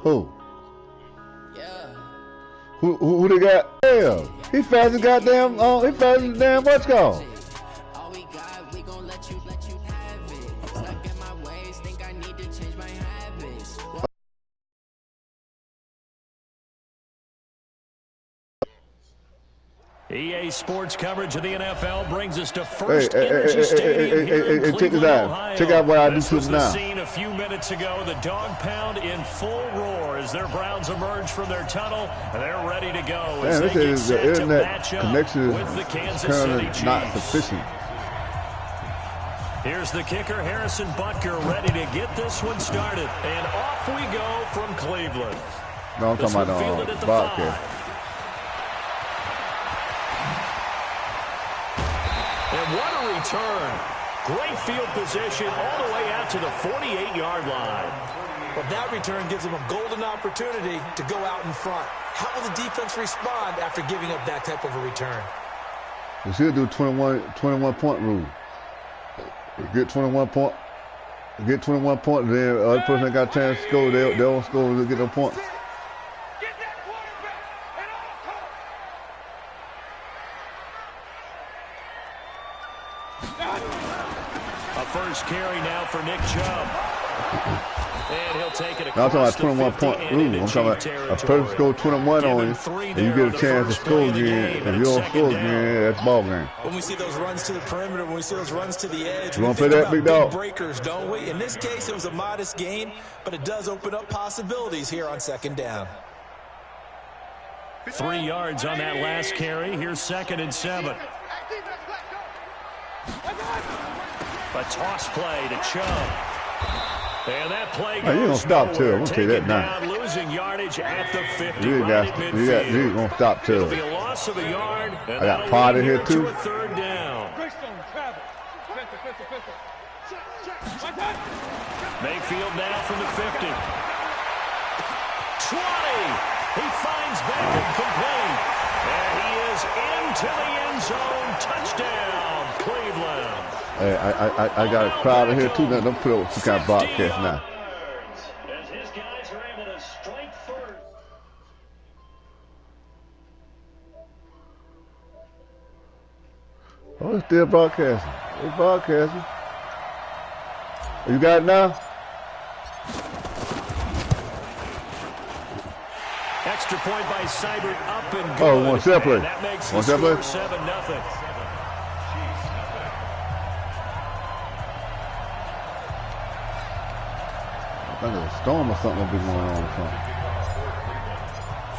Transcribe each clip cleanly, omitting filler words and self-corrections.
Who? Who they got? Damn, he fast as goddamn. He fast as damn what's called. EA Sports coverage of the NFL brings us to First Energy Stadium here in Cleveland, Ohio. Check out what I do this to was him the now. scene a few minutes ago. The dog pound in full roar as their Browns emerge from their tunnel, and they're ready to go as they get set to match up with the Kansas City Chiefs. Not sufficient. Here's the kicker, Harrison Butker, ready to get this one started, and off we go from Cleveland. No, I'm talking about the broadcast. And what a return. Great field position all the way out to the 48-yard line. Well, that return gives them a golden opportunity to go out in front. How will the defense respond after giving up that type of a return? You should do 21-point rule. Get 21 points. Get 21 points, then the other person that got a chance to score, they don't score, they'll get no points. First carry now for Nick Chubb. And he'll take it now I'm across talking about 21-point rule. I'm talking about a person score 21 on you, and you get a chance to score again. If you don't score again, that's ball game. When we see those runs to the perimeter, when we see those runs to the edge, you want to play that, big dog? Breakers, don't we? In this case, it was a modest gain, but it does open up possibilities here on second down. 3 yards on that last carry. Here's 2nd and 7. A toss play to Chubb. And that play goes you don't stop Chubb. I'm going to tell you that now. Losing yardage at the 50. You don't stop Chubb. It'll be a loss of a yard. I got Potter here too. A 3rd down. Mayfield now from the 50. 20. He finds Beckham complete. And he is into the end zone. Touchdown, Cleveland. Hey, I got a crowd in here too. Now don't put up some kind of broadcast now. As his guys are able to strike first. Oh, it's still broadcasting. It's broadcasting. You got it now? Extra point by Seibert up and good. Oh, one set play. That makes one the score 7-0. I think a storm or something will be going on or something.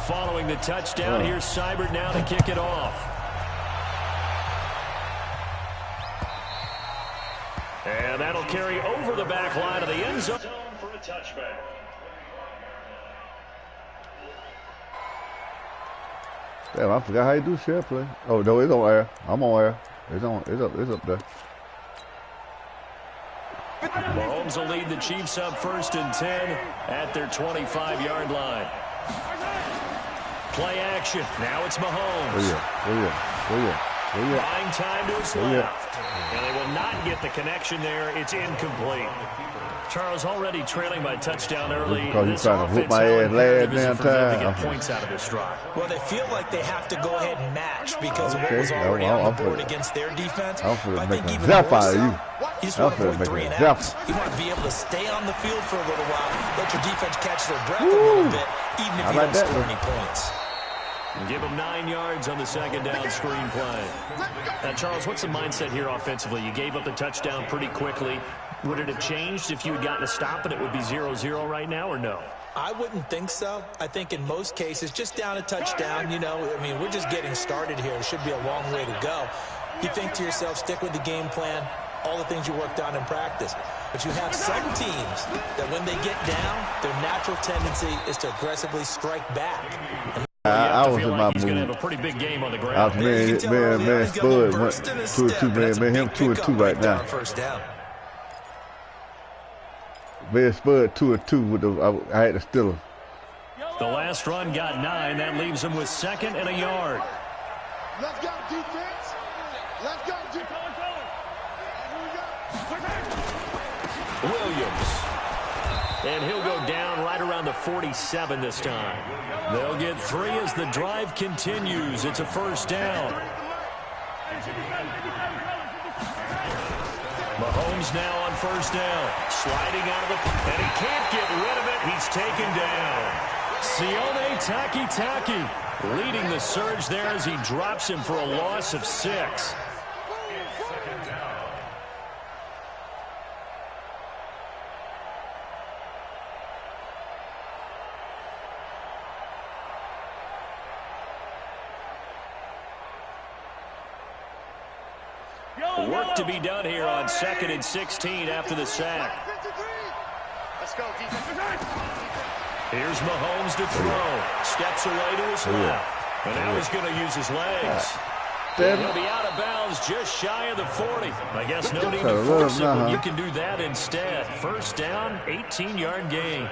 Following the touchdown, here's Seibert now to kick it off. And that'll carry over the back line of the end zone for a touchback. Damn, I forgot how you do share play. Oh no, it's on air. I'm on air. It's up there. Mahomes will lead the Chiefs up 1st and 10 at their 25-yard line. Play action. Now it's Mahomes. Buying time to his left. And they will not get the connection there. It's incomplete. Charles already trailing by touchdown early. Because he's trying to whoop my ass last damn time. To get points out of their stride. Well, they feel like they have to go ahead and match because of what was already on the board against their defense. I think even more so, you just want to avoid 3 and outs. You want to be able to stay on the field for a little while, let your defense catch their breath a little bit, even if you don't score any points. Give them 9 yards on the 2nd down screen play. Now, Charles, what's the mindset here offensively? You gave up the touchdown pretty quickly. Would it have changed if you had gotten a stop and it would be 0-0 right now, or no? I wouldn't think so. I think in most cases, just down a touchdown, you know, I mean, we're just getting started here. It should be a long way to go. You think to yourself, stick with the game plan, all the things you worked on in practice. But you have some teams that when they get down, their natural tendency is to aggressively strike back. I was in my he's mood. Going to have a pretty big game on the ground. I was man, Spud went 2-2, man, him 2-2 right now. First down. Man, Spud 2-2 with the, I had to steal him. The last run got 9. That leaves him with 2nd and a yard. Let's go, defense. Let's go, defense. Williams. And he'll go down right right around the 47 this time. They'll get 3 as the drive continues. It's a first down. Mahomes now on first down. Sliding out of it, and he can't get rid of it. He's taken down. Sione Takitaki leading the surge there as he drops him for a loss of 6. Work to be done here on 2nd and 16 after the sack. Let's go, defense. Here's Mahomes to throw. Steps away to his left. And now he's going to use his legs. He'll be out of bounds just shy of the 40. I guess no need to force it when you can do that instead. First down, 18-yard gain.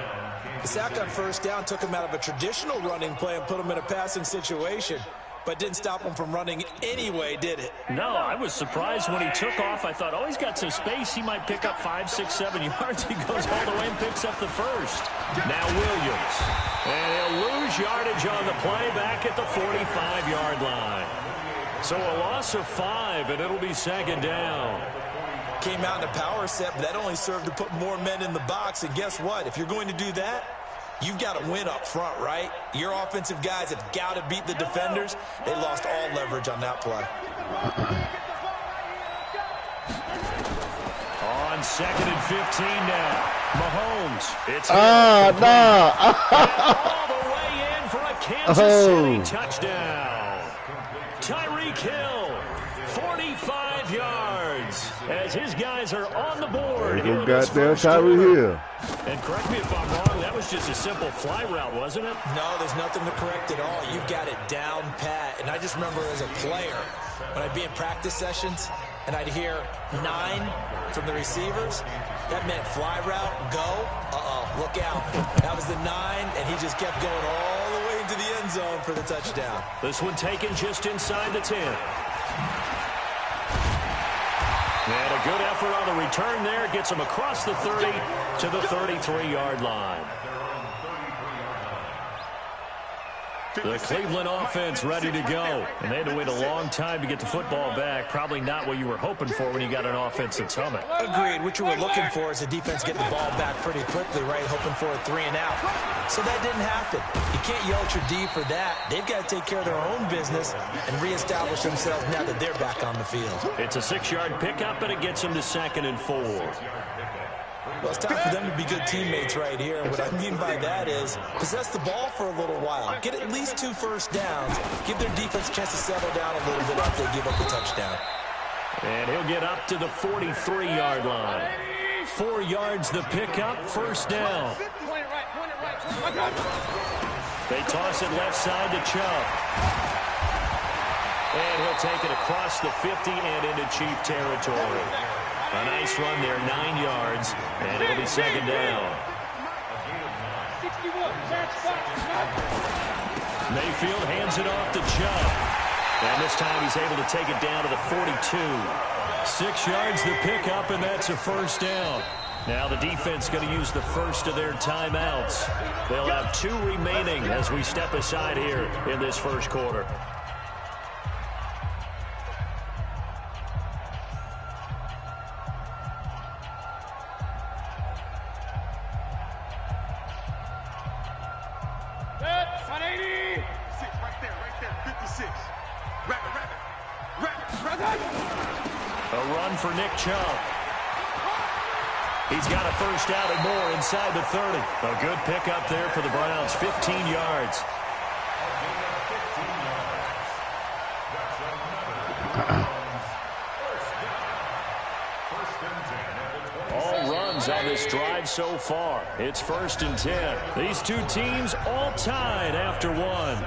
The sack on first down took him out of a traditional running play and put him in a passing situation. But didn't stop him from running anyway, did it? No, I was surprised when he took off. I thought, oh, he's got some space. He might pick up 5, 6, 7 yards. He goes all the way and picks up the first. Now Williams. And he'll lose yardage on the play back at the 45-yard line. So a loss of 5, and it'll be 2nd down. Came out in a power set, but that only served to put more men in the box. And guess what? If you're going to do that, you've got to win up front, right? Your offensive guys have got to beat the defenders. They lost all leverage on that play. On 2nd and 15 now. Mahomes. It's all the way in for a Kansas City touchdown. Tyreek Hill, 45 yards, as his guys are on the board. Who got there? Tyreek Hill. And correct me if I'm wrong, that was just a simple fly route, wasn't it? No, there's nothing to correct at all. You've got it down pat. And I just remember as a player, when I'd be in practice sessions, and I'd hear 9 from the receivers, that meant fly route, go, look out. That was the 9, and he just kept going all the way into the end zone for the touchdown. This one taken just inside the 10. And a good effort on the return there. Gets him across the 30 to the 33-yard line. The Cleveland offense ready to go. And they had to wait a long time to get the football back. Probably not what you were hoping for when you got an offense that's humming. Agreed. What you were looking for is the defense getting the ball back pretty quickly, right? Hoping for a 3 and out. So that didn't happen. You can't yell at your D for that. They've got to take care of their own business and reestablish themselves now that they're back on the field. It's a 6-yard pickup, and it gets them to 2nd and 4. Well, it's time for them to be good teammates right here. And what I mean by that is possess the ball for a little while. Get at least 2 first downs. Give their defense a chance to settle down a little bit after they give up the touchdown. And he'll get up to the 43-yard line. 4 yards the pickup, first down. They toss it left side to Chubb. And he'll take it across the 50 and into Chief territory. A nice run there, 9 yards, and it'll be 2nd down. Mayfield hands it off to Chubb. And this time he's able to take it down to the 42. 6 yards the pickup, and that's a first down. Now the defense going to use the first of their timeouts. They'll have 2 remaining as we step aside here in this first quarter. For Nick Chubb. He's got a first down and more inside the 30. A good pickup there for the Browns, 15 yards. All runs on this drive so far. It's 1st and 10. These 2 teams all tied after 1.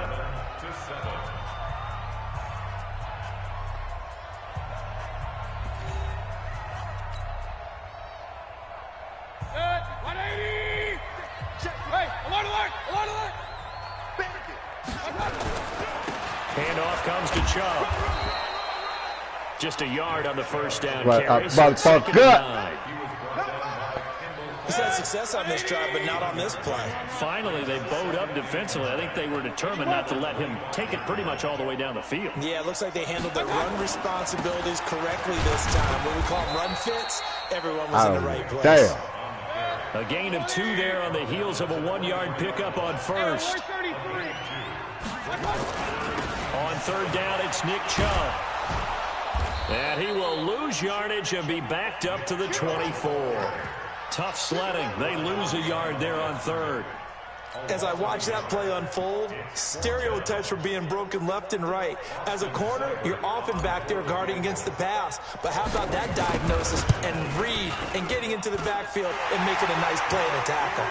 Handoff comes to Chubb. Just a yard on the first down carry. The had success on this drive, but not on this play. Finally, they bowed up defensively. I think they were determined not to let him take it pretty much all the way down the field. Yeah, it looks like they handled their run responsibilities correctly this time. What we call run fits, everyone was in the right place. Damn. A gain of 2 there on the heels of a 1-yard pickup on first. On third down, it's Nick Chubb. And he will lose yardage and be backed up to the 24. Tough sledding. They lose a yard there on third. As I watch that play unfold, stereotypes were being broken left and right. As a corner, you're often back there guarding against the pass. But how about that diagnosis and read and getting into the backfield and making a nice play and a tackle?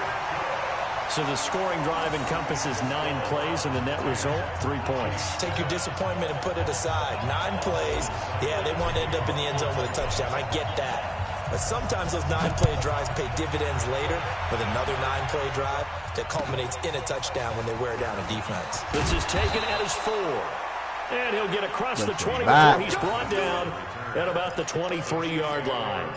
So the scoring drive encompasses 9 plays, and the net result, 3 points. Take your disappointment and put it aside. 9 plays. Yeah, they want to end up in the end zone with a touchdown. I get that. But sometimes those 9-play drives pay dividends later with another 9-play drive that culminates in a touchdown when they wear down a defense. This is taken at his 4. And he'll get across the 20 before he's brought down at about the 23-yard line.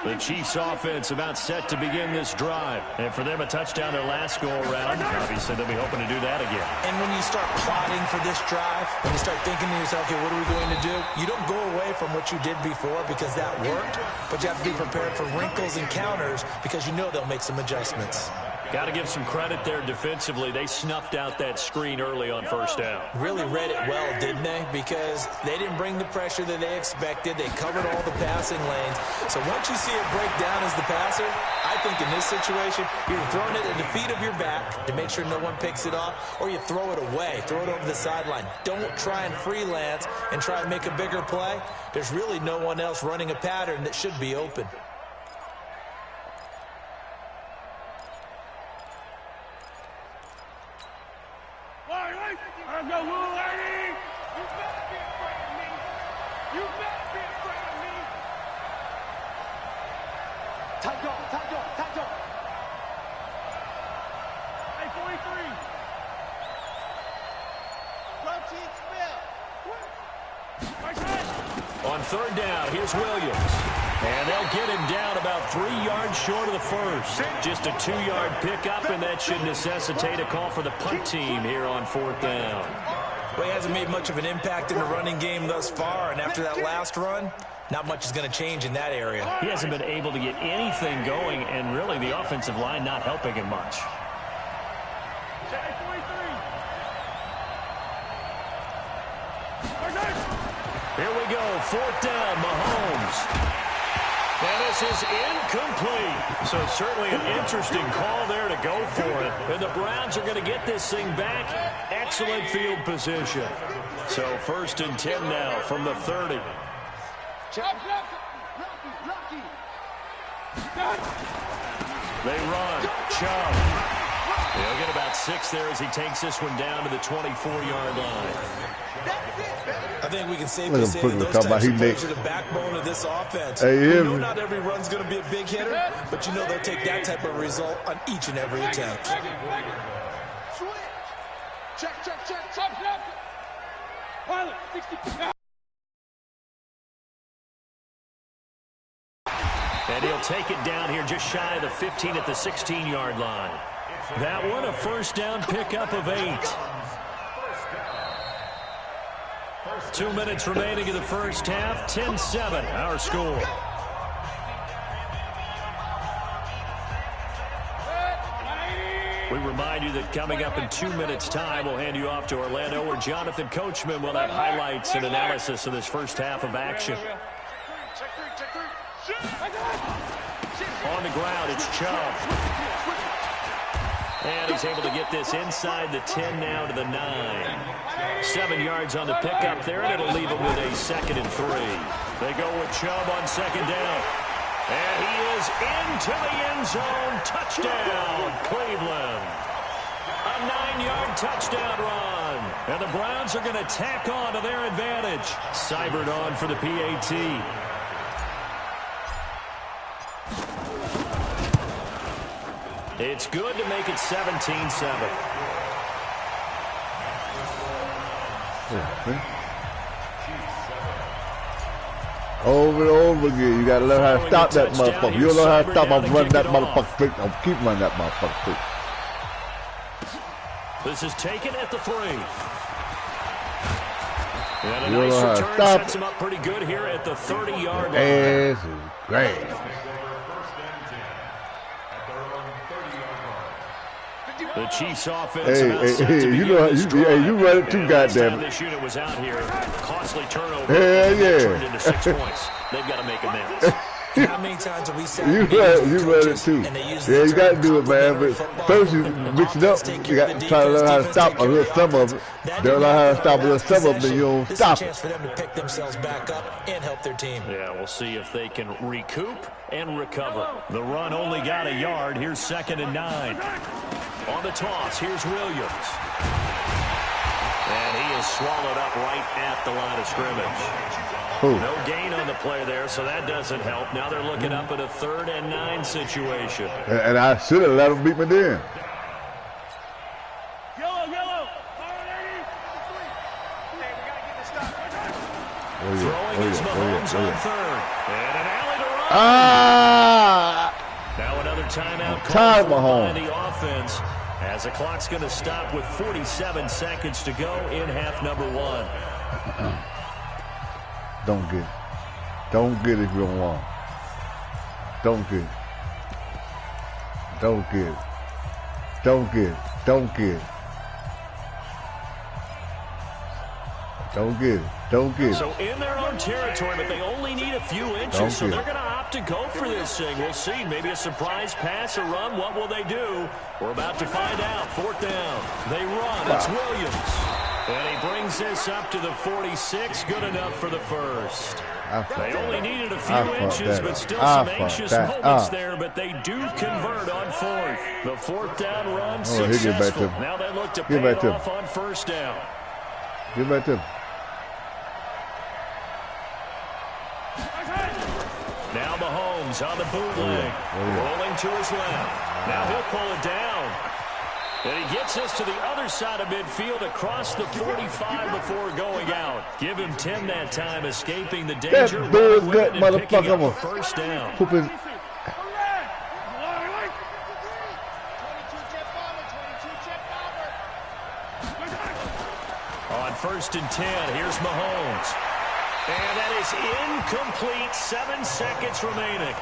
The Chiefs offense about set to begin this drive. And for them, a touchdown their last go-around. Obviously, they'll be hoping to do that again. And when you start plotting for this drive, when you start thinking to yourself, okay, what are we going to do? You don't go away from what you did before because that worked, but you have to be prepared for wrinkles and counters because you know they'll make some adjustments. Got to give some credit there defensively. They snuffed out that screen early on first down. Really read it well, didn't they? Because they didn't bring the pressure that they expected. They covered all the passing lanes. So once you see it break down as the passer, I think in this situation, you're throwing it at the feet of your back to make sure no one picks it off, or you throw it away, throw it over the sideline. Don't try and freelance and try and make a bigger play. There's really no one else running a pattern that should be open. On third down, here's Williams. And they'll get him down about 3 yards short of the first. Just a 2-yard pickup, and that should necessitate a call for the punt team here on fourth down. Well, he hasn't made much of an impact in the running game thus far, and after that last run, not much is going to change in that area. He hasn't been able to get anything going, and really the offensive line not helping him much. Here we go, fourth down, Mahomes. And this is incomplete. So certainly an interesting call there to go for it. And the Browns are going to get this thing back. Excellent field position. So 1st and 10 now from the 30. They run. Chubb. They'll get about 6 there as he takes this one down to the 24-yard line. I think we can safely say that those types of plays are the backbone of this offense. You know not every run's going to be a big hitter, but you know they'll take that type of result on each and every attempt. And he'll take it down here just shy of the 15 at the 16-yard line. That one a first down pickup of 8. 2 minutes remaining in the first half. 10-7, our score. We remind you that coming up in 2 minutes' time, we'll hand you off to Orlando, where Jonathan Coachman will have highlights and analysis of this first half of action. On the ground, it's Chubb. And he's able to get this inside the 10 now to the 9. 7 yards on the pickup there, and it'll leave him with a 2nd and 3. They go with Chubb on 2nd down. And he is into the end zone. Touchdown, Cleveland. A 9-yard touchdown run. And the Browns are going to tack on to their advantage. Seibert on for the PAT. It's good to make it 17-7. Over and over again. You got to learn how to stop that motherfucker. You don't know how to stop. I'm running that motherfucker straight. I'll keep running that motherfucker straight. This is taken at the 3. And a You don't know how nice to return stop sets him up pretty good here at the 30-yard line. This is great. The Chiefs offense about set to Hey, you begin know, this drive. you run it too, And last time goddamn. this unit was out here, costly turnover. Hell and yeah. turned into 6 points. They've got to make amends. How many times have we said You run it too. Yeah, you got to do it, man. But first you mix it up. You got to try to learn how to stop a little some of it. They'll learn how to stop a little some of it, then you'll stop it. This is a chance for them to pick themselves back up and help their team. Yeah, we'll see if they can recoup and recover. The run only got a yard. Here's 2nd and 9. On the toss, here's Williams. And he is swallowed up right at the line of scrimmage. Ooh. No gain on the play there, so that doesn't help. Now they're looking up at a 3rd and 9 situation. And I should have let him beat me then. Throwing is Mahomes on 3rd. And an alley to run. Ah! Now another timeout Tied called for by Mahomes. the offense. As the clock's going to stop with 47 seconds to go in half number 1. Don't get it. Don't get it if you don't want it. Don't get it. Don't get it. Don't get it. Don't get it. Don't get it. Don't get it. So in their own territory, but they only need a few inches, so they're going to opt to go for this thing. We'll see. Maybe a surprise pass or run. What will they do? We're about to find out. 4th down. They run. It's Williams. And he brings this up to the 46. Good enough for the first. They only needed a few inches, but still some anxious moments there, but they do convert on 4th. The 4th down run successful. Now they look to pay it off on 1st down. Get back to him. Now Mahomes on the bootleg, rolling to his left. Now he'll pull it down. And he gets us to the other side of midfield across the 45 before going out. Give him 10 that time, escaping the danger. That big gut motherfucker. I'm a 1st down. Pooping. On 1st and 10, here's Mahomes. And that is incomplete. 7 seconds remaining.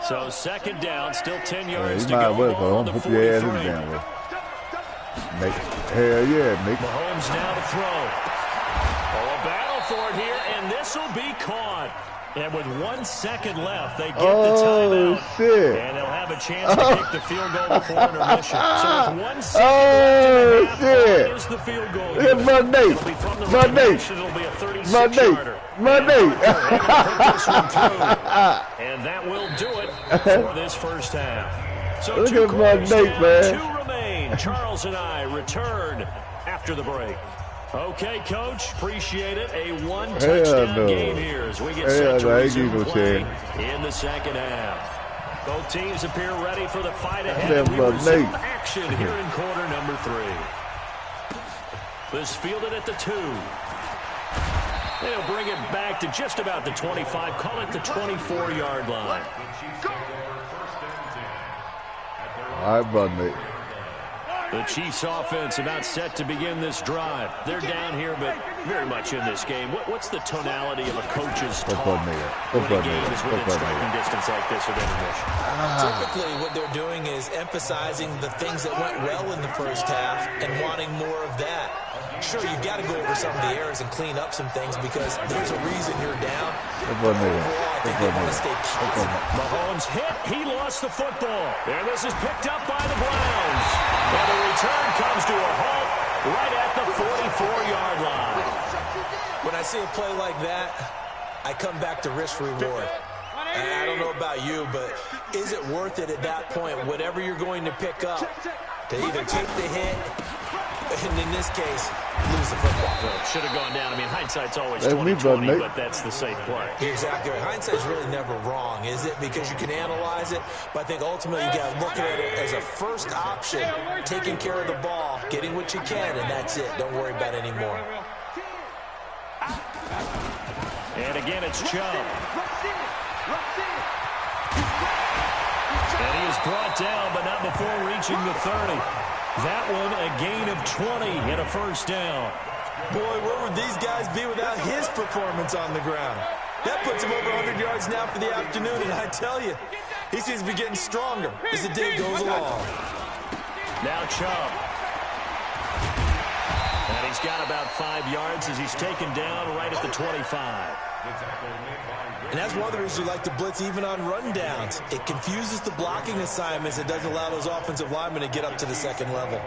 So 2nd down, still 10 yards to go. On the 43. Hell yeah, make Mahomes now to throw. Oh, a battle for it here, and this will be caught. And with 1 second left, they get the timeout. Shit. And they'll have a chance to kick the field goal before intermission. So with 1 second left in the half, here's the field goal. It's Monday. It'll be from the Monday. It'll be a 36-yarder. Monday. And that will do it for this first half. So Look 2 at quarters Monday, down, man. 2 remain. Charles and I return after the break. Okay, Coach, appreciate it. A 1-touchdown game here as we get set to resume play in the 2nd half. Both teams appear ready for the fight ahead. We resume action here in quarter number 3. This fielded at the 2. They'll bring it back to just about the 25. Call it the 24-yard line. All right, Monday. The Chiefs offense about set to begin this drive. They're down here, but very much in this game. What's the tonality of a coach's talk when a game is within striking distance like this with intermission? Typically, what they're doing is emphasizing the things that went well in the first half and wanting more of that. Sure, you've got to go over some of the errors and clean up some things because there's a reason you're down. Overall, I think they want to stay positive. Mahomes hit. He lost the football. And this is picked up by the Browns. And the return comes to a halt right at the 44-yard line. When I see a play like that, I come back to risk-reward. And I don't know about you, but is it worth it at that point, whatever you're going to pick up, to either take the hit And in this case, lose the football. Well, should have gone down. I mean, hindsight's always 20/20, but that's the safe play. Exactly right. Hindsight's really never wrong, is it? Because you can analyze it, but I think ultimately you got to look at it as a first option, taking care of the ball, getting what you can, and that's it. Don't worry about it anymore. And again, it's Chubb. And he is brought down, but not before reaching the 30. That one, a gain of 20 and a first down. Boy, where would these guys be without his performance on the ground? That puts him over 100 yards now for the afternoon, and I tell you, he seems to be getting stronger as the day goes along. Now Chubb. And he's got about 5 yards as he's taken down right at the 25. And that's one of the reasons you like to blitz even on rundowns. It confuses the blocking assignments. It doesn't allow those offensive linemen to get up to the second level.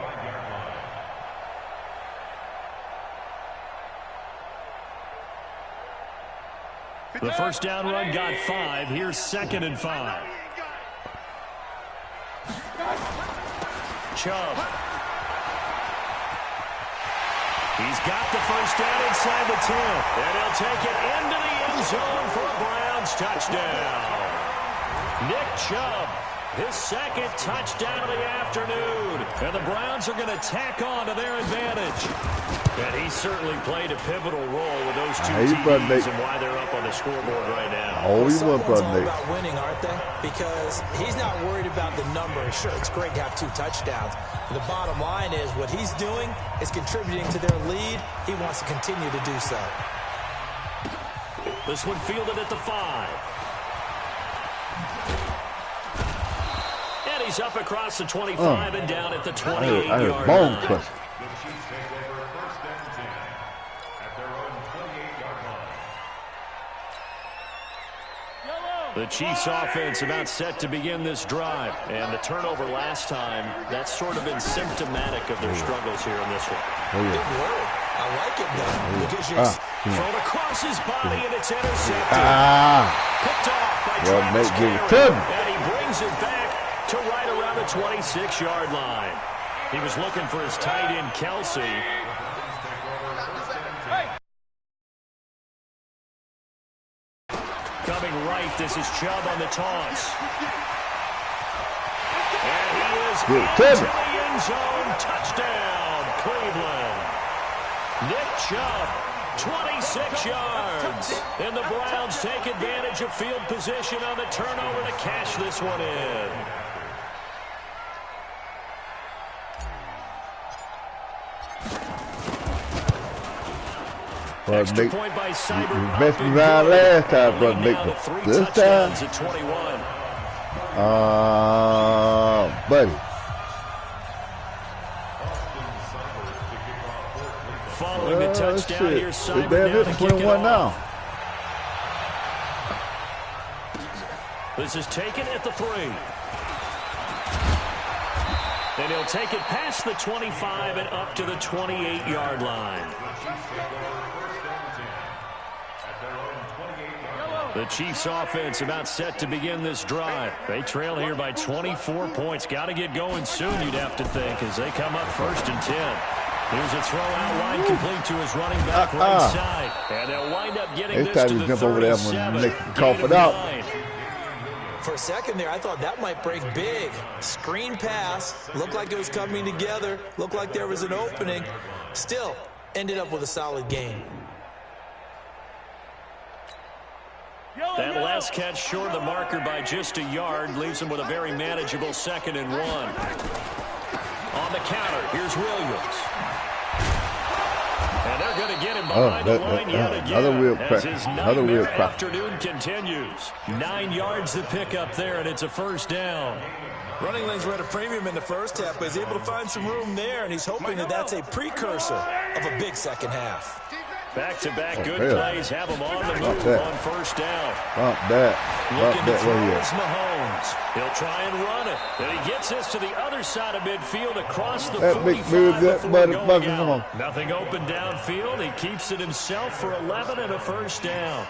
The first down run got 5. Here's 2nd and 5. Chubb. He's got the first down inside the 10. And he'll take it into the end zone for a Browns touchdown. Nick Chubb, his 2nd touchdown of the afternoon. And the Browns are going to tack on to their advantage. And he certainly played a pivotal role with those two TDs and why they're up on the scoreboard right now. Oh, you want all about winning, aren't they? Because he's not worried about the number. Sure, it's great to have 2 touchdowns. But the bottom line is what he's doing is contributing to their lead. He wants to continue to do so. This one fielded at the 5. And he's up across the 25 and down at the 28-yard line. The Chiefs offense about set to begin this drive. And the turnover last time, that's sort of been symptomatic of their struggles here in this one. Good word. I like it, though, because you're thrown across his body, and it's intercepted. Picked off by Travis Carey, and he brings it back to right around the 26-yard line. He was looking for his tight end, Kelsey. Coming right, this is Chubb on the toss. And he is into the end zone. Touchdown, Cleveland. Nick Chubb, 26 yards. And the Browns take advantage of field position on the turnover to cash this one in. Extra point by Cyber. Best round last time, but make this time. At 21. Buddy. Following the touchdown, here's Cyber down to 21 now. This is taken at the 3. And he'll take it past the 25 and up to the 28-yard line. The Chiefs offense about set to begin this drive. They trail here by 24 points. Got to get going soon, you'd have to think, as they come up 1st and 10. Here's a throw out line complete to his running back right side. And they'll wind up getting this to the 37. Cough it out. For a second there, I thought that might break big. Screen pass. Looked like it was coming together. Looked like there was an opening. Still, ended up with a solid game. That last catch short of the marker by just a yard leaves him with a very manageable 2nd and 1. On the counter, here's Williams. And they're going to get him behind the line yet again as his nightmare afternoon continues. 9 yards to pick up there, and it's a first down. Running lanes were at a premium in the first half, but he's able to find some room there, and he's hoping that that's a precursor of a big second half. Back-to-back good plays have him on the move on first down. Looking towards Mahomes. He'll try and run it. And he gets this to the other side of midfield across the 45 before going out. Nothing open downfield. He keeps it himself for 11 and a first down.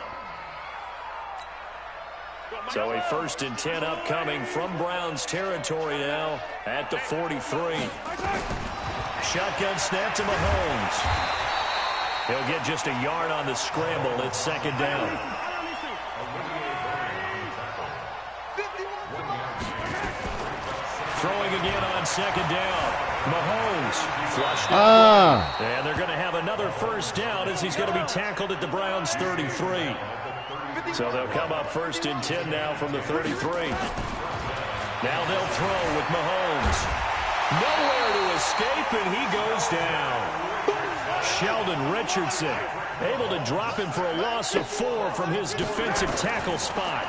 So a 1st and 10 upcoming from Browns territory now at the 43. shotgun snap to Mahomes. He'll get just a yard on the scramble. It's second down. Throwing again on second down. Mahomes flushed out. And they're going to have another first down as he's going to be tackled at the Browns' 33. So they'll come up first and 10 now from the 33. Now they'll throw with Mahomes. Nowhere to escape, and he goes down. Sheldon Richardson able to drop him for a loss of 4 from his defensive tackle spot.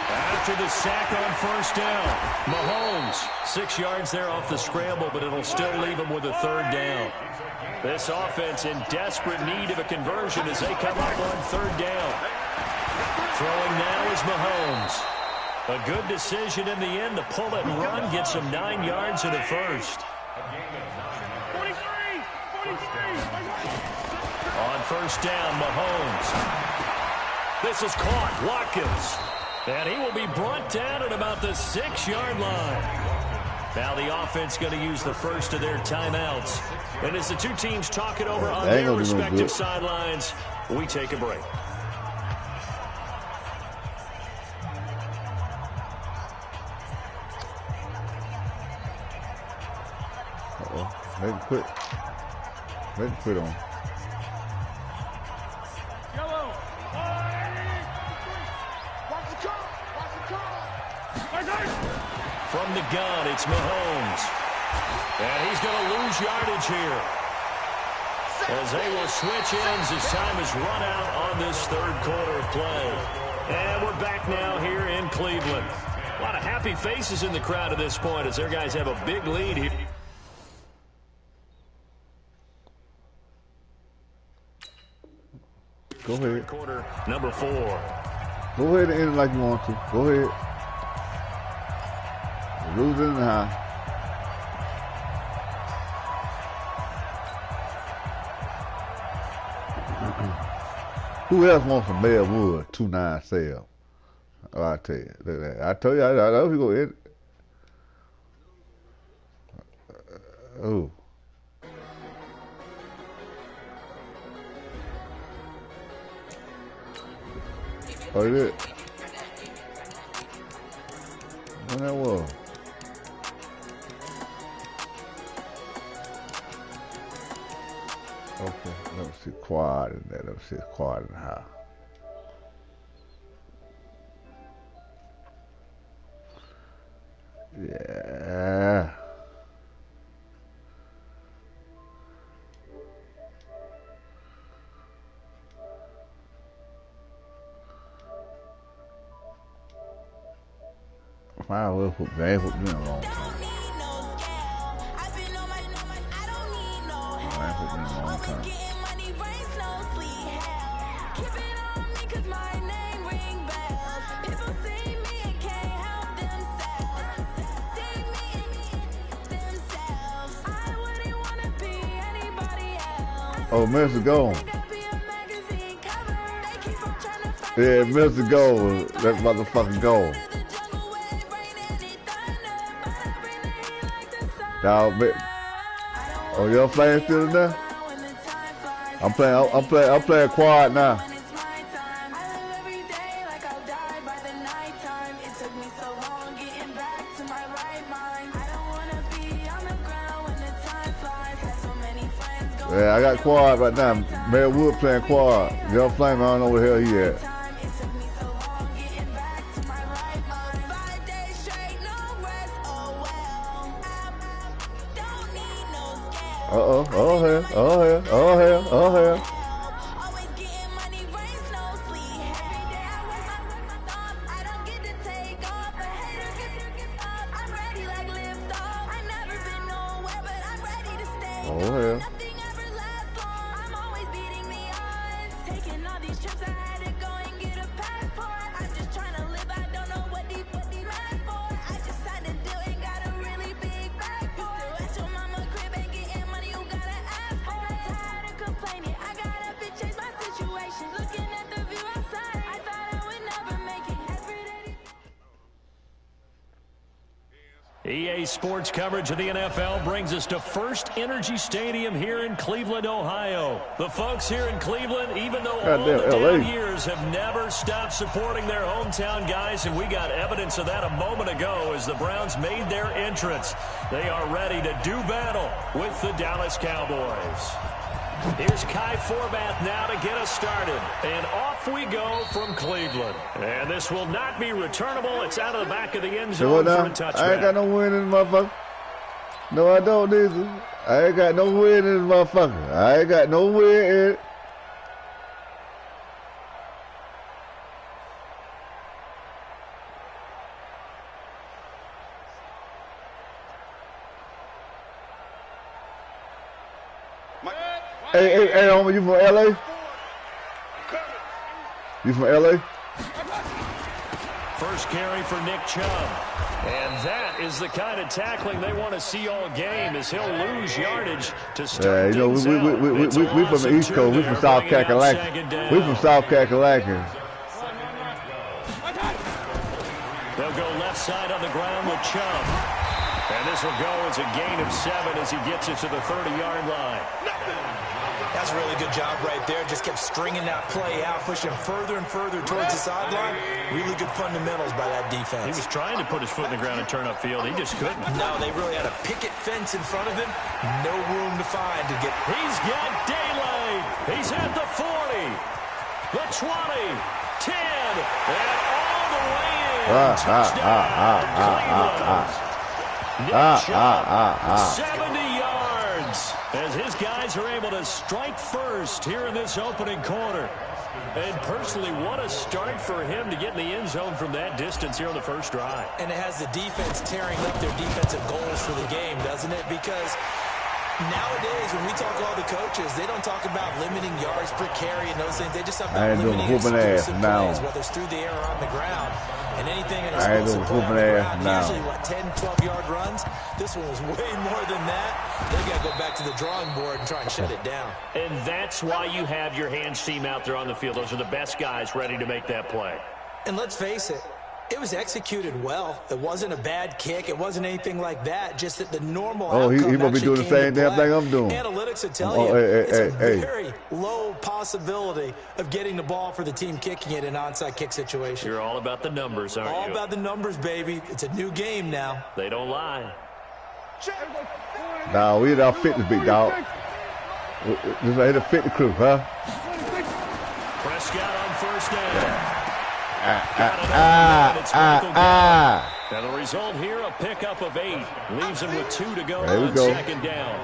After the sack on first down, Mahomes, 6 yards there off the scramble, but it'll still leave him with a third down. This offense in desperate need of a conversion as they come up on third down. Throwing now is Mahomes. A good decision in the end to pull it and run, gets him 9 yards and a first. On first down, Mahomes. This is caught. Watkins. And he will be brought down at about the 6-yard line. Now the offense going to use the first of their timeouts. And as the two teams talk it over on their respective sidelines, we take a break. Make it quit. Make it quit on. From the gun, it's Mahomes. And he's going to lose yardage here. As they will switch ends as time is run out on this third quarter of play. And we're back now here in Cleveland. A lot of happy faces in the crowd at this point as their guys have a big lead here. Go ahead. Quarter number 4. Go ahead and end it like you want to. Go ahead. Lose it in the high. Who else wants some melwood 297's? Oh, I tell you. Look at that. I told you, I know if you go in. Oh. Oh, you did? When that was? Okay, let me see quad in there. Let me see quad in the house. Yeah. I will put bad for me a long time. I put me a long time. Oh, Mr. Gold. Yeah, Mr. Gold. That's motherfucking gold. Now, oh, your playing still in there? I'm playing quad now. Yeah, I got quad right now. Melwood playing quad. Young Flame, I don't know where the hell he at. Uh-oh, oh hell, oh hell, oh hell, oh hell. Oh hell. EA Sports coverage of the NFL brings us to First Energy Stadium here in Cleveland, Ohio. The folks here in Cleveland, even though all the down years, have never stopped supporting their hometown guys, and we got evidence of that a moment ago as the Browns made their entrance. They are ready to do battle with the Dallas Cowboys. Here's Kai Forbath now to get us started. And off we go from Cleveland. And this will not be returnable. It's out of the back of the end zone for a touchback. I ain't got no win in the motherfucker. No, I don't either. I ain't got no win in the motherfucker. I ain't got no win in it. Hey, homie, you from L.A.? You from L.A.? First carry for Nick Chubb. And that is the kind of tackling they want to see all game, as he'll lose yardage to start things out. We from the East Coast. We from South Kakalaki. We from South Kakalaki. They'll go left side on the ground with Chubb. And this will go as a gain of 7 as he gets it to the 30-yard line. That's a really good job right there. Just kept stringing that play out, pushing further and further towards the sideline. Really good fundamentals by that defense. He was trying to put his foot in the ground and turn upfield. He just couldn't. No, they really had a picket fence in front of him. No room to find to get. He's got daylight. He's at the 40, the 20, 10, and all the way in. Touchdown. 70 yards. As his guys are able to strike first here in this opening quarter. And personally, what a start for him to get in the end zone from that distance here on the first drive. And it has the defense tearing up their defensive goals for the game, doesn't it? Because nowadays, when we talk to all the coaches, they don't talk about limiting yards per carry and those things. They just talk about limiting explosive plays, whether it's through the air or on the ground. And anything in a explosive play on the ground, usually, 10, 12-yard runs. This one was way more than that. They've got to go back to the drawing board and try and shut it down. And that's why you have your hands team out there on the field. Those are the best guys ready to make that play. And let's face it, it was executed well. It wasn't a bad kick. It wasn't anything like that. Just that the normal outcome he must be doing the same damn thing I'm doing. Analytics will tell you it's a very low possibility of getting the ball for the team kicking it in an onside kick situation. You're all about the numbers, aren't you? All about the numbers, baby. It's a new game now. They don't lie. Nah, we hit our fitness, big dog. This is a fitness crew, huh? Prescott on first down. Now the result here, a pickup of 8. Leaves him with 2 to go on second down.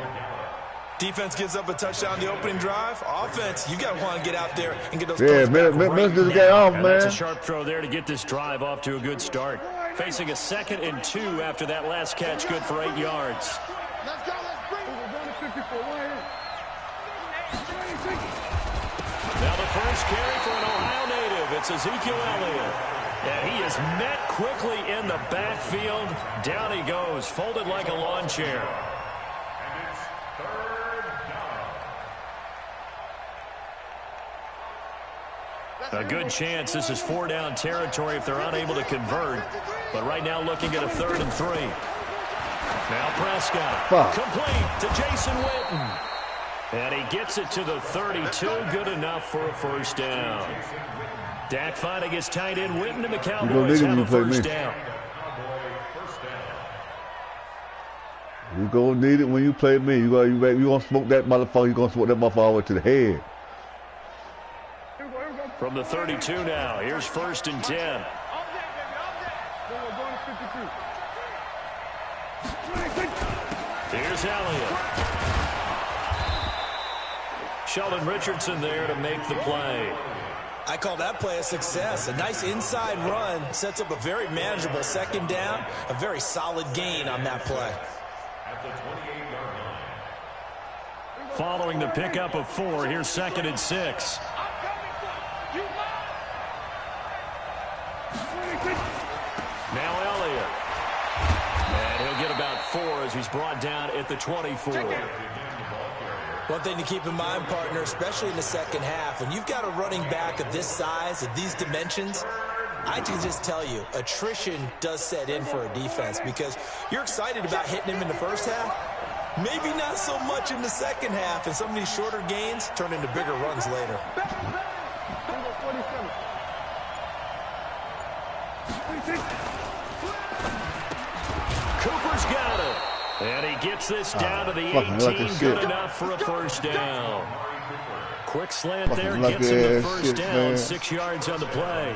Defense gives up a touchdown the opening drive. Offense, you got to want to get out there and get those plays back right now. Get off, man. That's a sharp throw there to get this drive off to a good start. Facing a 2nd and 2 after that last catch, good for 8 yards. Let's go, let's bring Now the first carry for an Ohio native. It's Ezekiel Elliott. And he is met quickly in the backfield. Down he goes, folded like a lawn chair. A good chance this is 4-down territory if they're unable to convert. But right now looking at a 3rd and 3. Now Prescott. Complete to Jason Witten. And he gets it to the 32. Good enough for a first down. Dak finding his tight end Witten, and the Cowboys have a first down. You're going to need it when you play me. You're going to smoke that motherfucker. You're going to smoke that motherfucker all the way to the head. From the 32 now, here's 1st and 10. Here's Elliott. Sheldon Richardson there to make the play. I call that play a success. A nice inside run sets up a very manageable 2nd down. A very solid gain on that play. Following the pickup of 4, here's 2nd and 6. Now Elliott. And he'll get about 4 as he's brought down at the 24. One thing to keep in mind, partner, especially in the second half, when you've got a running back of this size, of these dimensions, I can just tell you, attrition does set in for a defense because you're excited about hitting him in the first half. Maybe not so much in the second half, and some of these shorter gains turn into bigger runs later. Cooper's got it. And he gets this down to the 18, good enough for a first down. Quick slant there, gets him the first down, man. 6 yards on the play.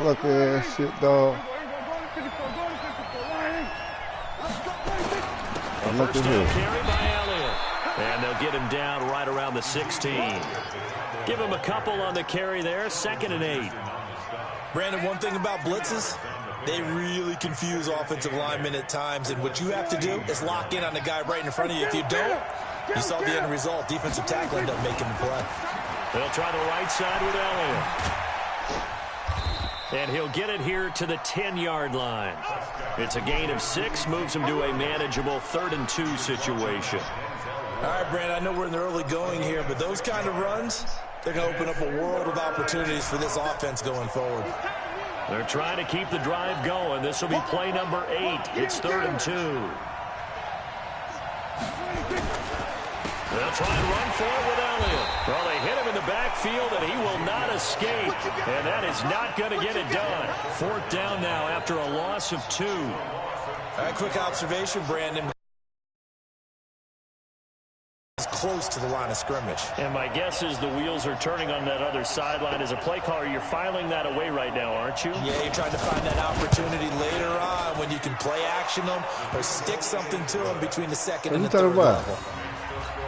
Look at that shit, dog. A first down carry by Elliott. And they'll get him down right around the 16. Give him a couple on the carry there, 2nd and 8. Brandon, one thing about blitzes, they really confuse offensive linemen at times, and what you have to do is lock in on the guy right in front of you. If you don't, you saw the end result. Defensive tackle ended up making the play. They'll try the right side with Elliott. And he'll get it here to the 10-yard line. It's a gain of 6, moves him to a manageable 3rd and 2 situation. All right, Brandon, I know we're in the early going here, but those kind of runs, they're going to open up a world of opportunities for this offense going forward. They're trying to keep the drive going. This will be play number 8. It's 3rd and 2. They'll try and run for it with Elliott. Well, they hit him in the backfield, and he will not escape. And that is not going to get it done. 4th down now after a loss of 2. All right, quick observation, Brandon. Close to the line of scrimmage. And my guess is the wheels are turning on that other sideline. As a play caller, you're filing that away right now, aren't you? Yeah, you're trying to find that opportunity later on when you can play action them or stick something to them between the 2nd and the 3rd level.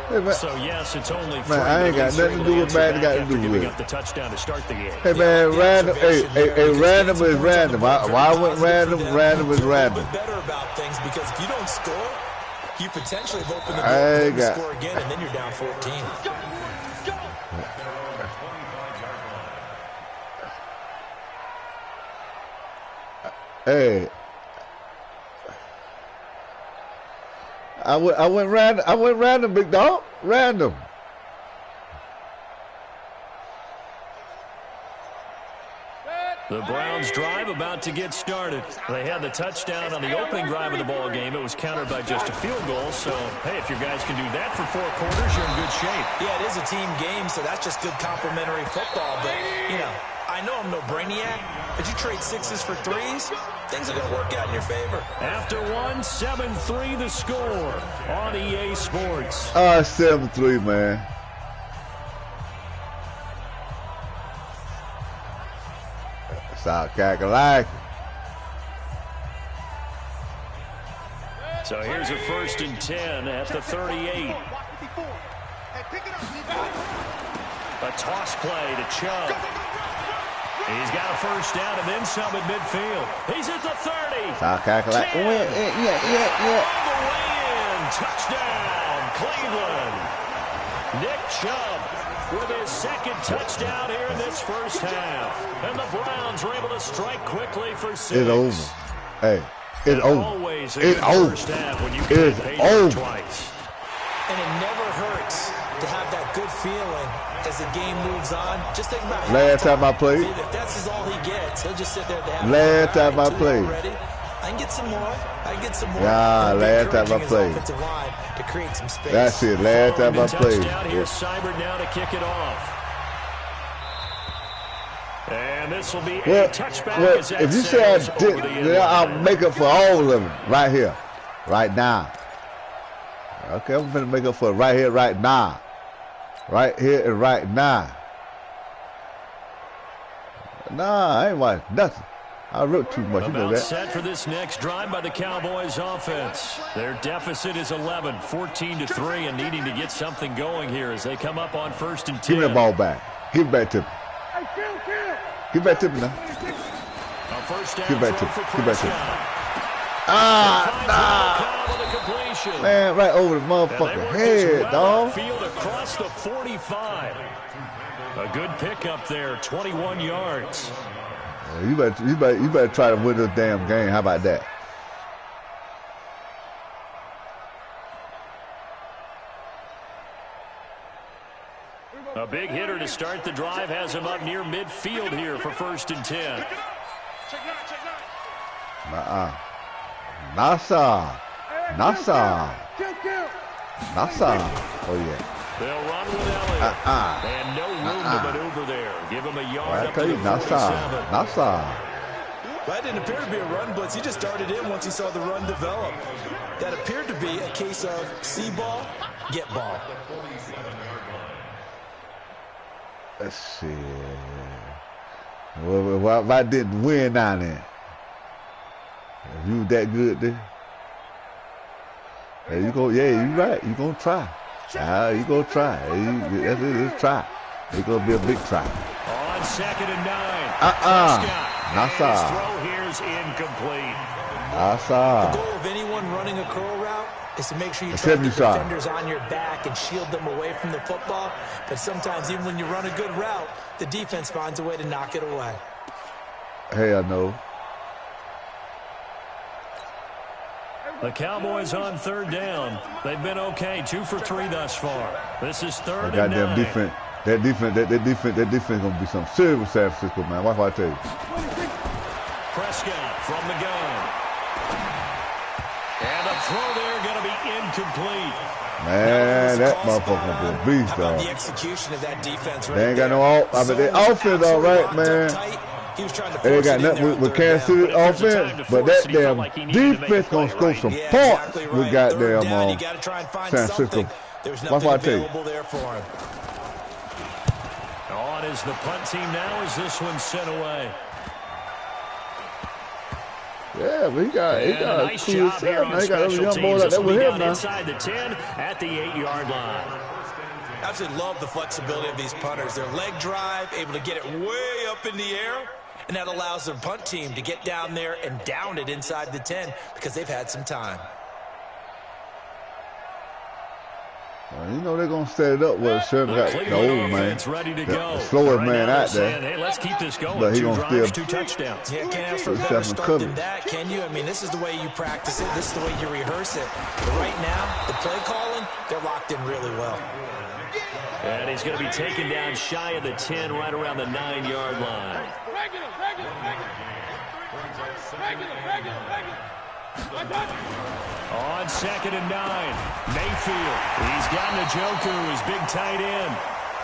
Hey, man. So, yes, it's only man, I ain't got nothing to do with bad. Got to do with up the touchdown to start the game. Hey, man, random. Hey, random is random. Why went random? Random is random. Better about things because if you don't score, you potentially have opened the door to score again, and then you're down 14. Hey, I went random, big dog. Random. The Browns drive about to get started. They had the touchdown on the opening drive of the ball game. It was countered by just a field goal. So, hey, if your guys can do that for 4 quarters, you're in good shape. Yeah, it is a team game, so that's just good complimentary football. But, you know, I know I'm no brainiac, but you trade 6s for 3s, things are going to work out in your favor. After 1, 7-3 the score on EA Sports. 7-3, man. South Carolina. So here's a 1st and 10 at the 38. A toss play to Chubb. He's got a first down and then some at midfield. He's at the 30. South Carolina. Yeah. All the way in. Touchdown, Cleveland. Nick Chubb with his 2nd touchdown here in this first half. And the Browns are able to strike quickly for 6. It's over. Hey, it's over. It's over. When you it's over. Twice. And it never hurts to have that good feeling as the game moves on. Just think about last time I played. If that's all he gets, he'll just sit there to have last time I played. I can get some more. Yeah, last time I played. To create some space. That's it. Last time I played. Here's Seibert now to kick it off. And this will be a touchback. Well, if you say I did, then I'll make up for all of them right here, right now. Okay, I'm going to make up for it right here, right now. Right here and right now. Nah, I ain't watching nothing. I wrote too much. You know that. Set for this next drive by the Cowboys offense. Their deficit is 11, 14-3, and needing to get something going here as they come up on 1st and 10. Give me the ball back. Give it back to me. Give it back to me now. A first down Give it back to me. Give it back to me. Man, right over the motherfucking head, dog. Field across the 45. A good pickup there, 21 yards. You better try to win this damn game. How about that? A big hitter to start the drive has him up near midfield here for 1st and 10. Nasa. Oh, yeah. They'll run with Elliott. And no room to maneuver there. Give him a yard up to the 47. That didn't appear to be a run blitz. He just darted in once he saw the run develop. That appeared to be a case of see ball, get ball. Let's see. Well, if I didn't win down there, if you that good there, hey, you go. Yeah, you right. You gonna try. You gonna try. Let's try. It's gonna be a big try. On 2nd and 9. Nasa. His throw here's incomplete. Nasa. The goal of anyone running a curl route is to make sure you try to get defenders on your back and shield them away from the football. But sometimes even when you run a good route, the defense finds a way to knock it away. Hey, I know. The Cowboys on 3rd down. They've been okay, 2 for 3 thus far. This is 3rd and 9. Defense. That defense gonna be some serious with San Francisco, man. Watch what I tell you. Prescott from the gun. And the throw there gonna be incomplete. Man, that motherfucker gonna be a beast, dog. The execution of that defense right they ain't got no their offense all right, man. They ain't got nothing with Kansas City offense, but that damn defense gonna score some points with goddamn San Francisco. Watch what I tell you. On is the punt team now as this one's sent away. Yeah, but he got a nice job here on special teams. This will be down inside the 10 at the 8-yard line. Absolutely love the flexibility of these punters. Their leg drive, able to get it way up in the air, and that allows their punt team to get down there and down it inside the 10 because they've had some time. Well, you know they're going to set it up where Sherman got the old man, ready to go. The slowest man out there. Saying, hey, let's keep this going. But he 2 drives, still 2 touchdowns. Yeah, can't ask for a better start than that, can you? I mean, this is the way you practice it. This is the way you rehearse it. But right now, the play calling, they're locked in really well. And he's going to be taken down shy of the 10, right around the 9-yard line. On 2nd and 9, Mayfield. He's got Njoku, his big tight end,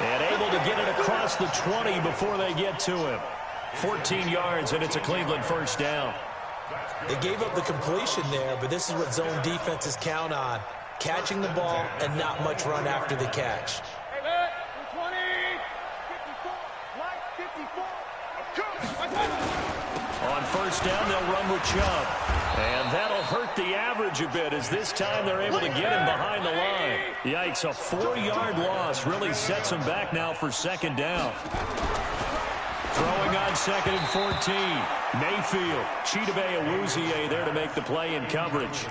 and able to get it across the 20 before they get to him. 14 yards, and it's a Cleveland 1st down. They gave up the completion there, but this is what zone defenses count on. Catching the ball and not much run after the catch. On 1st down, they'll run with Chubb. And that'll hurt the average a bit as this time they're able to get him behind the line. Yikes, a 4-yard loss really sets him back now for 2nd down. Throwing on 2nd and 14. Mayfield, Chidobe Awuzie there to make the play in coverage.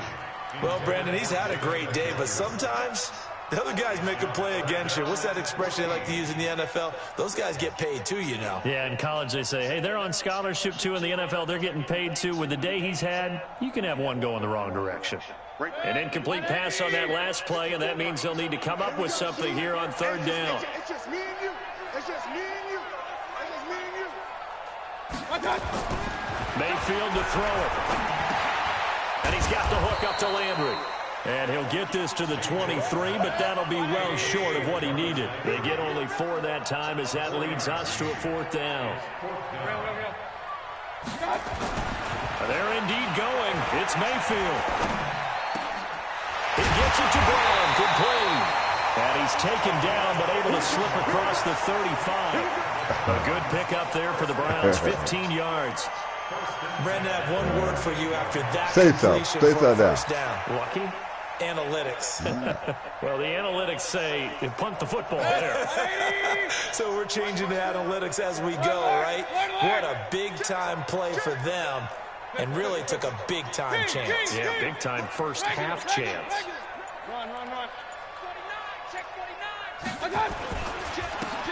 Well, Brandon, he's had a great day, but sometimes the other guys make a play against you. What's that expression they like to use in the NFL? Those guys get paid too, you know. Yeah, in college they say, hey, they're on scholarship too. In the NFL, they're getting paid too. With the day he's had, you can have one go in the wrong direction. An incomplete pass on that last play, and that means they'll need to come up with something here on 3rd down. It's just me and you. It's just me and you. It's just me and you. Mayfield to throw it. And he's got the hook up to Landry. And he'll get this to the 23, but that'll be well short of what he needed. They get only 4 that time as that leads us to a 4th down. They're indeed going. It's Mayfield. He gets it to Brown, complete. And he's taken down, but able to slip across the 35. A good pickup there for the Browns, 15 yards. Brandon, I have one word for you after that completion for a 1st down. Lucky? Analytics. Well, the analytics say punt the football there. So we're changing the analytics as we go, right? What a big-time play for them, and really took a big-time chance. Yeah, big-time first half chance.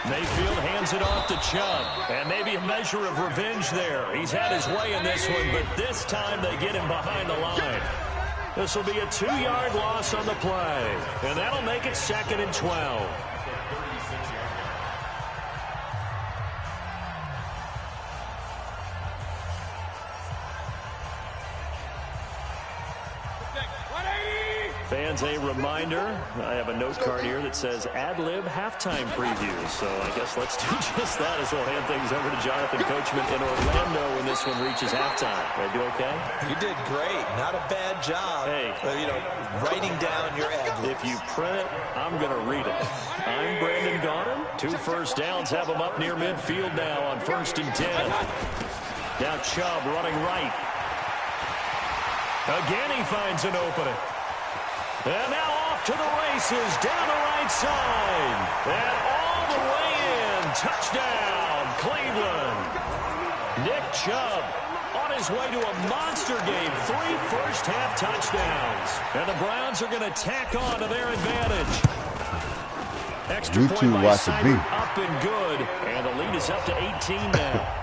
Mayfield hands it off to Chubb, and maybe a measure of revenge there. He's had his way in this one, but this time they get him behind the line. This will be a 2-yard loss on the play, and that'll make it 2nd and 12. fans, a reminder. I have a note card here that says ad-lib halftime previews. So I guess let's do just that as we'll hand things over to Jonathan Coachman in Orlando when this one reaches halftime. Did I do okay? You did great. Not a bad job. Hey. Writing down your ad-libs. If you print it, I'm going to read it. I'm Brandon Gaudin. 2 first downs have him up near midfield now on 1st and 10. Now Chubb running right. Again, he finds an opening. And now off to the races, down the right side. And all the way in. Touchdown, Cleveland. Nick Chubb on his way to a monster game. 3 first-half touchdowns. And the Browns are going to tack on to their advantage. Extra point by Seibert, up and good. And the lead is up to 18 now.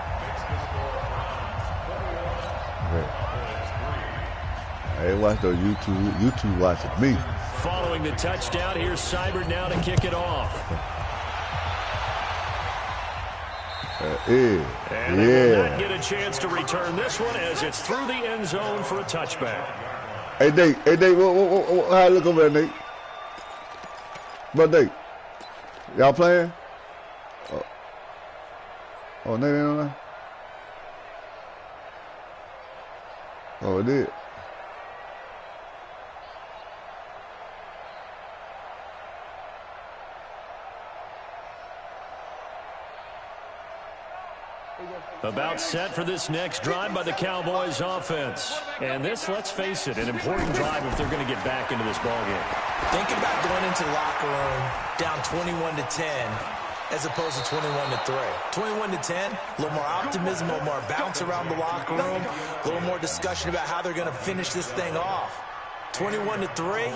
Hey, watch those YouTube watching me. Following the touchdown, here's Seibert now to kick it off. And they will not get a chance to return this one as it's through the end zone for a touchback. Hey, Nate, how you look over there, Nate? But Nate, y'all playing? Oh, Nate ain't on there? Oh, it did. About set for this next drive by the Cowboys offense. And this, let's face it, an important drive if they're going to get back into this ballgame. Think about going into the locker room down 21-10 as opposed to 21-3. 21-10, a little more optimism, a little more bounce around the locker room, a little more discussion about how they're going to finish this thing off. 21-3,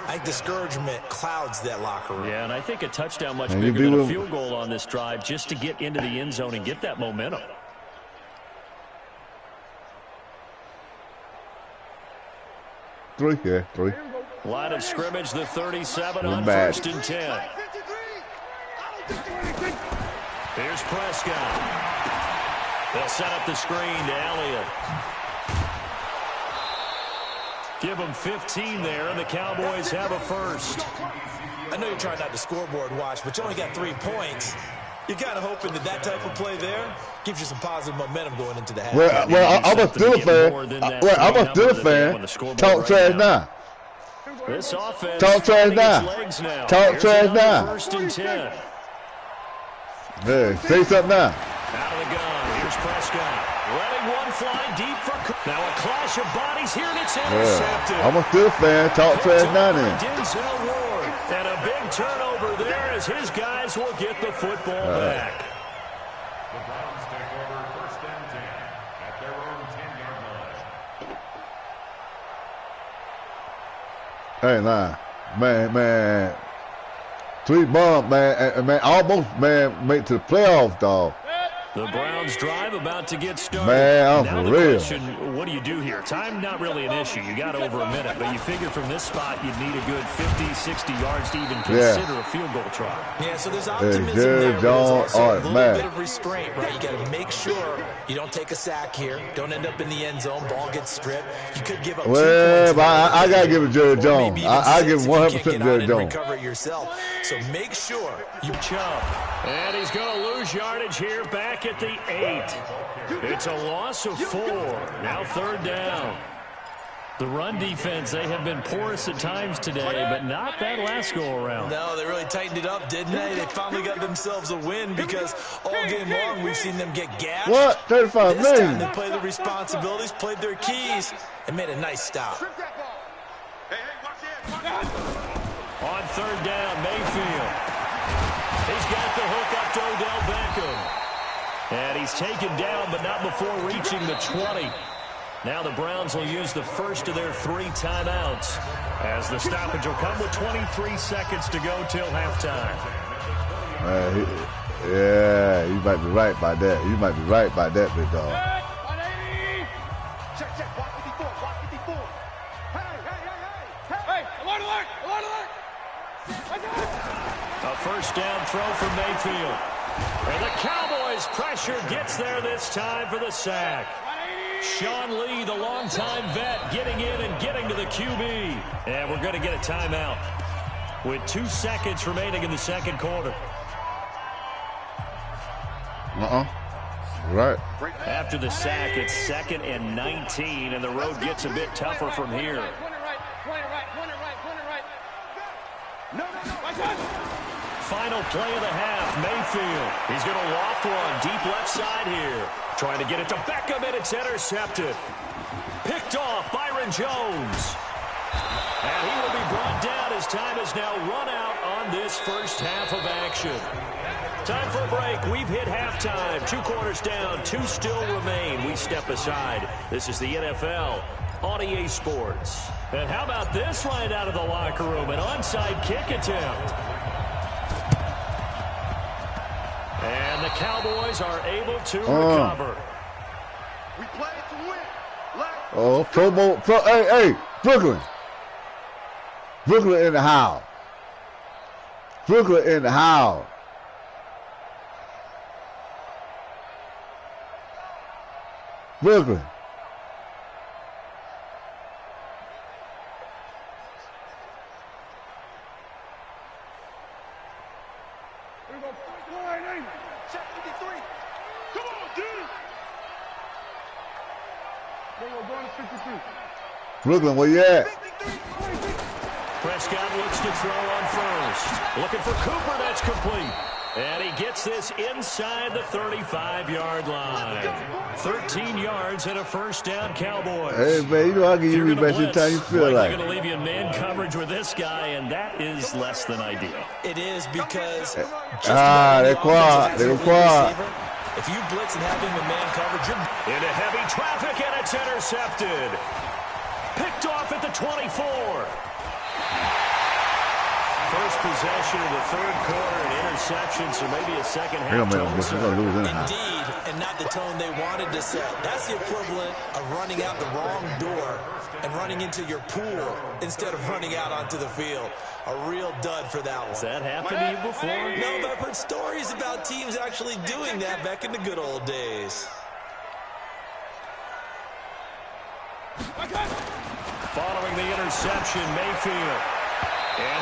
I think discouragement clouds that locker room. Yeah, and I think a touchdown much bigger than a field goal on this drive just to get into the end zone and get that momentum. Three. Line of scrimmage, the 37 on 1st and 10. Here's Prescott. They'll set up the screen to Elliott. Give them 15 there, and the Cowboys have a first. I know you're trying not to scoreboard watch, but you only got 3 points. You're kind of hoping that type of play there gives you some positive momentum going into the half. Well, I'm a still fan. I'm a still fan. Talk trash now. This offense talk trash now. Talk trash now. 1st and 10. Hey, say something now. Out of the gun. Here's Prescott. Letting one fly deep for. Now a clash of bodies here, and it's intercepted. I'm a still fan. Talk trash now then. Denzel Ward. And a big turnover there as his guys will get the football back. The Browns take over 1st and 10 at their own 10-yard line. Hey, man. 3 bombs, man, almost, man, make it to the playoffs, dog. The Browns drive about to get started. Man, now for the real. question, what do you do here? Time not really an issue. You got over a minute, but you figure from this spot you'd need a good 50, 60 yards to even consider a field goal try. Yeah, so there's optimism there, but there's also a little bit of restraint, right? You got to make sure you don't take a sack here. Don't end up in the end zone. Ball gets stripped. You could give up 2 points. Well, I got to give it Jerry Jones. I give him 100% Jerry Jones. Recover it yourself. So make sure you Chubb. And he's going to lose yardage here back at the 8. It's a loss of 4. Now 3rd down. The run defense, they have been porous at times today, but not that last go-around. No, they really tightened it up, didn't they? They finally got themselves a win because all game long we've seen them get gashed. What? 35 this million. Time they played the responsibilities, played their keys, and made a nice stop. On 3rd down, Mayfield. He's got the hook up to Odell Beckham. And he's taken down, but not before reaching the 20. Now the Browns will use the first of their 3 timeouts as the stoppage will come with 23 seconds to go till halftime. Yeah, you might be right by that. You might be right by that, big dog. Check. Block 54. Hey, alert. A first down throw from Mayfield. And the Cowboys' pressure gets there this time for the sack. Sean Lee, the longtime vet, getting in and getting to the QB. And we're going to get a timeout with 2 seconds remaining in the second quarter. Right. After the sack, it's 2nd and 19, and the road gets a bit tougher from here. Final play of the half, Mayfield. He's going to loft one deep left side here. Trying to get it to Beckham, and it's intercepted. Picked off Byron Jones. And he will be brought down as time has now run out on this first half of action. Time for a break. We've hit halftime. 2 quarters down. 2 still remain. We step aside. This is the NFL on EA Sports. And how about this right out of the locker room? An onside kick attempt. And the Cowboys are able to recover. We play to win. Hey, Brooklyn. Brooklyn in the house. Brooklyn in the house. Brooklyn. Here we go. Line, check 53. Come on, dude. There we go, going to 53. Brooklyn, where you at? Prescott looks to throw on first. Looking for Cooper, that's complete. And he gets this inside the 35-yard line. 13 yards and a first down, Cowboys. Hey, man, you know I'll give you the best time you feel like. They're going to leave you in man coverage with this guy, and that is less than ideal. It is because they're quiet. They're quiet. If you blitz and have him in man coverage, you're into heavy traffic, and it's intercepted. Picked off at the 24. First possession of the third quarter, an interception, so maybe a second half. Indeed, and not the tone they wanted to set. That's the equivalent of running out the wrong door and running into your pool instead of running out onto the field. A real dud for that one. Has that happened to you before? No, but I've heard stories about teams actually doing that back in the good old days. Following the interception, Mayfield.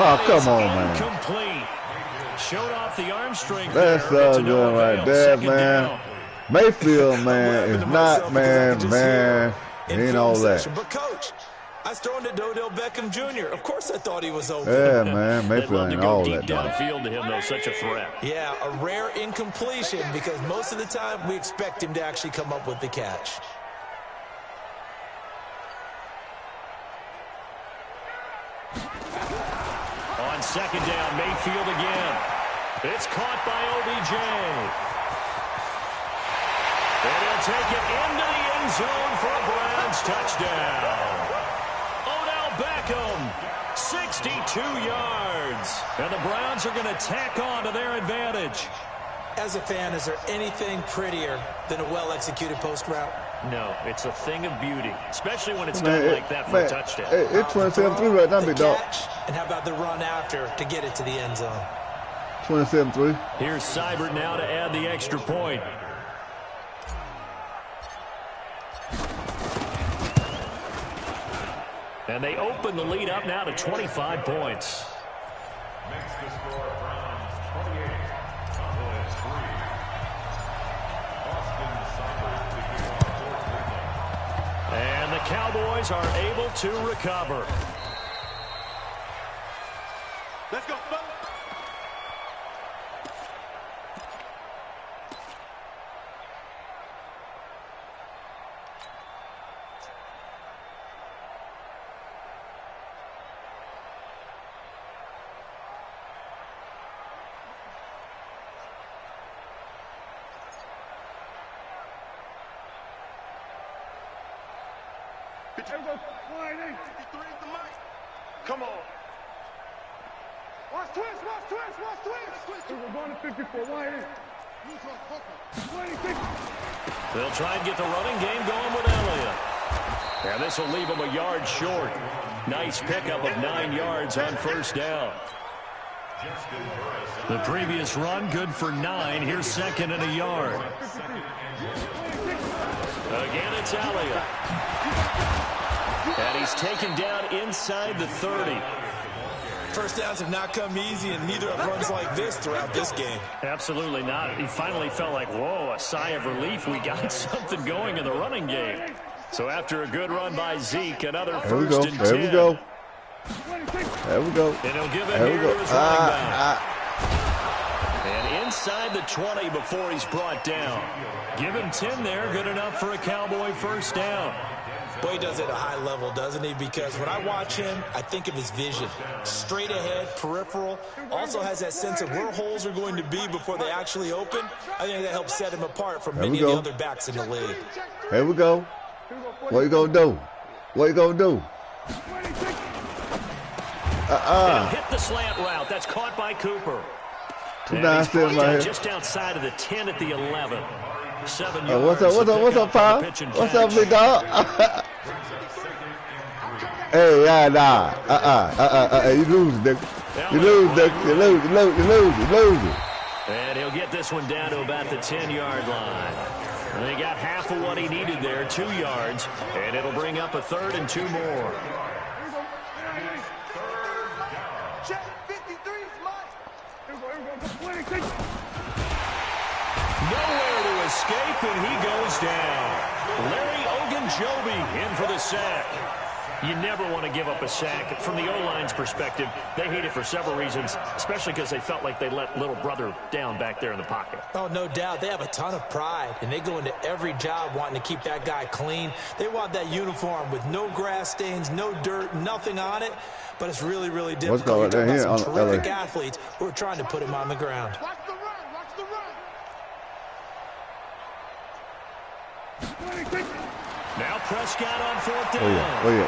Oh, come on, man. Incomplete. Showed off the arm strength. That's so good right there, man. Mayfield, man, is not, man. He ain't all that. But, Coach, I was throwing to Odell Beckham Jr. Of course I thought he was open. Yeah, man, Mayfield ain't all that, dog. Downfield to him, though, such a threat. Yeah, a rare incompletion because most of the time we expect him to actually come up with the catch. On second down, Mayfield again. It's caught by OBJ. And he'll take it into the end zone for a Browns touchdown. Odell Beckham, 62 yards. And the Browns are going to tack on to their advantage. As a fan, is there anything prettier than a well-executed post route? No, it's a thing of beauty, especially when it's done like that for a touchdown. Hey, it's 27-3 right now, big dog. And how about the run after to get it to the end zone? 27-3. Here's Seibert now to add the extra point. And they open the lead up now to 25 points. Makes the score Browns 28, Cowboys 3. Austin Seibert picking off fourth rhythm. And the Cowboys are able to recover. Let's go, fellas. Come on. Watch twist. We're going to 54. They'll try and get the running game going with Elliott. And this will leave him a yard short. Nice pickup of 9 yards on first down. The previous run, good for 9. Here's second and a yard. Again, it's Elliott. And he's taken down inside the 30. First downs have not come easy, and neither have runs like this throughout this game. Absolutely not. He finally felt like, whoa, a sigh of relief. We got something going in the running game. So after a good run by Zeke, another first and 10. There we go. There we go. And he'll give it here to his running back. And inside the 20 before he's brought down. Give him 10 there. Good enough for a Cowboy first down. Boy, he does it at a high level, doesn't he? Because when I watch him, I think of his vision. Straight ahead, peripheral. Also has that sense of where holes are going to be before they actually open. I think that helps set him apart from many of the other backs in the league. Here we go. What you gonna do? What you gonna do? He'll hit the slant route. That's caught by Cooper. 297 right here. Just outside of the 10 at the 11. 7 yards. What's up, Pop? What's up, big dog? Hey, nah. You lose, nigga. You lose. And he'll get this one down to about the 10-yard line. And they got half of what he needed there, 2 yards. And it'll bring up a 3rd and 2 more. Nowhere to escape, and he goes down. Larry Ogunjobi in for the sack. You never want to give up a sack. From the O-line's perspective, they hate it for several reasons, especially because they felt like they let little brother down back there in the pocket. Oh, no doubt. They have a ton of pride, and they go into every job wanting to keep that guy clean. They want that uniform with no grass stains, no dirt, nothing on it. But it's really, really difficult. What's going on here? Some terrific athletes who are trying to put him on the ground. Watch the run. Watch the run. Now Prescott on 4th down. Wait.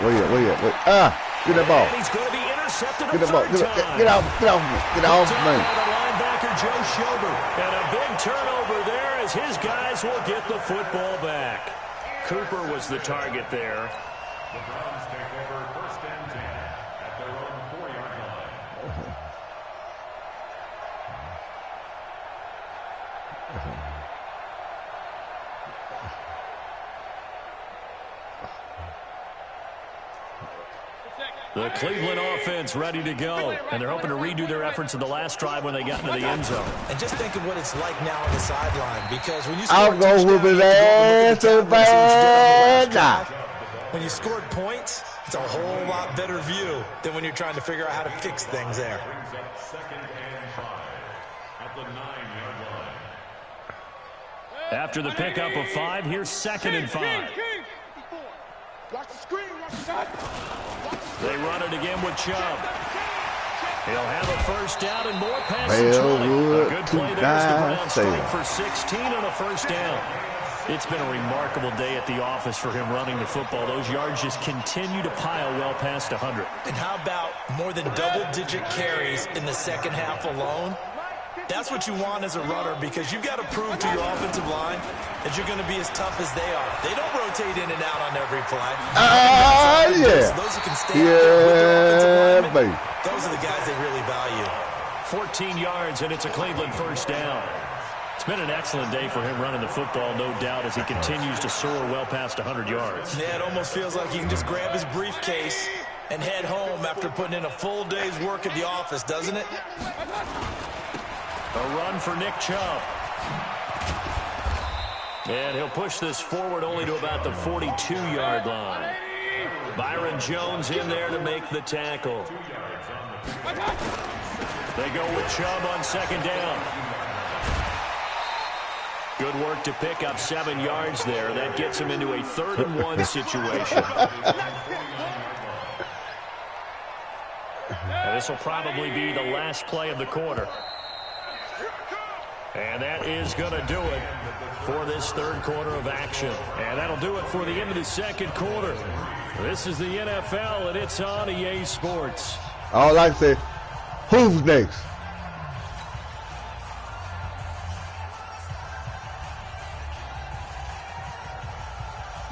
Get that ball. And he's going to be intercepted. Get that ball. Get off me. The linebacker, Joe Schobert. And a big turnover there as his guys will get the football back. Cooper was the target there. The Browns take over 1st and 10 at their own 4-yard line. The Cleveland offense ready to go. And they're hoping to redo their efforts in the last drive when they got into the end zone. And just think of what it's like now on the sideline. Because when you I'll go with his ass so bad. When you scored points, it's a whole lot better view than when you're trying to figure out how to fix things there. Brings up 2nd and 5 at the 9-yard line. After the pickup of 5, here's 2nd and 5. Watch the screen. Watch the shot. They run it again with Chubb. He'll have a first down and more passes. A good play there as the Browns strike for 16 on a first down. It's been a remarkable day at the office for him running the football. Those yards just continue to pile well past 100. And how about more than double-digit carries in the second half alone? That's what you want as a runner, because you've got to prove to your offensive line that you're going to be as tough as they are. They don't rotate in and out on every play. Those who can stay out there with their offensive linemen, those are the guys they really value. 14 yards, and it's a Cleveland first down. It's been an excellent day for him running the football, no doubt, as he continues to soar well past 100 yards. Yeah, it almost feels like he can just grab his briefcase and head home after putting in a full day's work at the office, doesn't it? A run for Nick Chubb. And he'll push this forward only to about the 42-yard line. Byron Jones in there to make the tackle. They go with Chubb on 2nd down. Good work to pick up 7 yards there. That gets him into a 3rd and 1 situation. And this will probably be the last play of the quarter. And that is going to do it for this 3rd quarter of action. And that'll do it for the end of the 2nd quarter. This is the NFL, and it's on EA Sports. I would like to say, who's next?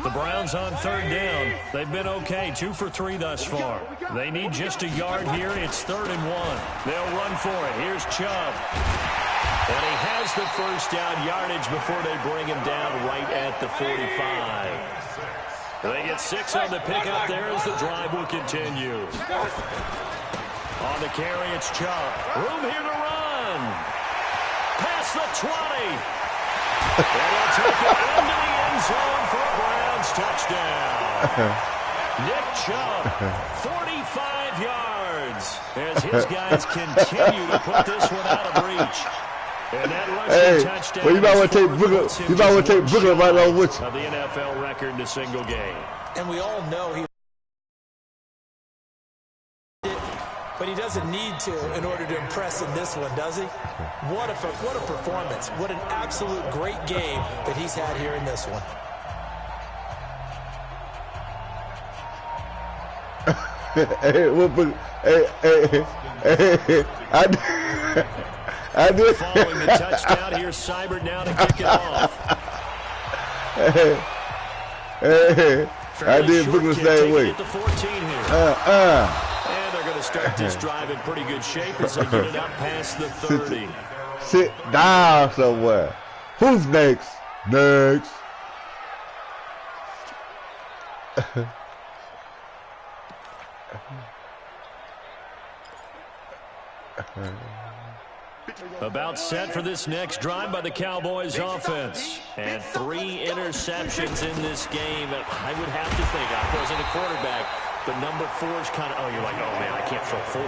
The Browns on 3rd down. They've been okay, 2 for 3 thus far. They need just a yard here. It's 3rd and 1. They'll run for it. Here's Chubb. And he has the first down yardage before they bring him down right at the 45. They get 6 on the pickup there as the drive will continue. On the carry, it's Chubb. Room here to run. Past the 20. And he'll take it into the end zone for a Browns touchdown. Nick Chubb, 45 yards, as his guys continue to put this one out of reach. And that rushing touchdown. Well, you might want to take Brooklyn. You might want to take Brooklyn right along with you. Of the NFL record in a single game. And we all know he did, but he doesn't need to in order to impress in this one, does he? What a performance. What an absolute great game that he's had here in this one. I did. Following the touchdown, here's Seibert now to kick it off. I did Brooklyn the same way. And they're going to start this drive in pretty good shape as they get it up past the 30. Sit down somewhere. Who's next? Next. About set for this next drive by the Cowboys offense. And 3 interceptions in this game. And I would have to think, I wasn't a quarterback, but number 4 is kind of, oh, you're like, oh, man, I can't throw 4.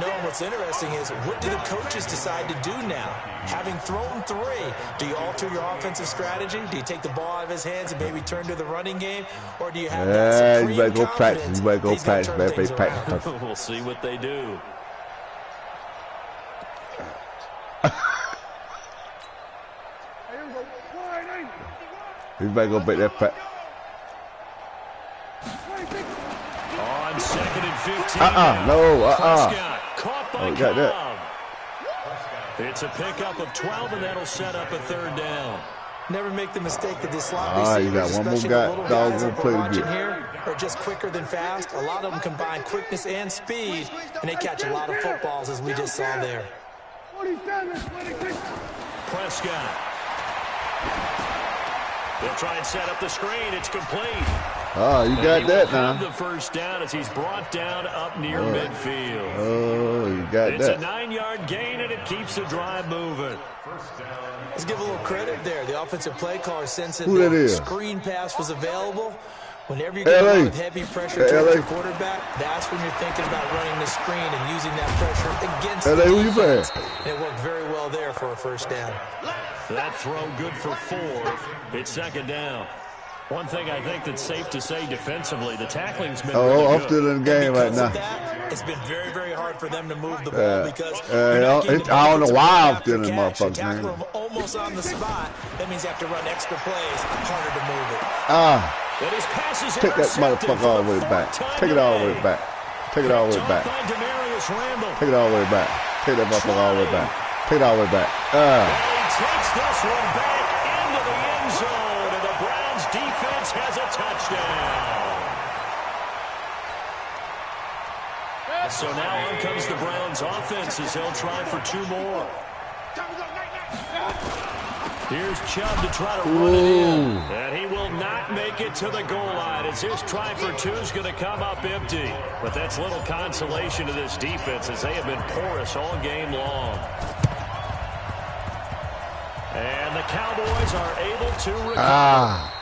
No, what's interesting is what do the coaches decide to do now? Having thrown 3, do you alter your offensive strategy? Do you take the ball out of his hands and maybe turn to the running game? Or do you have that supreme you better go confidence practice. You better go he's gonna practice. turn things Practice. We'll see what they do. You better go break that practice. On 2nd and 15. Prescott caught by got that. Cobb. It's a pickup of 12, and that'll set up a 3rd down. Never make the mistake that this slot receivers, you got one more especially guy. the little Dog guys gonna that play we're the watching game. here are just quicker than fast. A lot of them combine quickness and speed, and they catch a lot of footballs, as we just saw there. Prescott. They'll try and set up the screen. It's complete. Oh, you got that now. The first down as he's brought down up near midfield. Oh, you got It's that. a 9-yard gain, and it keeps the drive moving. Let's give a little credit there. The offensive play caller sensed that Who that the is? screen pass was available. Whenever you get with heavy pressure towards your quarterback, that's when you're thinking about running the screen and using that pressure against the defense. And it worked very well there for a first down. That throw good for 4. It's 2nd down. One thing I think that's safe to say defensively, the tackling's been really good. I'm still in the game right now. It's been very, very hard for them to move the ball because I don't know why I'm still in motherfucker's game. Tackle them almost on the spot. That means you have to run extra plays, harder to move it. Take that motherfucker all the way back. Take it all the way back. Take it all the way back. Take it all the way back. Take that motherfucker all the way back. Take it all the way back. Takes this one back into the end zone, and the Browns defense has a touchdown. So now on comes the Browns offense as they'll try for 2 more. Here's Chubb to try to run it in, and he will not make it to the goal line as his try for 2 is going to come up empty. But that's little consolation to this defense as they have been porous all game long. And the Cowboys are able to recover.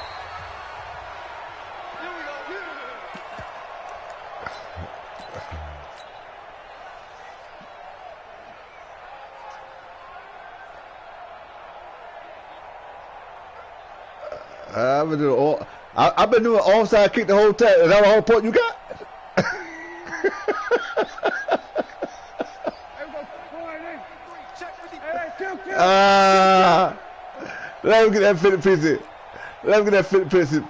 I've been doing onside kick the whole time. Is that the whole point you got? Let me get that fitted piece in. Let me get that fitted piece in.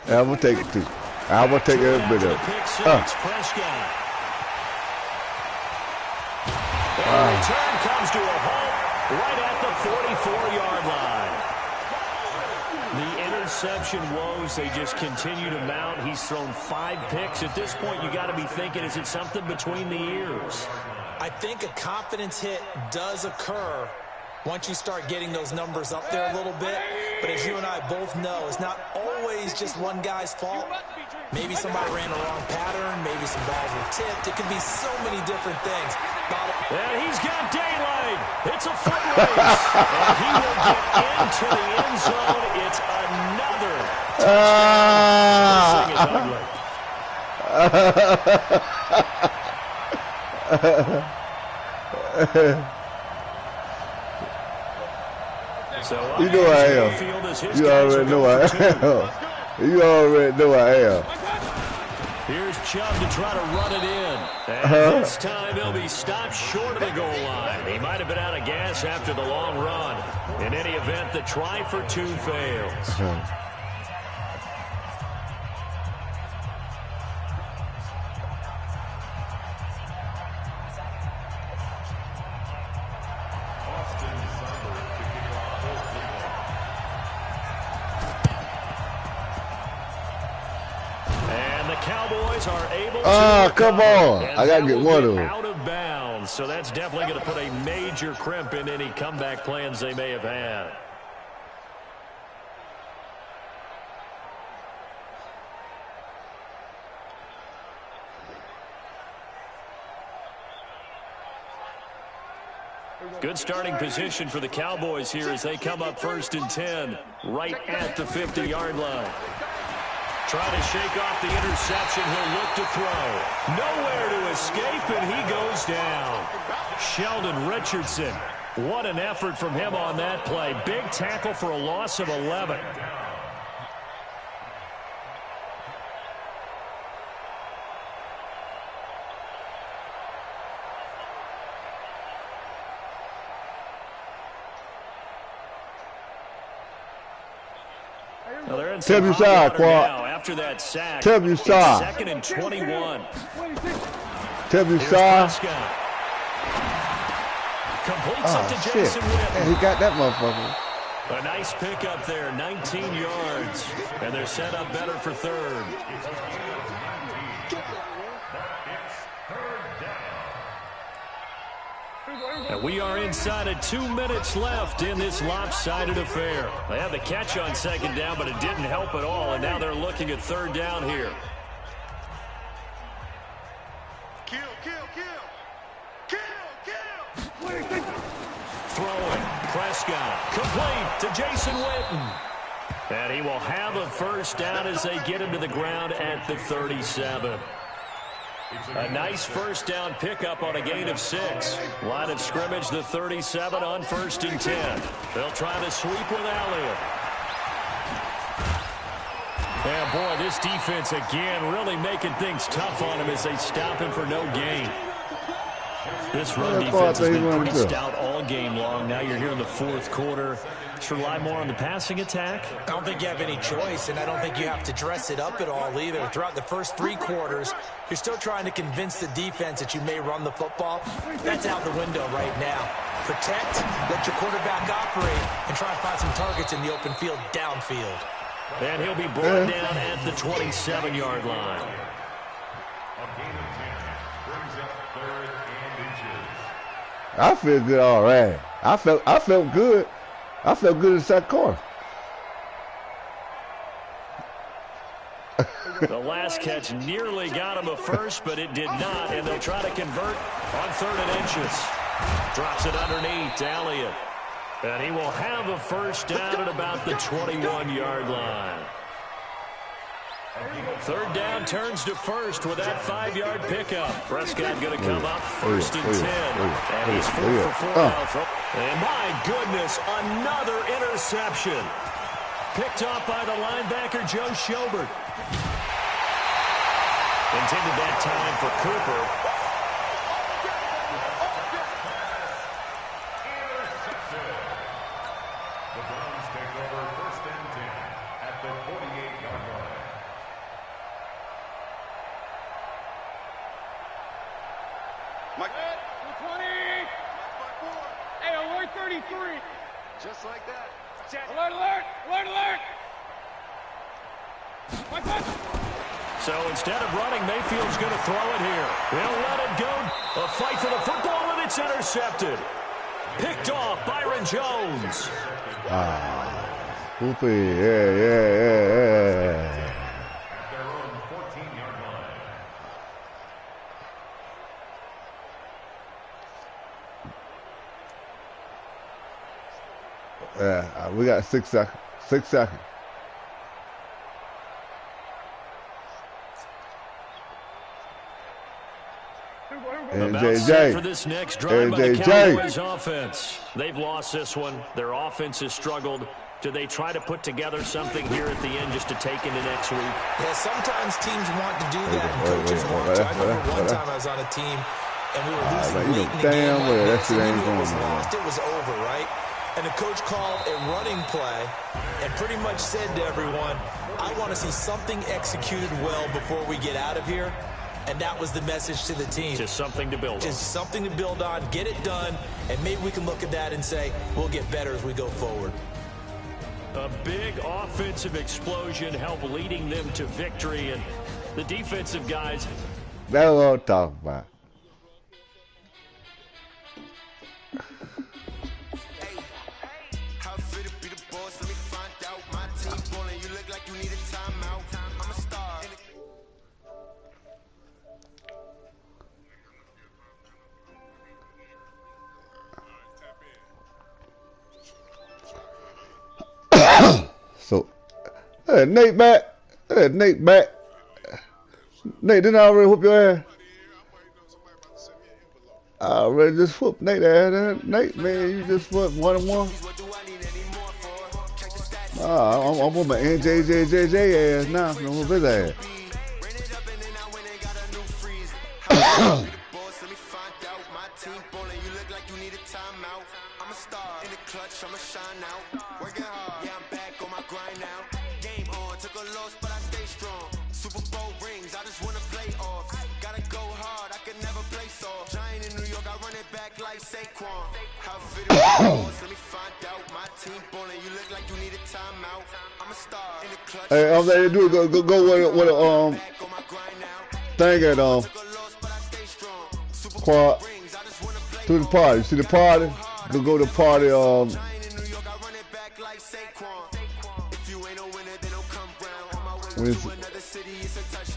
I'm going to take it too. I'm going to take every bit of it. Return comes to a halt right at the 44-yard line. The interception woes, they just continue to mount. He's thrown 5 picks. At this point, you got to be thinking, is it something between the ears? I think a confidence hit does occur once you start getting those numbers up there a little bit. But as you and I both know, it's not always just one guy's fault. Maybe somebody ran a wrong pattern. Maybe some balls were tipped. It could be so many different things. And he's got daylight. It's a foot race. And he will get into the end zone. It's another So you know I am. You already know I am. You already know I am. Here's Chubb to try to run it in. And this time he'll be stopped short of the goal line. He might have been out of gas after the long run. In any event, the try for 2 fails. Cowboys are able to come on. I got to get one of them. Out of bounds. So that's definitely going to put a major crimp in any comeback plans they may have had. Good starting position for the Cowboys here as they come up 1st and 10 right at the 50-yard line. Trying to shake off the interception. He'll look to throw. Nowhere to escape, and he goes down. Sheldon Richardson. What an effort from him on that play. Big tackle for a loss of 11. Tell me side, Quad. After that sack, tell me side. 2nd and 21. Tell me side. Completes it to Jason Witten. He got that motherfucker. A nice pickup there, 19 yards. And they're set up better for 3rd. And we are inside of 2 minutes left in this lopsided affair. They had the catch on 2nd down, but it didn't help at all. And now they're looking at 3rd down here. Throwing. Prescott. Complete to Jason Witten. And he will have a 1st down as they get him to the ground at the 37. A nice 1st down pickup on a gain of 6. Line of scrimmage, the 37 on 1st and 10. They'll try to sweep with Elliott. And boy, this defense again really making things tough on him as they stop him for no gain. This run defense has been pretty stout all game long. Now you're here in the 4th quarter. Just rely more on the passing attack? I don't think you have any choice, and I don't think you have to dress it up at all either. Throughout the first 3 quarters, you're still trying to convince the defense that you may run the football. That's out the window right now. Protect, let your quarterback operate, and try to find some targets in the open field downfield. And he'll be brought down at the 27-yard line. I feel good already. I felt good. I felt good in the 2nd quarter. The last catch nearly got him a 1st, but it did not, and they'll try to convert on 3rd and inches. Drops it underneath to Elliott. And he will have a 1st down at about the 21-yard line. 3rd down turns to 1st with that 5-yard pickup. Prescott going to come up 1st and 10. And he's 4 for 4 now. And my goodness, another interception. Picked off by the linebacker, Joe Schobert. Intended that time for Cooper. The Browns take over 1st and 10 at the 48-yard line. Mike. 220. Hey, alert 33. Just like that. Alert, alert, alert, alert. So instead of running, Mayfield's going to throw it here. They'll let it go. A fight for the football, and it's intercepted. Picked off Byron Jones. Whoopee, yeah. At their own 14-yard line. Yeah, we got 6 seconds. 6 seconds. Set for this next drive by the Cowboys offense. They've lost this one. Their offense has struggled. Do they try to put together something here at the end just to take into next week? Yeah, sometimes teams want to do that, and coaches want to. I remember one time I was on a team, and we were losing late in the game like this, and you knew it was lost, it was over, right? And the coach called a running play and pretty much said to everyone, I want to see something executed well before we get out of here. And that was the message to the team. Just something to build on. Just something to build on, get it done, and maybe we can look at that and say, we'll get better as we go forward. A big offensive explosion helped leading them to victory, and the defensive guys. That's what I'm talking about. So, Nate back. Nate back. Nate, didn't I already whoop your ass? I already just whooped Nate ass. Nate, man, you just whooped 1-1. I'm whooping my NJJJJ ass now. I'm whooping his ass. Hey, I'm ready to do it. Go with a thing at quad to the party. See the party? Go to the party.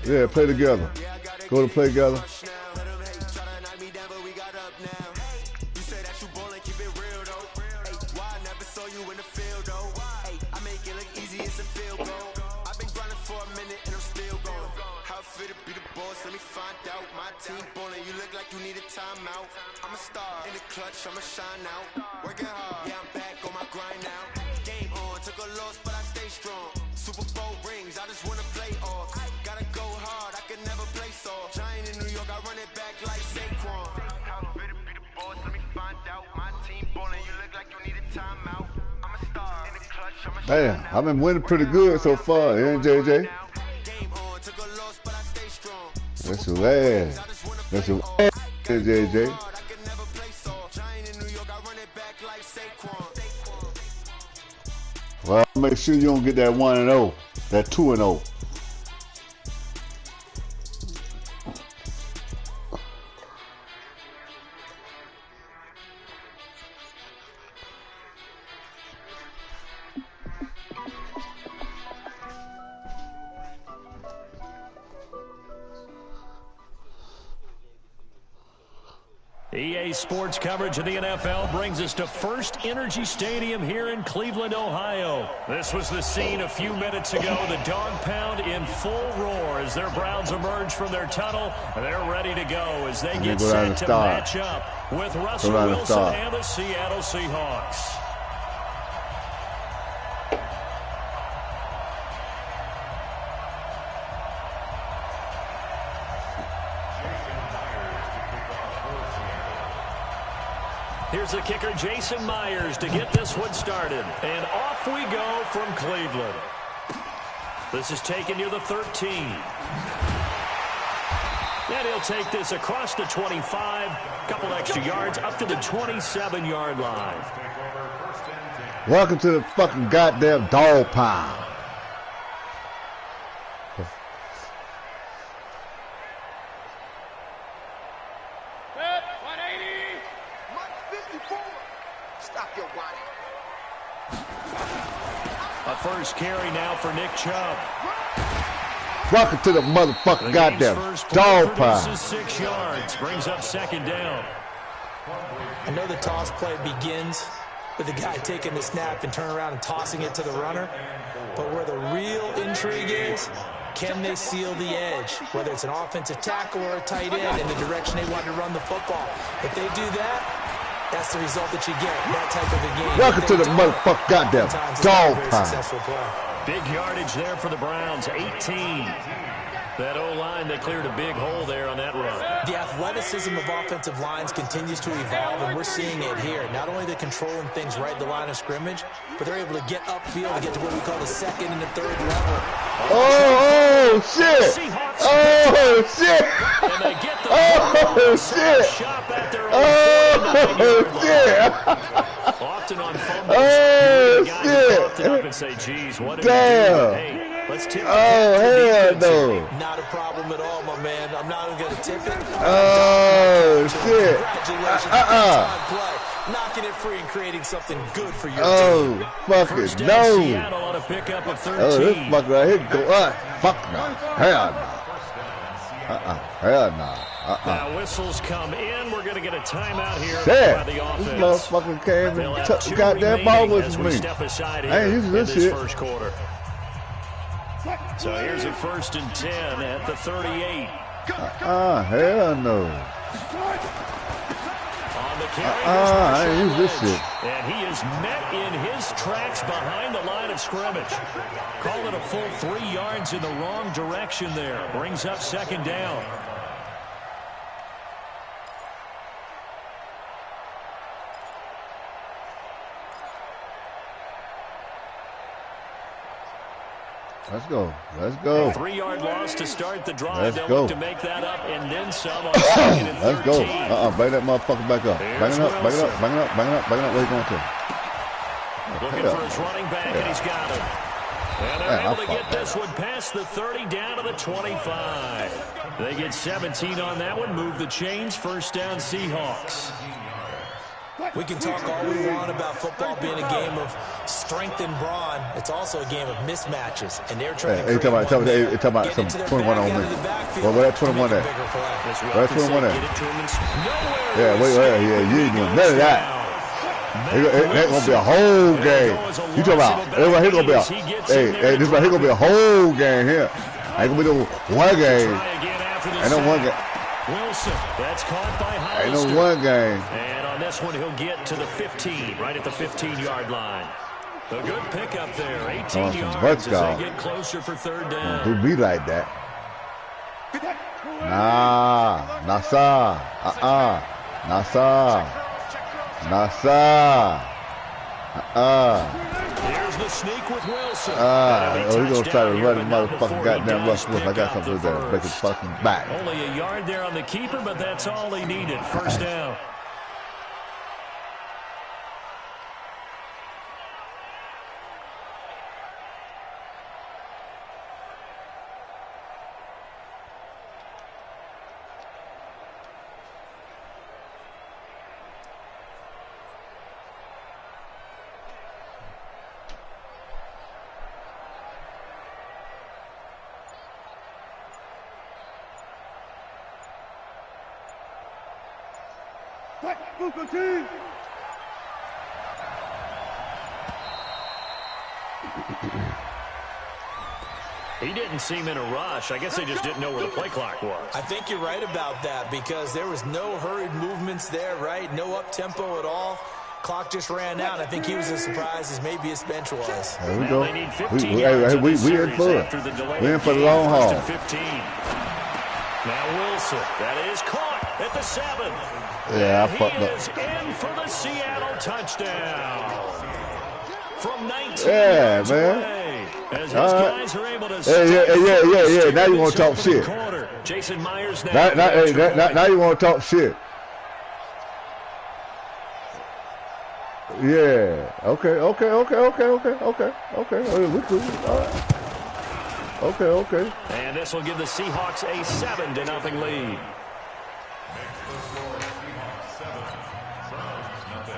Yeah, play together. Go to play together. I'ma shine out, working hard, yeah, I'm back on my grind now. Game on, took a loss, but I stay strong. Super Bowl rings, I just wanna play off. Gotta go hard, I can never play soft. Giant in New York, I run it back like Saquon. How fit to be the boss, let me find out. My team ballin', you look like you need a timeout. I'm a star, in the clutch, I'ma shine out. I've been winning pretty good so far, NJJ. Game on, took a loss, but I stay strong. That's your ass. That's your ass, NJJ. Well, make sure you don't get that 1-0, that 2-0. EA Sports coverage of the NFL brings us to First Energy Stadium here in Cleveland, Ohio. This was the scene a few minutes ago. The dog pound in full roar as their Browns emerge from their tunnel. They're ready to go as they get set to match up with Russell Wilson and the Seattle Seahawks. Here's the kicker, Jason Myers, to get this one started. And off we go from Cleveland. This is taken near the 13. And he'll take this across the 25. Couple extra yards up to the 27-yard line. Welcome to the fucking goddamn dog pound. Stop your whining. A first carry now for Nick Chubb. Welcome to the motherfucking goddamn dog pile. 6 yards, brings up second down. I know the toss play begins with the guy taking the snap and turning around and tossing it to the runner. But where the real intrigue is, can they seal the edge? Whether it's an offensive tackle or a tight end in the direction they want to run the football. If they do that, that's the result that you get, that type of a game. Welcome to the motherfucking goddamn dog pile. Big yardage there for the Browns, 18. That O-line, they cleared a big hole there on that run. The athleticism of offensive lines continues to evolve, and we're seeing it here. Not only they're controlling things right at the line of scrimmage, but they're able to get upfield to get to what we call the second and the third level. Oh, shit! Oh, shit! And they get the shit! shot at their own shit! Often on fumbles, Oh, shit! Up and say, geez, what did we do? Hey, let's tip hell no! Not a problem at all, my man. I'm not even going to tip it. Oh, shit! Congratulations. Play. Knocking it free and creating something good for your team. Oh, fucking no! Seattle on a pickup of 13. Oh, this fucker right here go up. Fuck no. Hell no. Hell no. Now whistles come in. We're going to get a timeout here by the offense. This motherfucker came and took the goddamn ball with me. I ain't using this shit. First quarter. So here's a 1st and 10 at the 38. Hell no. On the carry, I ain't use this shit. and he is met in his tracks behind the line of scrimmage. Call it a full 3 yards in the wrong direction there. Brings up second down. Let's go. Let's go. 3-yard loss to start the drive. Let's They'll go. look to make that up and then some on 2nd and 13. Let's go. Bring that motherfucker back up. Bring it up. Bring it up. Bring it up. Bring it up. Bring it up. Where you going to? Looking for his running back, and he's got him. And they're able to get this one past the 30 down to the 25. They get 17 on that one. Move the chains. First down, Seahawks. We can talk all we want about football being a game of strength and brawn. It's also a game of mismatches, and they're trying to talking about some 21 on me. Well, where that 21 at? Where that 21 at? Yeah, wait, yeah, you ain't doing none of that. That's gonna be a whole game. You talking about? This right here gonna be a this right here gonna be a whole game here. Ain't gonna be no one game. Ain't no one game. Wilson, that's caught by Hollister. Ain't no one game. And on this one, he'll get to the 15, right at the 15-yard line. A good pickup there, 18 yards as they get closer for third down. Do me like that. Nah, sir. Nah, sir. Nah, sir. Here's the sneak with Wilson. He gonna try to run the motherfucking goddamn Russ Smith. I got something to do there. Break his fucking back. Only a yard there on the keeper, but that's all he needed. First down. He didn't seem in a rush. I guess they just didn't know where the play clock was. I think you're right about that because there was no hurried movements there, right? No up-tempo at all. Clock just ran out. I think he was as surprised as maybe his bench was. There we go. They need 15 we yards in for it. We in for the long haul. 15. Now Wilson, that is caught at the 7. Yeah, I he fucked is up. in for the Seattle touchdown. From 19 Yeah, yards man. away. As his guys are able to yeah. Now you want to talk shit. Jason Myers Now you want to talk shit. Yeah. Okay. We cool. All right. Okay. And this will give the Seahawks a 7-0 lead. Now this.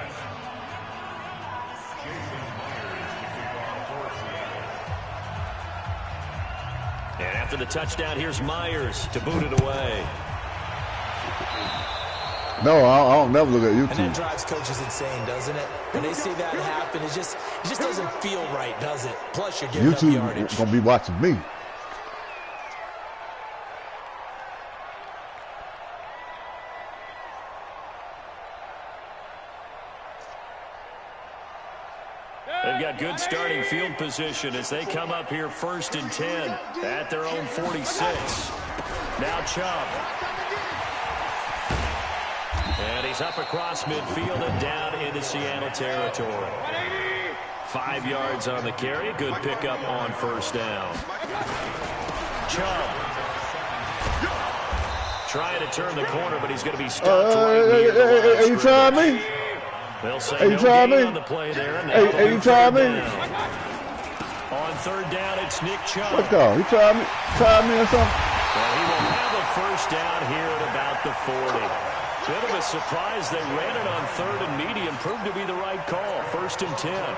Jason Myers to kick off for Seattle. And after the touchdown, here's Myers to boot it away. No, I don't never look at YouTube. And that drives coaches insane, doesn't it? When they see that happen, it just doesn't feel right, does it? Plus, you're giving up yardage. YouTube gonna be watching me. They've got good starting field position as they come up here 1st and 10 at their own 46. Now Chubb. And he's up across midfield and down into Seattle territory. 5 yards on the carry. Good pickup on 1st down. Chubb. Trying to turn the corner, but he's going to be stopped right near the line of You trying scrimmage. me? They'll say Hey, you no trying gain me? on the play there. And Hey, you trying me? On 3rd down, it's Nick Chubb. Let's go. You trying me? Trying me or something? Well, he will have a 1st down here at about the 40. Bit of a surprise. They ran it on 3rd and medium. Proved to be the right call. 1st and 10.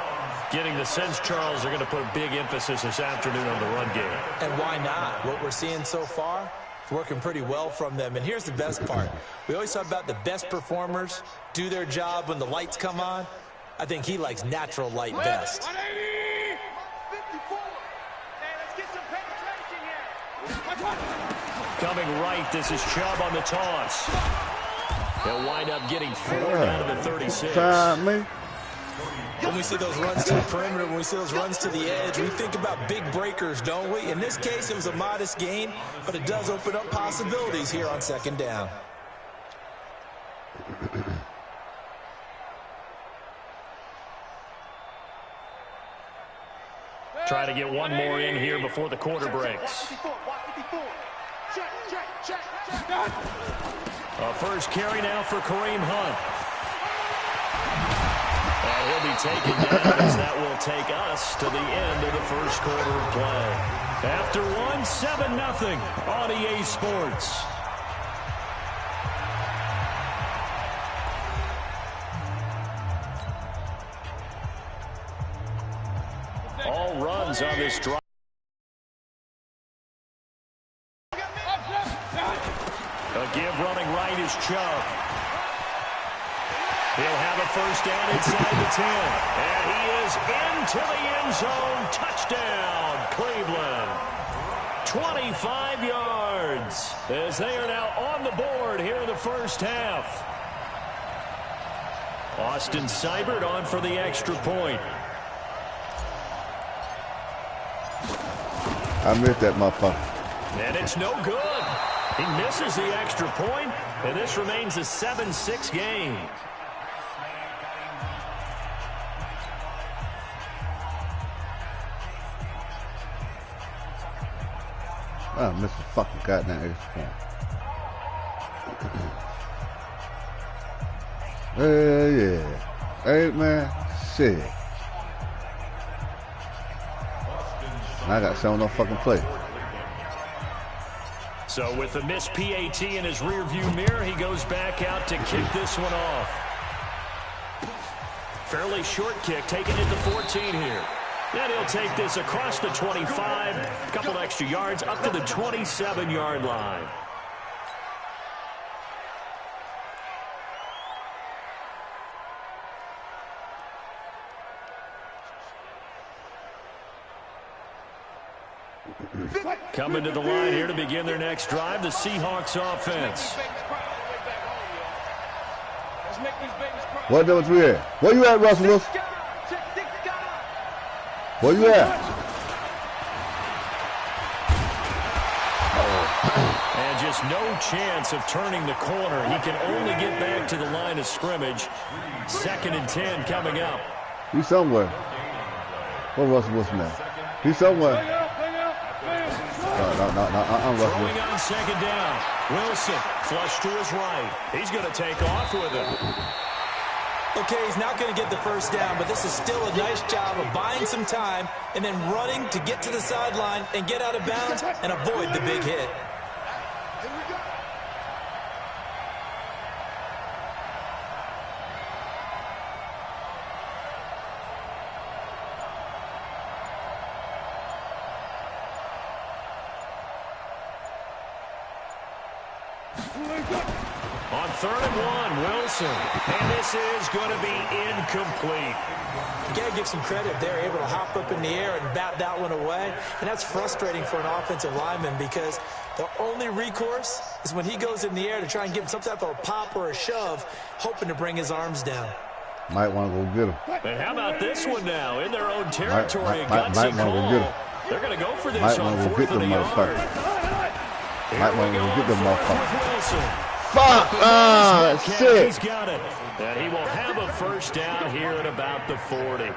Getting the sense, Charles, they're going to put a big emphasis this afternoon on the run game. And why not? What we're seeing so far, it's working pretty well from them. And here's the best part. We always talk about the best performers do their job when the lights come on. I think he likes natural light best. 180! 54! Hey, let's get some penetration here. Coming right, this is Chubb on the toss. They'll wind up getting 4 out of the 36. Trying me? When we see those runs to the perimeter, when we see those runs to the edge, we think about big breakers, don't we? In this case, it was a modest gain, but it does open up possibilities here on 2nd down. Trying to get one more in here before the quarter breaks. Check, check, check, check. A 1st carry now for Kareem Hunt. And he'll be taken down as that will take us to the end of the 1st quarter of play. After 1, 7-0 on EA Sports. All runs on this drive. A give running right is Chubb. He'll have a 1st down inside the 10. And he is into the end zone. Touchdown, Cleveland. 25 yards as they are now on the board here in the 1st half. Austin Seibert on for the extra point. I missed that motherfucker. And it's no good. He misses the extra point, and this remains a 7-6 game. I missed the fucking goddamn extra point. Yeah. Hey, man. Shit. I got shown no fucking play. So with the missed PAT in his rearview mirror, he goes back out to kick this one off. Fairly short kick, taking it to 14 here. Then he'll take this across the 25, a couple extra yards, up to the 27-yard line. Coming to the line here to begin their next drive, the Seahawks offense. What difference we at? Where you at, Russell Wilson? Where you at? And just no chance of turning the corner. He can only get back to the line of scrimmage. 2nd and 10 coming up. He's somewhere. Where Russell Wilson at? He's somewhere. No, I'm Russell Throwing Wilson. on 2nd down. Wilson flush to his right. He's going to take off with it. Okay, he's not going to get the 1st down, but this is still a nice job of buying some time and then running to get to the sideline and get out of bounds and avoid the big hit. On 3rd and 1, Wilson. And this is going to be incomplete. You got to give some credit. They're able to hop up in the air and bat that one away. And that's frustrating for an offensive lineman because the only recourse is when he goes in the air to try and give him some type of a pop or a shove, hoping to bring his arms down. Might want to go get him. And how about this one now? In their own territory, a might gutsy want to go get him. They're going to go for this Might on want to go 4th get of them the yard. motherfuckers. Might want to go get them motherfuckers. Wilson. Fuck! Shit! He's got it. And he will have a first down here at about the 40.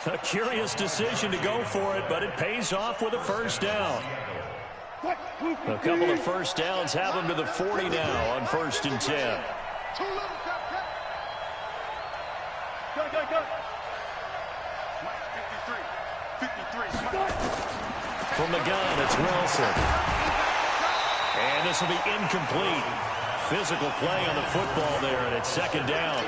A curious decision to go for it, but it pays off with a first down. A couple of first downs have him to the 40 now on 1st and 10. From the gun, it's Wilson. And this will be incomplete. Physical play on the football there, and it's 2nd down.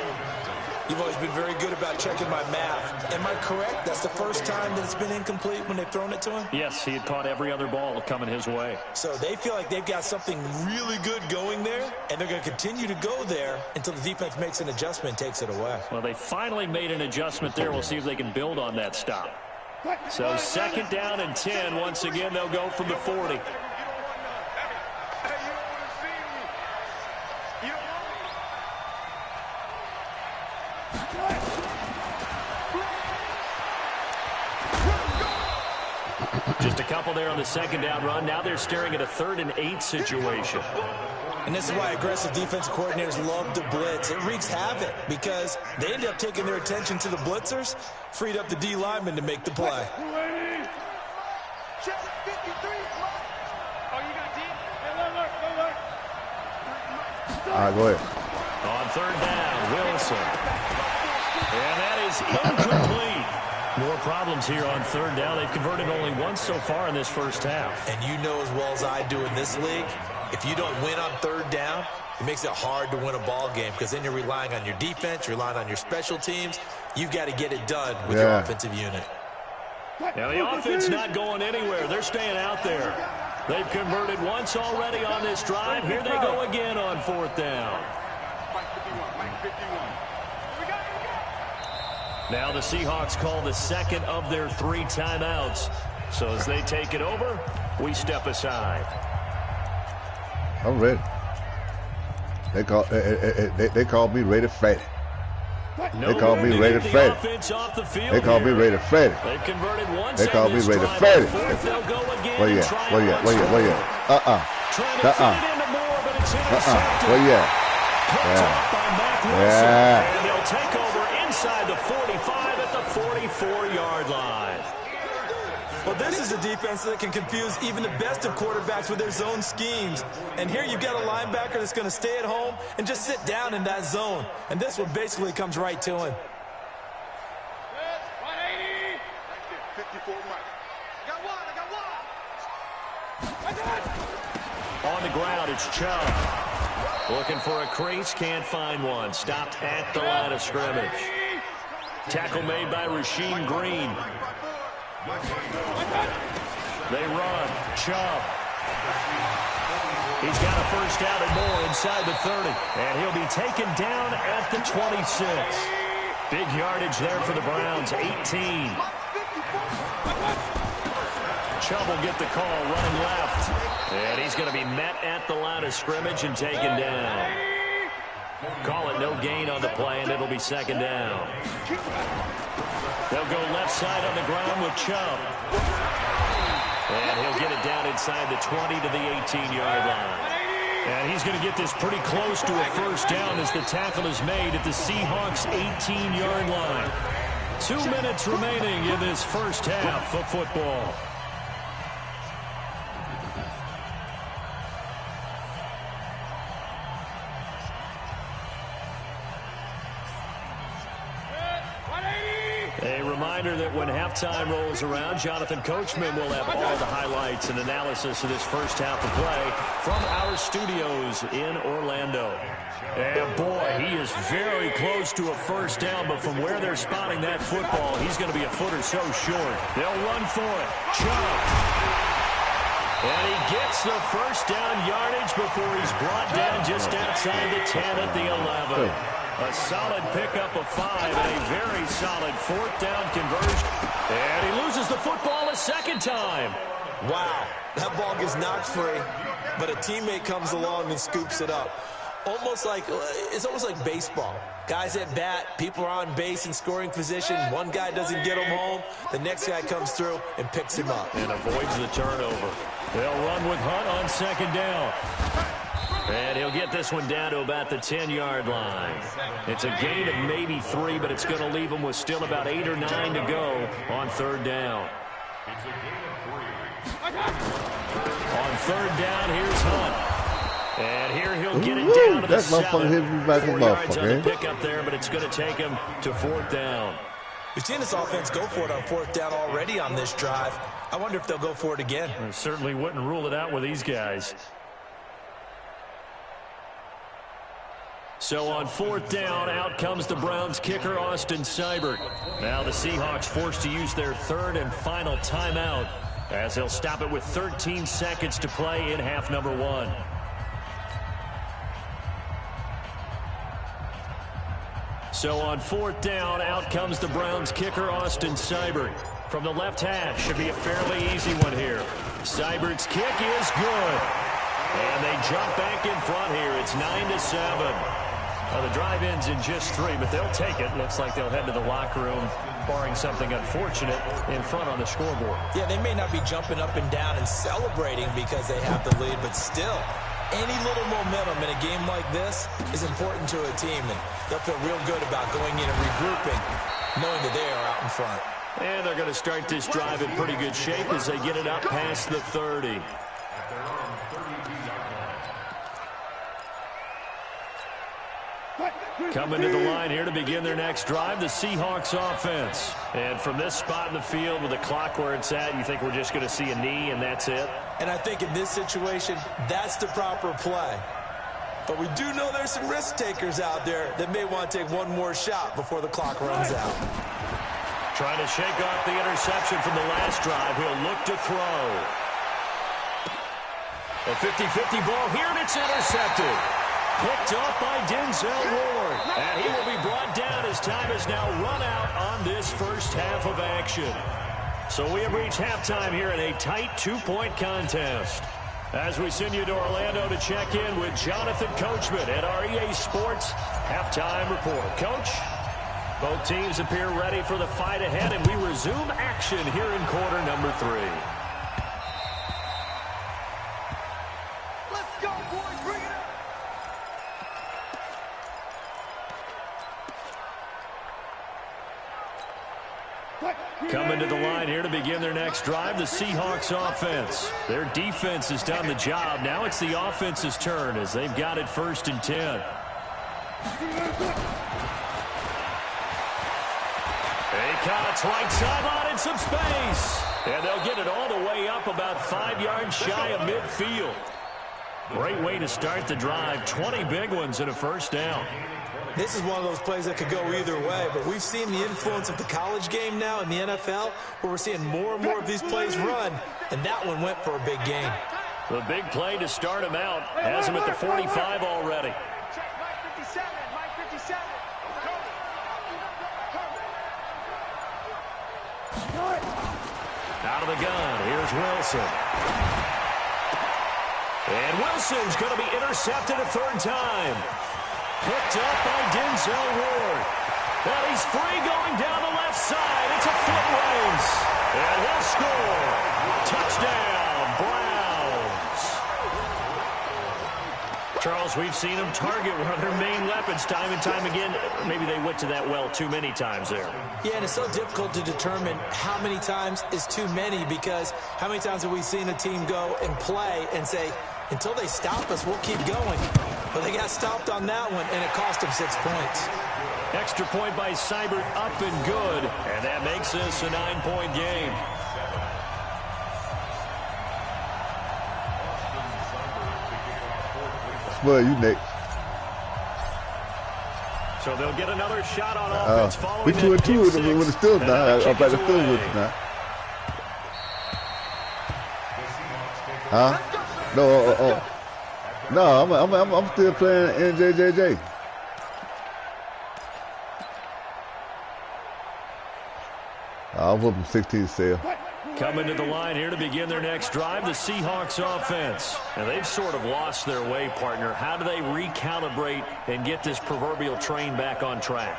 You've always been very good about checking my math. Am I correct? That's the first time that it's been incomplete when they've thrown it to him? Yes, he had caught every other ball coming his way. So they feel like they've got something really good going there, and they're going to continue to go there until the defense makes an adjustment and takes it away. Well, they finally made an adjustment there. We'll see if they can build on that stop. So 2nd down and 10. Once again, they'll go from the 40. Just a couple there on the 2nd down run. Now they're staring at a 3rd and 8 situation. And this is why aggressive defensive coordinators love to blitz. It wreaks havoc because they end up taking their attention to the blitzers, freed up the D lineman to make the play. All right, go ahead. On 3rd down, Wilson. And that is incomplete. More problems here on 3rd down. They've converted only once so far in this first half. And you know as well as I do in this league, if you don't win on 3rd down, it makes it hard to win a ball game because then you're relying on your defense, you're relying on your special teams. You've got to get it done with your offensive unit. Now the offense not going anywhere. They're staying out there. They've converted once already on this drive. Here they go again on 4th down. Now the Seahawks call the 2nd of their 3 timeouts. So as they take it over, we step aside. I'm ready. They call me Ready Freddy. They call me Ready Freddy. They call me Ready Freddy. They've converted once. They call me Ready Freddy. Where you at? Where you at? Where you at? Where you at? Where you at? Yeah. And they'll take over inside the 45 at the 44-yard line. Well, this is a defense that can confuse even the best of quarterbacks with their zone schemes. And here you've got a linebacker that's going to stay at home and just sit down in that zone. And this one basically comes right to him. 180. 54 miles. I got one. On the ground, it's Chubb. Looking for a crease, can't find one. Stopped at the line of scrimmage. Tackle made by Rasheem Green. They run. Chubb. He's got a first down and more inside the 30. And he'll be taken down at the 26. Big yardage there for the Browns, 18. Chubb will get the call, running left. And he's going to be met at the line of scrimmage and taken down. Call it no gain on the play, and it'll be 2nd down. They'll go left side on the ground with Chubb. And he'll get it down inside the 20 to the 18-yard line. And he's going to get this pretty close to a first down as the tackle is made at the Seahawks' 18-yard line. 2 minutes remaining in this first half of football. A reminder that when halftime rolls around, Jonathan Coachman will have all the highlights and analysis of this first half of play from our studios in Orlando. And boy, he is very close to a first down, but from where they're spotting that football, he's going to be a foot or so short. They'll run for it. Chubb. And he gets the first down yardage before he's brought down just outside the 10 at the 11. A solid pickup of 5 and a very solid 4th down conversion. And he loses the football a second time. Wow, that ball gets knocked free, but a teammate comes along and scoops it up. It's almost like baseball. Guys at bat, people are on base in scoring position. One guy doesn't get him home. The next guy comes through and picks him up. And avoids the turnover. They'll run with Hunt on second down. And he'll get this one down to about the 10-yard line. It's a gain of maybe 3, but it's going to leave him with still about 8 or 9 to go on 3rd down. On 3rd down, here's Hunt. And here he'll get it down to the 7. 4 yards on the pickup there, but it's going to take him to 4th down. We've seen this offense go for it on 4th down already on this drive. I wonder if they'll go for it again. I certainly wouldn't rule it out with these guys. So on 4th down, out comes the Browns kicker, Austin Seibert. Now the Seahawks forced to use their 3rd and final timeout as they'll stop it with 13 seconds to play in half number 1. So on 4th down, out comes the Browns kicker, Austin Seibert. From the left hash, should be a fairly easy one here. Seibert's kick is good. And they jump back in front here. It's 9-7. Well, the drive ends in just 3, but they'll take it. Looks like they'll head to the locker room, barring something unfortunate, in front on the scoreboard. Yeah, they may not be jumping up and down and celebrating because they have the lead, but still, any little momentum in a game like this is important to a team, and they'll feel real good about going in and regrouping, knowing that they are out in front. And they're going to start this drive in pretty good shape as they get it up past the 30. Coming to the line here to begin their next drive, the Seahawks offense. And from this spot in the field with the clock where it's at, you think we're just going to see a knee and that's it? And I think in this situation, that's the proper play. But we do know there's some risk takers out there that may want to take one more shot before the clock runs out. Trying to shake off the interception from the last drive. He'll look to throw. A 50-50 ball here, and it's intercepted. Picked off by Denzel Ward. And he will be brought down as time has now run out on this first half of action. So we have reached halftime here in a tight 2-point contest. As we send you to Orlando to check in with Jonathan Coachman at our EA Sports Halftime Report. Coach, both teams appear ready for the fight ahead, and we resume action here in quarter number 3. Let's go, boys. Bring it up. Coming to the line here to begin their next drive, the Seahawks offense. Their defense has done the job. Now it's the offense's turn as they've got it 1st and 10. Cuts right sideline in some space. And they'll get it all the way up about 5 yards shy of midfield. Great way to start the drive. 20 big ones and a 1st down. This is one of those plays that could go either way, but we've seen the influence of the college game now in the NFL, where we're seeing more and more of these plays run, and that one went for a big gain. The big play to start him out has him at the 45 already. Out of the gun, here's Wilson. And Wilson's going to be intercepted a 3rd time. Picked up by Denzel Ward. And he's free going down the left side. It's a foot race. And he'll score. Touchdown, Browns. Charles, we've seen them target one of their main weapons time and time again. Maybe they went to that well too many times there. Yeah, and it's so difficult to determine how many times is too many, because how many times have we seen a team go and play and say, until they stop us, we'll keep going. But they got stopped on that one, and it cost them 6 points. Extra point by Seibert, up and good. And that makes this a 9-point game. Well, you next. So they'll get another shot on offense following we 2 and 2 with the Steelers now. Up by the Steelers now. Huh? No, no, I'm still playing NJJJ. I'll whoop him 16-6. Coming to the line here to begin their next drive, the Seahawks offense. And they've sort of lost their way, partner. How do they recalibrate and get this proverbial train back on track?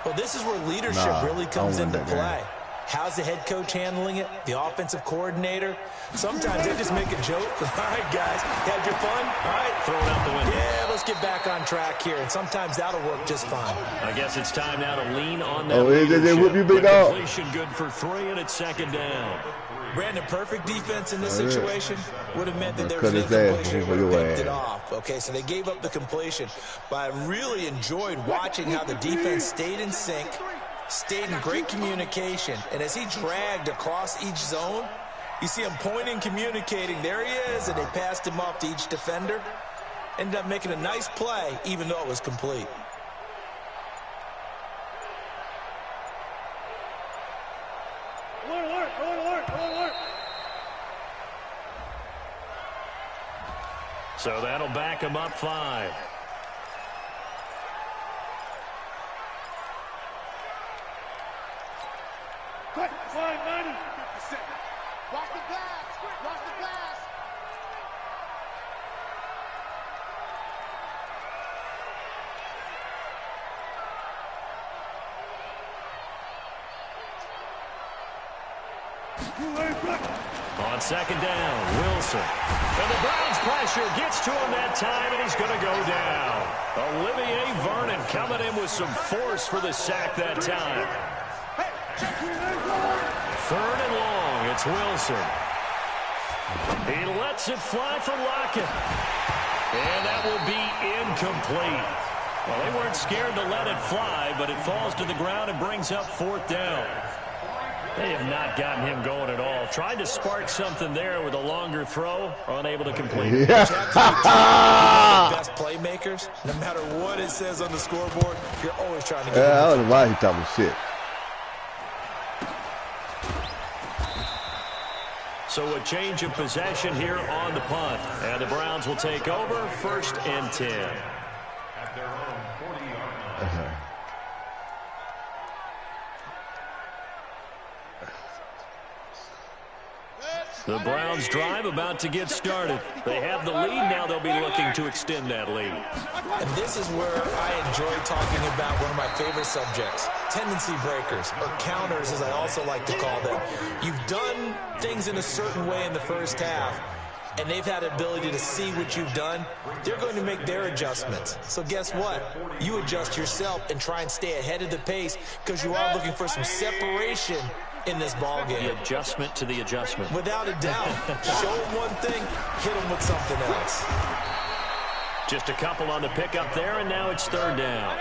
Well, this is where leadership really comes into play. How's the head coach handling it? The offensive coordinator? Sometimes they just make a joke. All right, guys, had your fun? All right. Throw it out the window. Yeah, let's get back on track here. And sometimes that'll work just fine. I guess it's time now to lean on that they whoop you, big dog. Completion good for 3, and it's second down. Brandon, perfect defense in this situation would have meant that there was an incompletion. Would have picked it off. Okay, so they gave up the completion. But I really enjoyed watching how the defense stayed in sync, stayed in great communication, and as he dragged across each zone, you see him pointing, communicating. There he is, and they passed him off to each defender. Ended up making a nice play, even though it was complete. So that'll back him up 5. Cut, 590. Watch the pass. Watch the pass. On second down, Wilson. And the Browns pressure gets to him that time, and he's going to go down. Olivier Vernon coming in with some force for the sack that time. Third and long, it's Wilson. He lets it fly for Lockett. And that will be incomplete. Well, they weren't scared to let it fly, but it falls to the ground and brings up 4th down. They have not gotten him going at all. Tried to spark something there with a longer throw, unable to complete it. Yeah. Best playmakers, no matter what it says on the scoreboard, you're always trying to get I don't know why he's talking shit. So a change of possession here on the punt. And the Browns will take over 1st and 10. At their own 40-yard line. The Browns drive about to get started. They have the lead. Now they'll be looking to extend that lead. And this is where I enjoy talking about one of my favorite subjects, tendency breakers, or counters as I also like to call them. You've done things in a certain way in the first half, and they've had the ability to see what you've done. They're going to make their adjustments. So guess what? You adjust yourself and try and stay ahead of the pace because you are looking for some separation in this ball game. The adjustment to the adjustment. Without a doubt. Show them one thing, hit them with something else. Just a couple on the pickup there, and now it's 3rd down.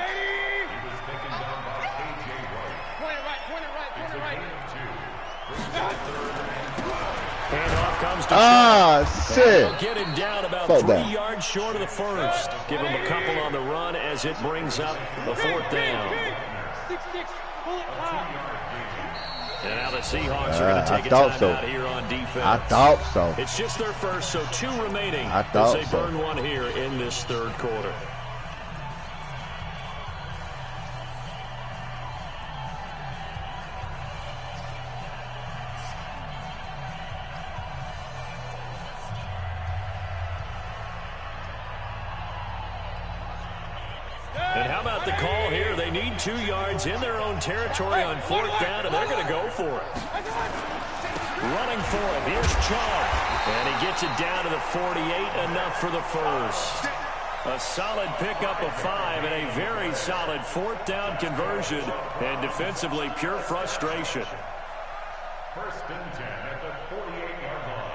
Handoff comes to shit. Get him down about 3 yards short of the first. Give him a couple on the run as it brings up the 4th down. And now the Seahawks are going to take a timeout here on defense. I thought so. It's just their first, so 2 remaining I thought as they burn one here in this 3rd quarter. And how about the call here? They need 2 yards in their own territory on 4th down, and they're going to go for it. Running for it. Here's Chubb. And he gets it down to the 48, enough for the first. A solid pickup of 5 and a very solid 4th down conversion. And defensively, pure frustration. 1st and 10 at the 48-yard line.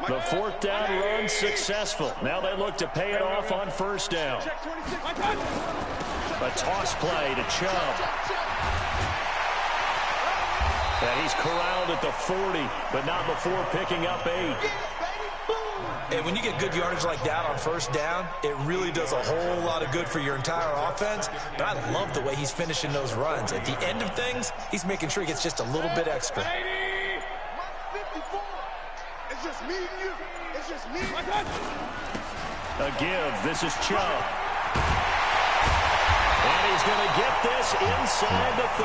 The 4th down run successful. Now they look to pay it off on 1st down. A toss play to Chubb. And he's corralled at the 40, but not before picking up 8. And when you get good yardage like that on first down, it really does a whole lot of good for your entire offense. But I love the way he's finishing those runs. At the end of things, he's making sure he gets just a little bit extra. 54. It's just me and you. It's just me. A give. This is Chubb. And he's going to get this inside the 30.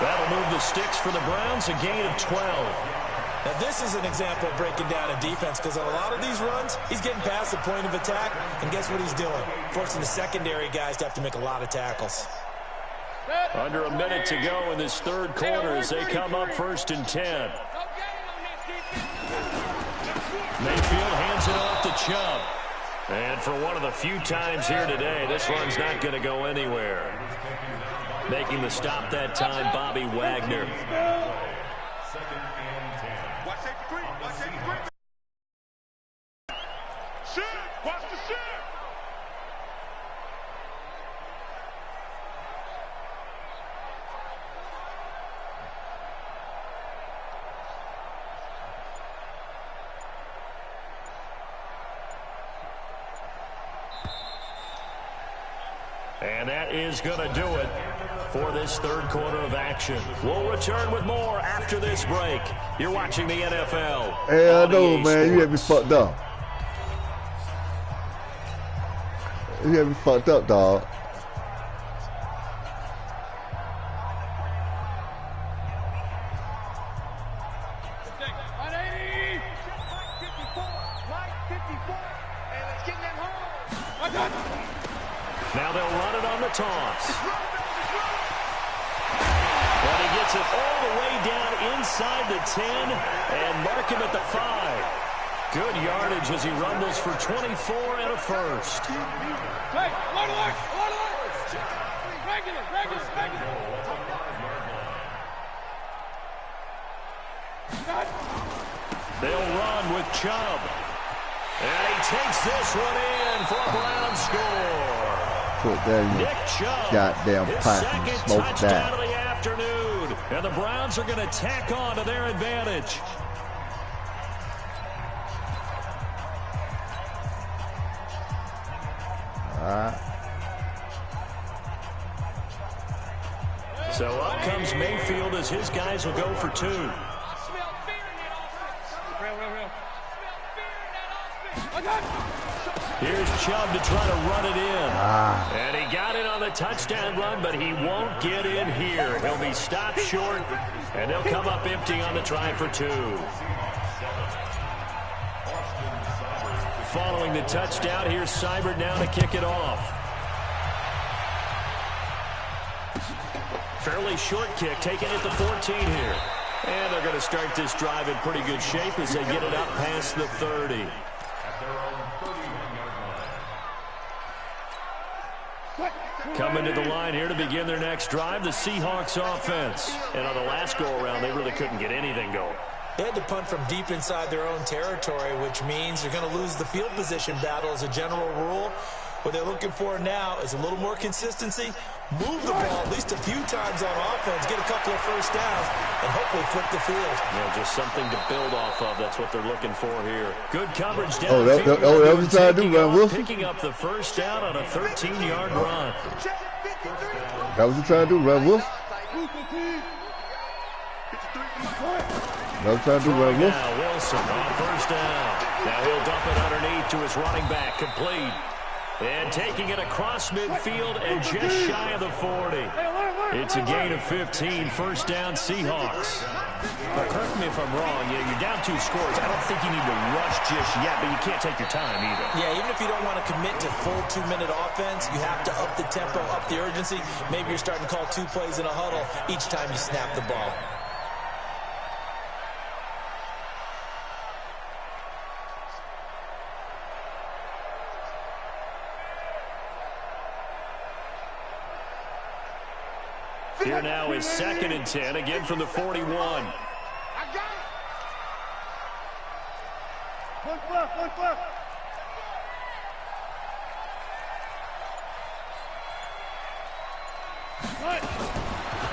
That'll move the sticks for the Browns, a gain of 12. Now, this is an example of breaking down a defense because on a lot of these runs, he's getting past the point of attack, and guess what he's doing? Forcing the secondary guys to have to make a lot of tackles. Under a minute to go in this third quarter as they come up 1st and 10. Mayfield hands it off to Chubb. And for one of the few times here today, this run's not going to go anywhere. Making the stop that time, Bobby Wagner. Watch safety three. Watch safety three. Shit. Watch the shit. And that is going to do it for this third quarter of action. We'll return with more after this break. You're watching the NFL. Hey, I know, man. You had me fucked up. You had me fucked up, dog. Now they'll run it on the toss. And he gets it all the way down inside the 10 and mark him at the 5. Good yardage as he rumbles for 24 and a first. They'll run with Chubb. And he takes this one in for a Brown score. Put that in your goddamn pipe and smoke touchdown that. of the afternoon. And the Browns are going to tack on to their advantage. All right. So up comes Mayfield as his guys will go for 2. Here's Chubb to try to run it in. And he got it on the touchdown run, but he won't get in here. He'll be stopped short, and they'll come up empty on the try for 2. Following the touchdown, here's Seibert now to kick it off. Fairly short kick, taking it to 14 here. And they're going to start this drive in pretty good shape as they get it up past the 30. Coming to the line here to begin their next drive, the Seahawks offense. And on the last go-around, they really couldn't get anything going. They had to punt from deep inside their own territory, which means they're going to lose the field position battle as a general rule. What they're looking for now is a little more consistency, move the ball at least a few times on offense, get a couple of first downs, and hopefully flip the field. Yeah, just something to build off of. That's what they're looking for here. Good coverage down. That was trying to do, Run Wilson. Picking up the first down on a 13-yard run. That was you trying to do, Run Wilson. That was trying to do, Run Wilson. Now Wilson on first down. Now he'll dump it underneath to his running back, complete. And taking it across midfield and just shy of the 40. It's a gain of 15, first down Seahawks. Now, correct me if I'm wrong, you're down 2 scores. I don't think you need to rush just yet, but you can't take your time either. Yeah, even if you don't want to commit to full 2-minute offense, you have to up the tempo, up the urgency. Maybe you're starting to call 2 plays in a huddle each time you snap the ball. Here now is 2nd and 10, again from the 41. I got it. One left.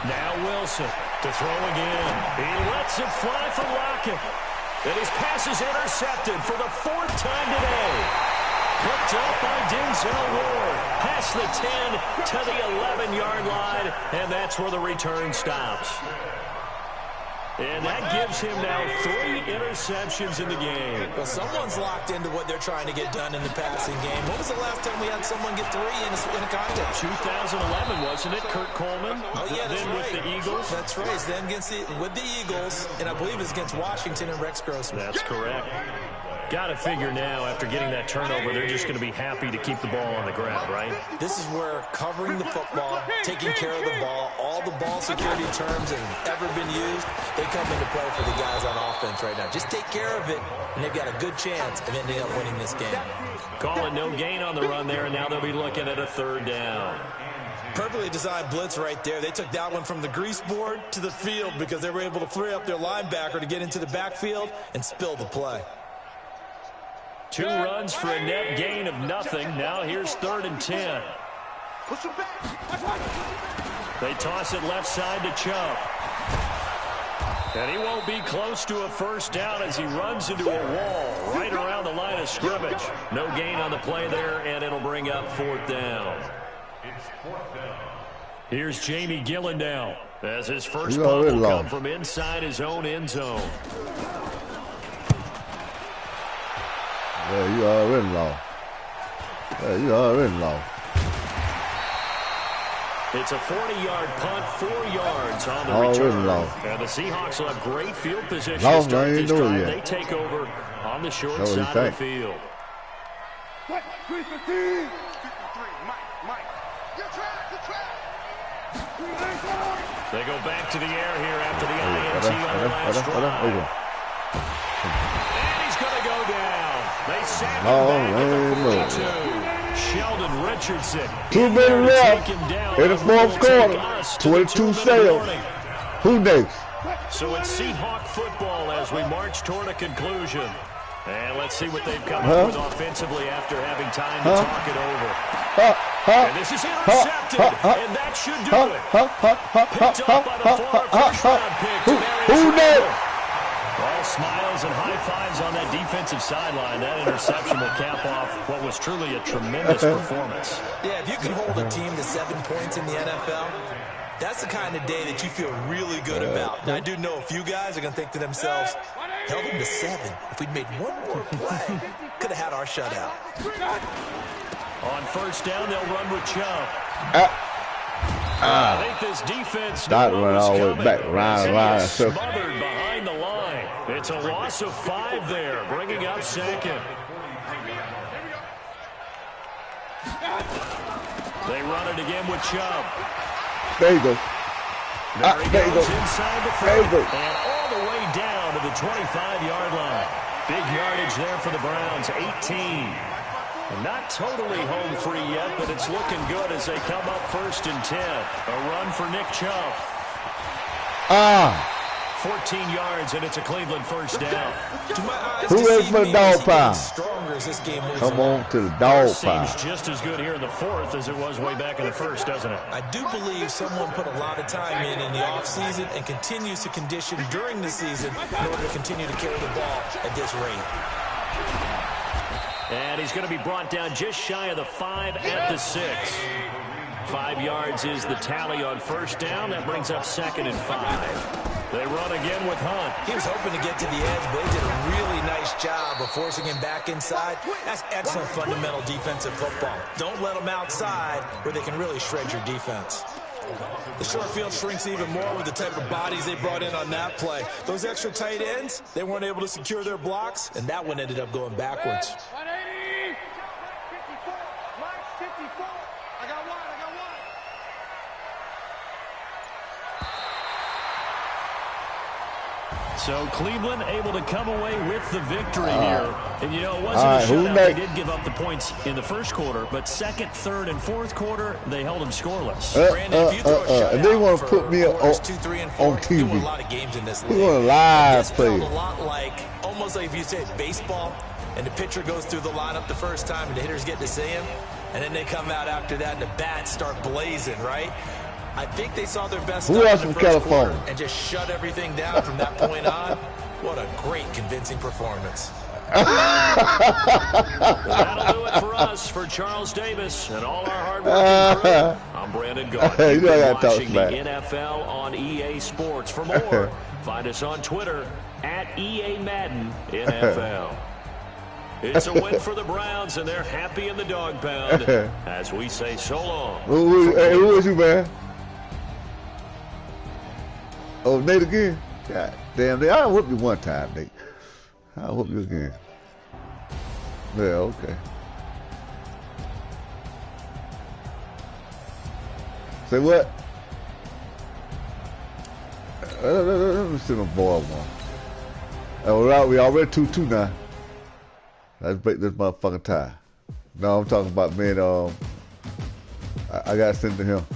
Now Wilson to throw again. He lets it fly for Lockett. And his pass is intercepted for the 4th time today. Picked up by Denzel Ward. Past the 10 to the 11-yard line, and that's where the return stops. And that gives him now 3 interceptions in the game. Well, someone's locked into what they're trying to get done in the passing game. When was the last time we had someone get 3 in a contest? 2011, wasn't it, Kurt Coleman? Oh, yeah, that's then right. With the Eagles? That's right. It's then with the Eagles, and I believe it's against Washington and Rex Grossman. That's correct. Got to figure now, after getting that turnover, they're just going to be happy to keep the ball on the ground, right? This is where covering the football, taking care of the ball, all the ball security terms that have ever been used, they come into play for the guys on offense right now. Just take care of it, and they've got a good chance of ending up winning this game. Calling no gain on the run there, and now they'll be looking at a 3rd down. Perfectly designed blitz right there. They took that one from the grease board to the field because they were able to free up their linebacker to get into the backfield and spill the play. 2 runs for a net gain of nothing. Now here's 3rd and 10. They toss it left side to Chubb. And he won't be close to a 1st down as he runs into a wall right around the line of scrimmage. No gain on the play there, and it'll bring up 4th down. Here's Jamie Gillen now as his first ball will come from inside his own end zone. Yeah, you already lost. Yeah, you already lost. It's a 40-yard punt, 4 yards on the return. And the Seahawks will have great field position to start this drive. They take over on the short side of the field. They go back to the air here after the INT on the last drive. And he's going to go down. They sack him back at the 42. Sheldon Richardson. 2 minutes left in the 4th quarter. 22 sales. Who next? So it's Seahawk football as we march toward a conclusion. And let's see what they've come up with offensively after having time to talk it over. And this is intercepted, and that should do it. Picked up by the former 1st-round pick. Who next? All smiles and high fives on that defensive sideline. That interception will cap off what was truly a tremendous performance. Yeah, if you can hold a team to 7 points in the NFL, that's the kind of day that you feel really good about. Now, I do know a few guys are going to think to themselves, held them to 7. If we'd made 1 more play, could have had our shutout. On 1st down, they'll run with Chubb. I think this defense that run all the way back around. Smothered behind the line. It's a loss of 5 there, bringing up 2nd. They run it again with Chubb. There you go. There he goes inside the 40, and all the way down to the 25-yard line. Big yardage there for the Browns, 18. Not totally home free yet, but it's looking good as they come up 1st and 10. A run for Nick Chubb. 14 yards, and it's a Cleveland 1st down. Who is for the dog pile? Come on to the dog pile. Seems just as good here in the 4th as it was way back in the 1st, doesn't it? I do believe someone put a lot of time in the offseason and continues to condition during the season in order to continue to carry the ball at this rate. And he's going to be brought down just shy of the 5 at the 6. 5 yards is the tally on 1st down. That brings up 2nd and 5. They run again with Hunt. He was hoping to get to the edge, but they did a really nice job of forcing him back inside. That's excellent fundamental defensive football. Don't let them outside where they can really shred your defense. The short field shrinks even more with the type of bodies they brought in on that play. Those extra tight ends, they weren't able to secure their blocks, and that one ended up going backwards. 180, 54, Mike, 54. I got one. So Cleveland able to come away with the victory here. And, you know, it wasn't a shutout. They did give up the points in the 1st quarter, but 2nd, 3rd, and 4th quarter, they held them scoreless. And they want to put me on 2, 3, and 4, on TV. You want a lot of games in this league. We want a live play. It felt a lot like, almost like if you said baseball, and the pitcher goes through the lineup the first time, and the hitters get to see him, and then they come out after that, and the bats start blazing, right? I think they saw their best stuff in the 1st quarter and just shut everything down from that point on. What a great convincing performance. That'll do it for us, for Charles Davis and all our hard-working crew. I'm Brandon Gaudin. You've been watching the NFL on EA Sports. For more, find us on Twitter at EA Madden NFL. It's a win for the Browns, and they're happy in the dog pound as we say so long. Hey, who is you, man? Oh, Nate again? God damn, Nate. I'll whoop you one time, Nate. I'll whoop you again. Yeah, okay. Say what? Let me see my boy one. Oh, we already 2-2 now. Let's break this motherfucking tie. No, I'm talking about, man, I got to send to him.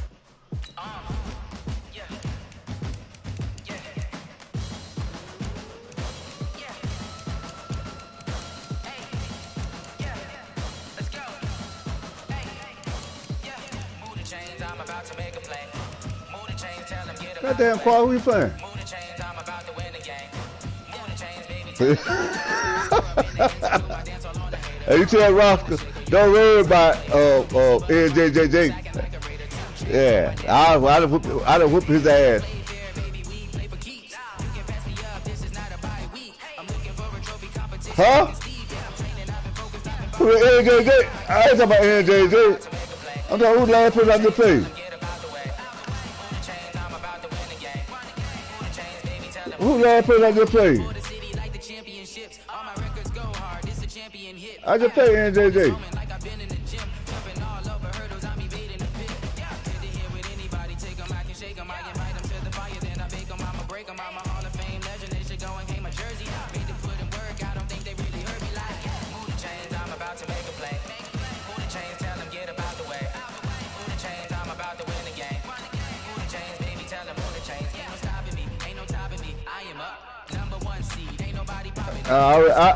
Goddamn, Qual, who you playing? Hey, you tell Roscoe, don't worry about NJJJ. Yeah, I done whoop his ass. Huh? Who NJJ? I ain't talking about NJJ. I'm talking who's the last person I just played. Who's the last person I just played? I just played NJJ.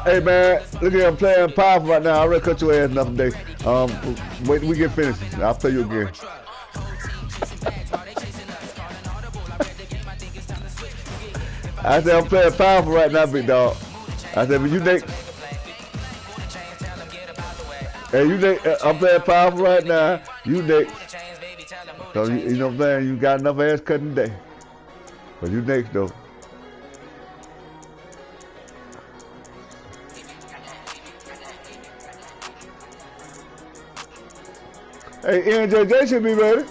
Hey man, look at him playing powerful right now. I already cut your ass another day. Wait till we get finished. I'll play you again. I said I'm playing powerful right now, big dog. I said, but you think? Hey, you think I'm playing powerful right now? You next. So you know what I'm saying? You got enough ass cutting today. But you next though. Hey, NJJ should be ready.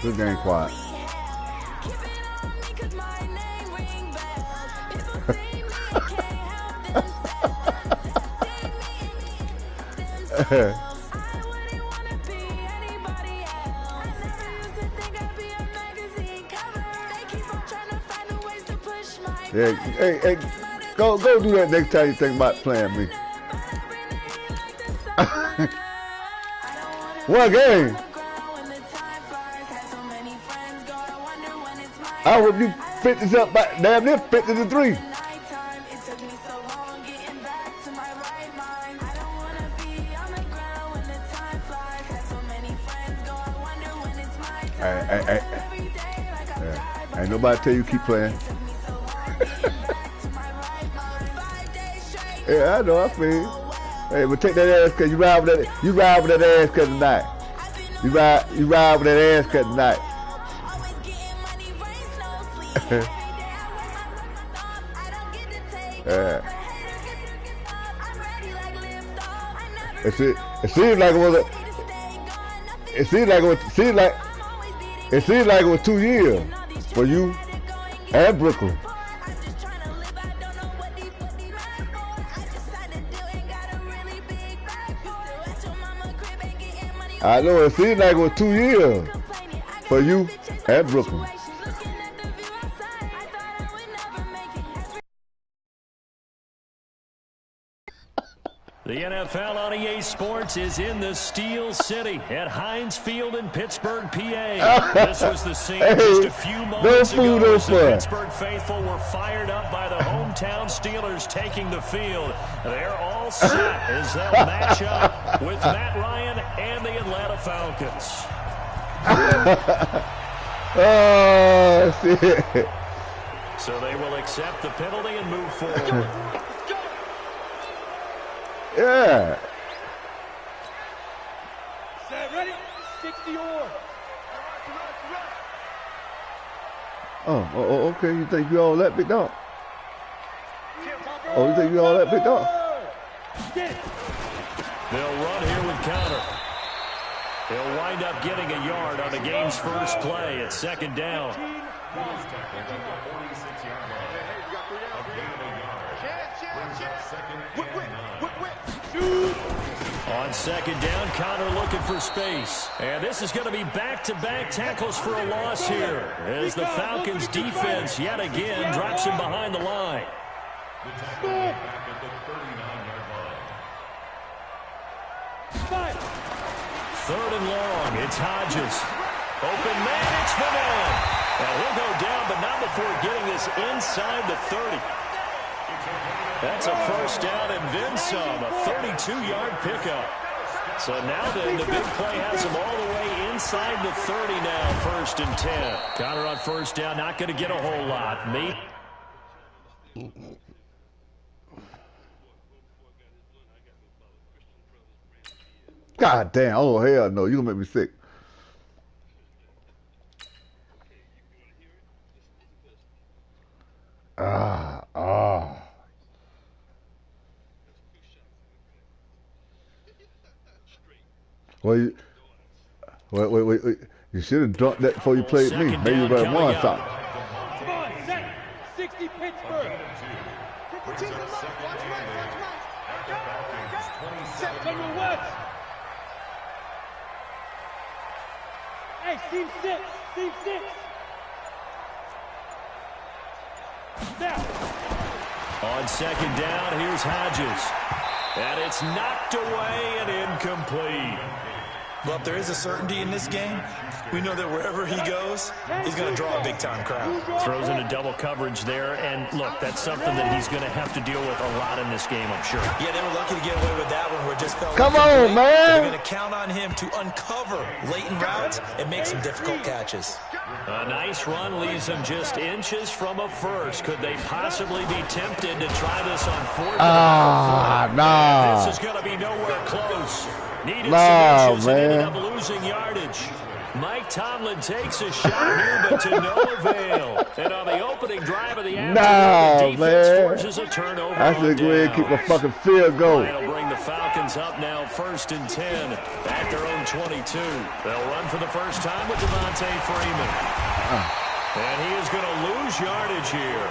This game quiet. Yeah, hey, go do that next time you think about playing me. One game. I hope you fit this up by damn near 50-3. Hey. Yeah. Ain't nobody tell you keep playing. Yeah, I know, I feel you. Hey, but take that ass cut. You ride with that ass cut tonight. You ride with that ass cut tonight. Yeah. It seems like it was 2 years for you and Brooklyn. I know it seems like it was 2 years for you and Brooklyn. The NFL on EA Sports is in the Steel City at Heinz Field in Pittsburgh, PA. This was the scene just a few moments ago as the Pittsburgh faithful were fired up by the hometown Steelers taking the field. They're all set as they'll match up with Matt Ryan and the Atlanta Falcons. Oh, shit. So they will accept the penalty and move forward. Yeah. Set, ready? 60 or. Oh, okay. You think you all that big dog? Oh, you think you all that big dog? They'll run here with counter. He'll wind up getting a yard on the game's first play at second down. On second down, Connor looking for space. And this is going to be back-to-back tackles for a loss here as the Falcons defense yet again drops him behind the line. Third and long, it's Hodges. Open man, it's the man. And he'll go down, but not before getting this inside the 30. That's a first down and then some, a 32-yard pickup. So now then, the big play has him all the way inside the 30 now, first and 10. Connor on first down, not going to get a whole lot. God damn. Oh, hell no. You're going to make me sick. Well, wait. You should have dunked that before you played me. Maybe you better run something. Come on, set. 60 Pittsburgh. Set to the west. Hey, team 6. Team 6. Now. On second down, here's Hodges. And it's knocked away and incomplete. Well, if there is a certainty in this game, we know that wherever he goes, he's going to draw a big-time crowd. Throws into double coverage there, and look, that's something that he's going to have to deal with a lot in this game, I'm sure. Yeah, they were lucky to get away with that one where it just felt Come on, man! They're going to count on him to uncover latent routes and make some difficult catches. A nice run leaves them just inches from a first. Could they possibly be tempted to try this on fourth? Nah. This is going to be nowhere close. Needed some inches and ended up losing yardage. Mike Tomlin takes a shot here, but to no avail. And on the opening drive of the afternoon, the defense forces a turnover. I should go ahead and keep a fucking field goal. That'll bring the Falcons up now, first and 10 at their own 22. They'll run for the first time with Devontae Freeman. And he is going to lose yardage here.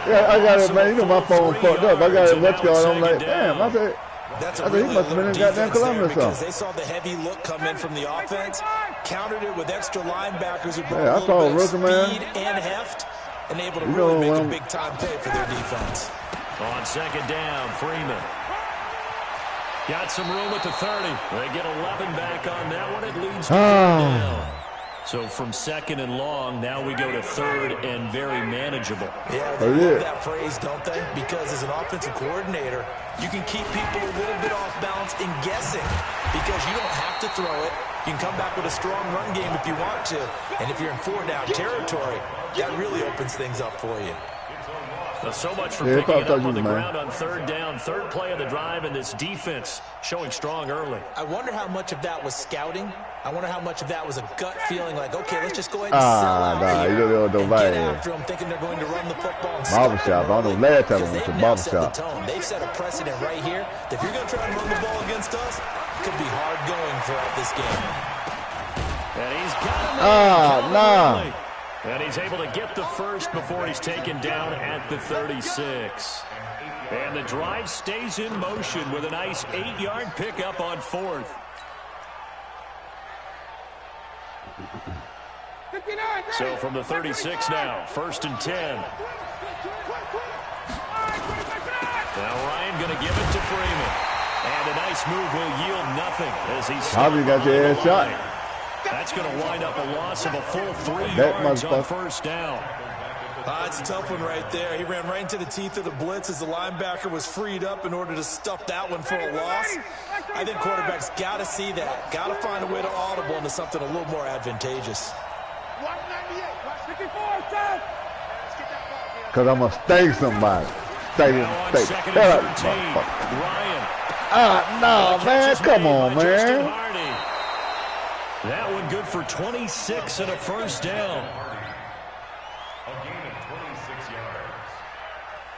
Yeah, I got it, man. You know my phone fucked up. I got it. What's going on? I'm like, damn. I said, that's a really he must have been in goddamn Columbus because they saw the heavy look come in from the offense, countered it with extra linebackers who brought I saw a rookie, speed and heft, and able to really make a big-time pay for their defense. On second down, Freeman. Got some room at the 30. They get 11 back on that one. It leads to third down. So from second and long, now we go to third and very manageable. Yeah, they love that phrase, don't they? Because as an offensive coordinator, you can keep people a little bit off balance and guessing because you don't have to throw it. You can come back with a strong run game if you want to. And if you're in four-down territory, that really opens things up for you. So much for picking it up on the ground on third down. Third play of the drive, and this defense showing strong early. I wonder how much of that was scouting. I wonder how much of that was a gut feeling like, okay, let's just go ahead and sell out here and get after them, thinking they're going to run the football. Barbershop. I don't know last time I went to barbershop. They've set a precedent right here that if you're going to try and run the ball against us, it could be hard going throughout this game. And he's got him. And he's able to get the first before he's taken down at the 36. And the drive stays in motion with a nice 8-yard pickup on fourth. So from the 36 now, 1st and 10. Now Ryan going to give it to Freeman. And a nice move will yield nothing as he's Harvey got the air shot. That's going to wind up a loss of a full 3 yards on 1st down. It's a tough one right there. He ran right into the teeth of the blitz as the linebacker was freed up in order to stuff that one for a loss. I think quarterbacks got to see that. Got to find a way to audible into something a little more advantageous. Because I'm going to stay somebody. Stay. Ryan. No, man. Come on, man. That one good for 26 and a 1st down. A gain of 26 yards.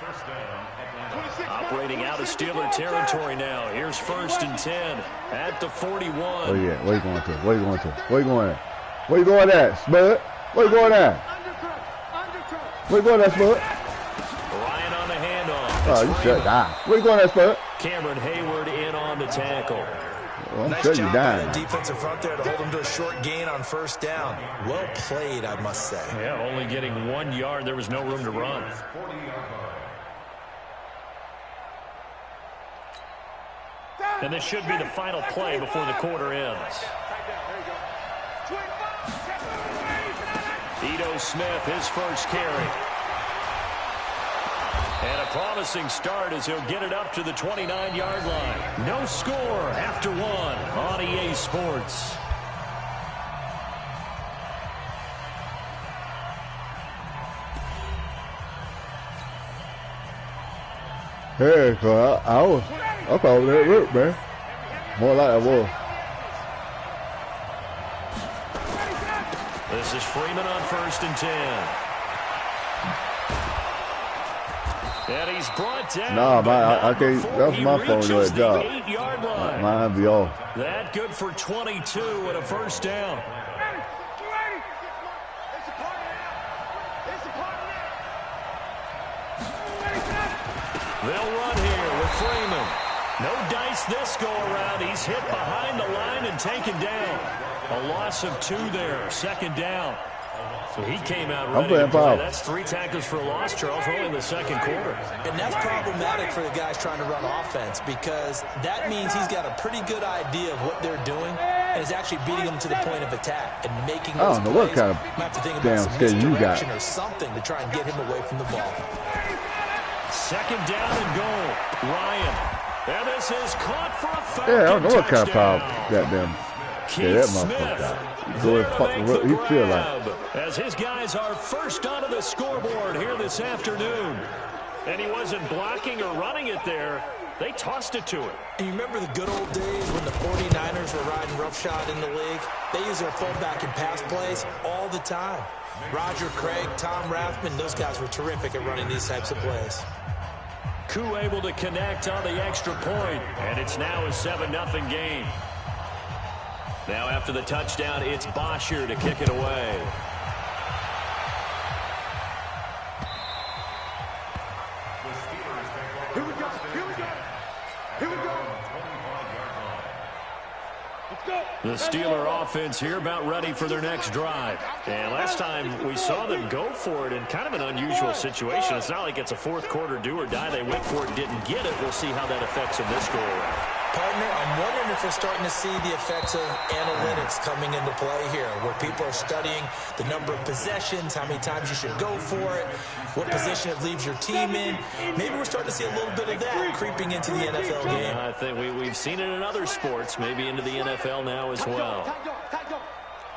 1st down, Atlanta. Operating out of Steeler territory now. Here's 1st and 10 at the 41. Oh, yeah. Where you going to? Where you going to? Where you going at? Where you going at, Spud? Where you going at? Where you going at, Spud? Ryan on the handoff. Oh, you shut down. Where you going at, Spud? Cameron Hayward in on the tackle. Well, Nice job by the defensive front there to hold him to a short gain on 1st down. Well played, I must say. Yeah, only getting 1 yard. There was no room to run. And this should be the final play before the quarter ends. Ito Smith, his 1st carry. And a promising start as he'll get it up to the 29-yard line. No score after 1 on EA Sports. Hey, I thought that worked, man. More like I was. This is Freeman on 1st and 10. And he's brought down. Nah, I can't. That's my phone doing a job. 8-yard line. Mine be off. That good for 22 and a 1st down. They'll run here with Freeman. No dice this go around. He's hit behind the line and taken down. A loss of 2 there. 2nd down. So he came out ready to play. That's 3 tackles for a loss, Charles, only in the 2nd quarter. And that's problematic for the guys trying to run offense because that means he's got a pretty good idea of what they're doing and is actually beating them to the point of attack and making those I don't know what kind of might have to think damn about some schedule you got. misdirection or something to try and get him away from the ball. 2nd down and goal. Ryan. And this is caught for a Falcon Yeah, I don't know what kind of touchdown. power goddamn. Keith Yeah, that Smith motherfucker. Go and fuck there to the make the he feel like. grab as his guys are first onto the scoreboard here this afternoon. And he wasn't blocking or running it there. They tossed it to him. And you remember the good old days when the 49ers were riding roughshod in the league? They used their fullback in pass plays all the time. Roger Craig, Tom Rathman, those guys were terrific at running these types of plays. Koo able to connect on the extra point, and it's now a 7-0 game. Now after the touchdown, it's Bosher to kick it away. Here we go. Here we go. Here we go. Let's go. The Steeler offense here about ready for their next drive. And last time we saw them go for it in kind of an unusual situation. It's not like it's a 4th quarter do or die. They went for it, didn't get it. We'll see how that affects them this go around. Partner, I'm wondering if we're starting to see the effects of analytics coming into play here, where people are studying the number of possessions, how many times you should go for it, what position it leaves your team in. Maybe we're starting to see a little bit of that creeping into the NFL game. I think we've seen it in other sports, maybe into the NFL now as well.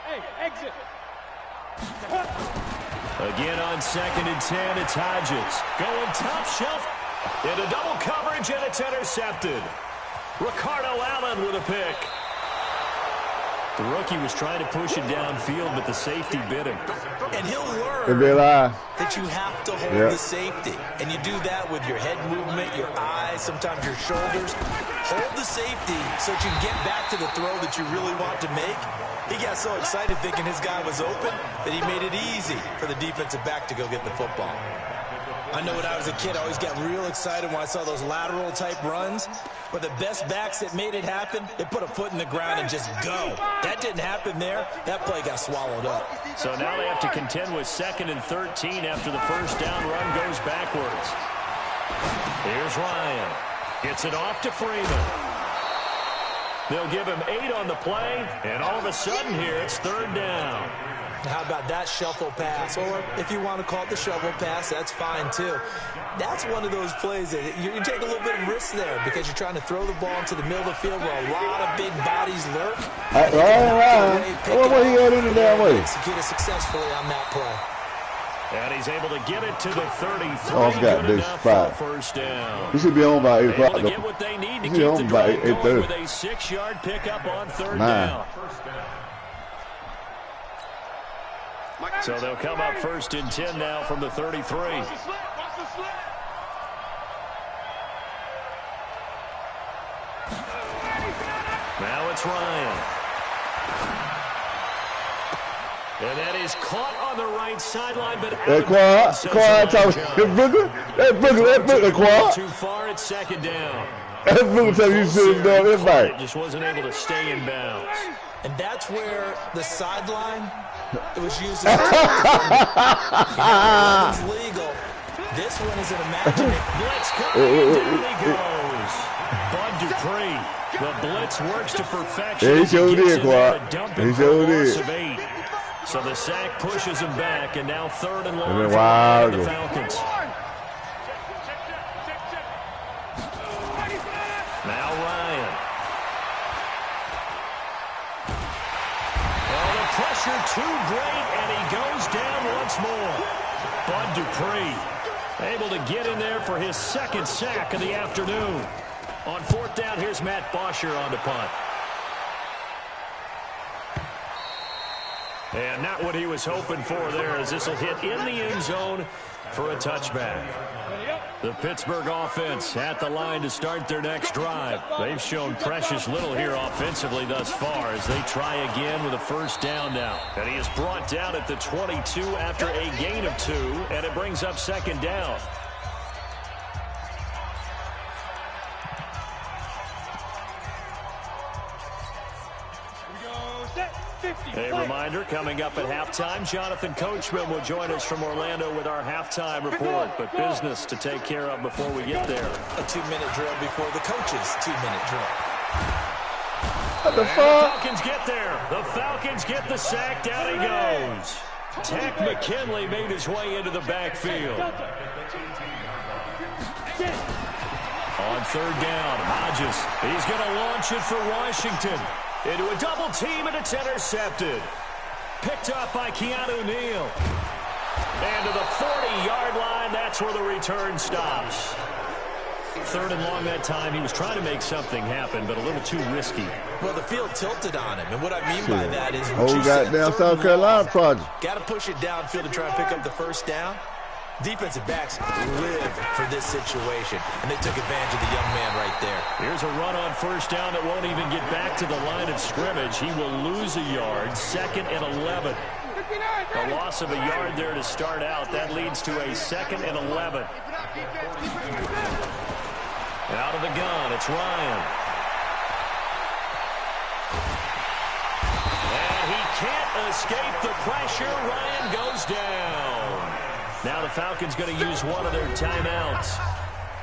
Hey, exit. Again on 2nd and 10, it's Hodges. Going top shelf into double coverage, and it's intercepted. Ricardo Allen with a pick. The rookie was trying to push it downfield, but the safety bit him. And he'll learn that you have to hold the safety. And you do that with your head movement, your eyes, sometimes your shoulders. Hold the safety so that you can get back to the throw that you really want to make. He got so excited thinking his guy was open that he made it easy for the defensive back to go get the football. I know when I was a kid, I always got real excited when I saw those lateral type runs. But the best backs that made it happen, they put a foot in the ground and just go. That didn't happen there. That play got swallowed up. So now they have to contend with 2nd and 13 after the first down run goes backwards. Here's Ryan. Gets it off to Freeman. They'll give him 8 on the play, and all of a sudden here it's 3rd down. How about that shuffle pass? Or if you want to call it the shovel pass, that's fine too. That's one of those plays that you take a little bit of risk there because you're trying to throw the ball into the middle of the field where a lot of big bodies lurk. Right. What he got in the damn way? Executed successfully on that play. And he's able to get it to the 33. Oh, got this spot. First down. He should be on by 8 o'clock. Able to get what they need to keep the drive going with a 6-yard pickup on 3rd down. So they'll come up 1st and 10 now from the 33. Now it's Ryan. And that is caught on the right sideline, but too far at 2nd down. It just wasn't able to stay in bounds. And that's where the sideline, it was used as legal. This one is an imaginary blitz coming. Down he goes. Bud Dupree. The blitz works to perfection. He sure did, Quad. He sure did. So the sack pushes him back, and now 3rd and long for the Falcons. Now Ryan. Oh, the pressure too great, and he goes down once more. Bud Dupree able to get in there for his 2nd sack of the afternoon. On 4th down, here's Matt Bosher on the punt. And not what he was hoping for there, as this will hit in the end zone for a touchback. The Pittsburgh offense at the line to start their next drive. They've shown precious little here offensively thus far as they try again with a 1st down now. And he is brought down at the 22 after a gain of 2, and it brings up 2nd down. A reminder, coming up at halftime, Jonathan Coachman will join us from Orlando with our halftime report. But business to take care of before we get there. A 2-minute drill before the coach's 2-minute drill. What the fuck? The Falcons get there. The Falcons get the sack. Down he goes. Tack McKinley made his way into the backfield. On 3rd down, Hodges. He's going to launch it for Washington. Into a double team, and it's intercepted. Picked up by Keanu Neal. And to the 40-yard line, that's where the return stops. 3rd and long that time. He was trying to make something happen, but a little too risky. Well, the field tilted on him, and what I mean by that is... Oh, goddamn South Carolina project. Got to push it downfield to try and pick up the 1st down. Defensive backs live for this situation, and they took advantage of the young man right there. Here's a run on 1st down that won't even get back to the line of scrimmage. He will lose a yard, 2nd and 11. A loss of a yard there to start out. That leads to a 2nd and 11. Out of the gun, it's Ryan. And he can't escape the pressure. Ryan goes down. Now the Falcons going to use one of their timeouts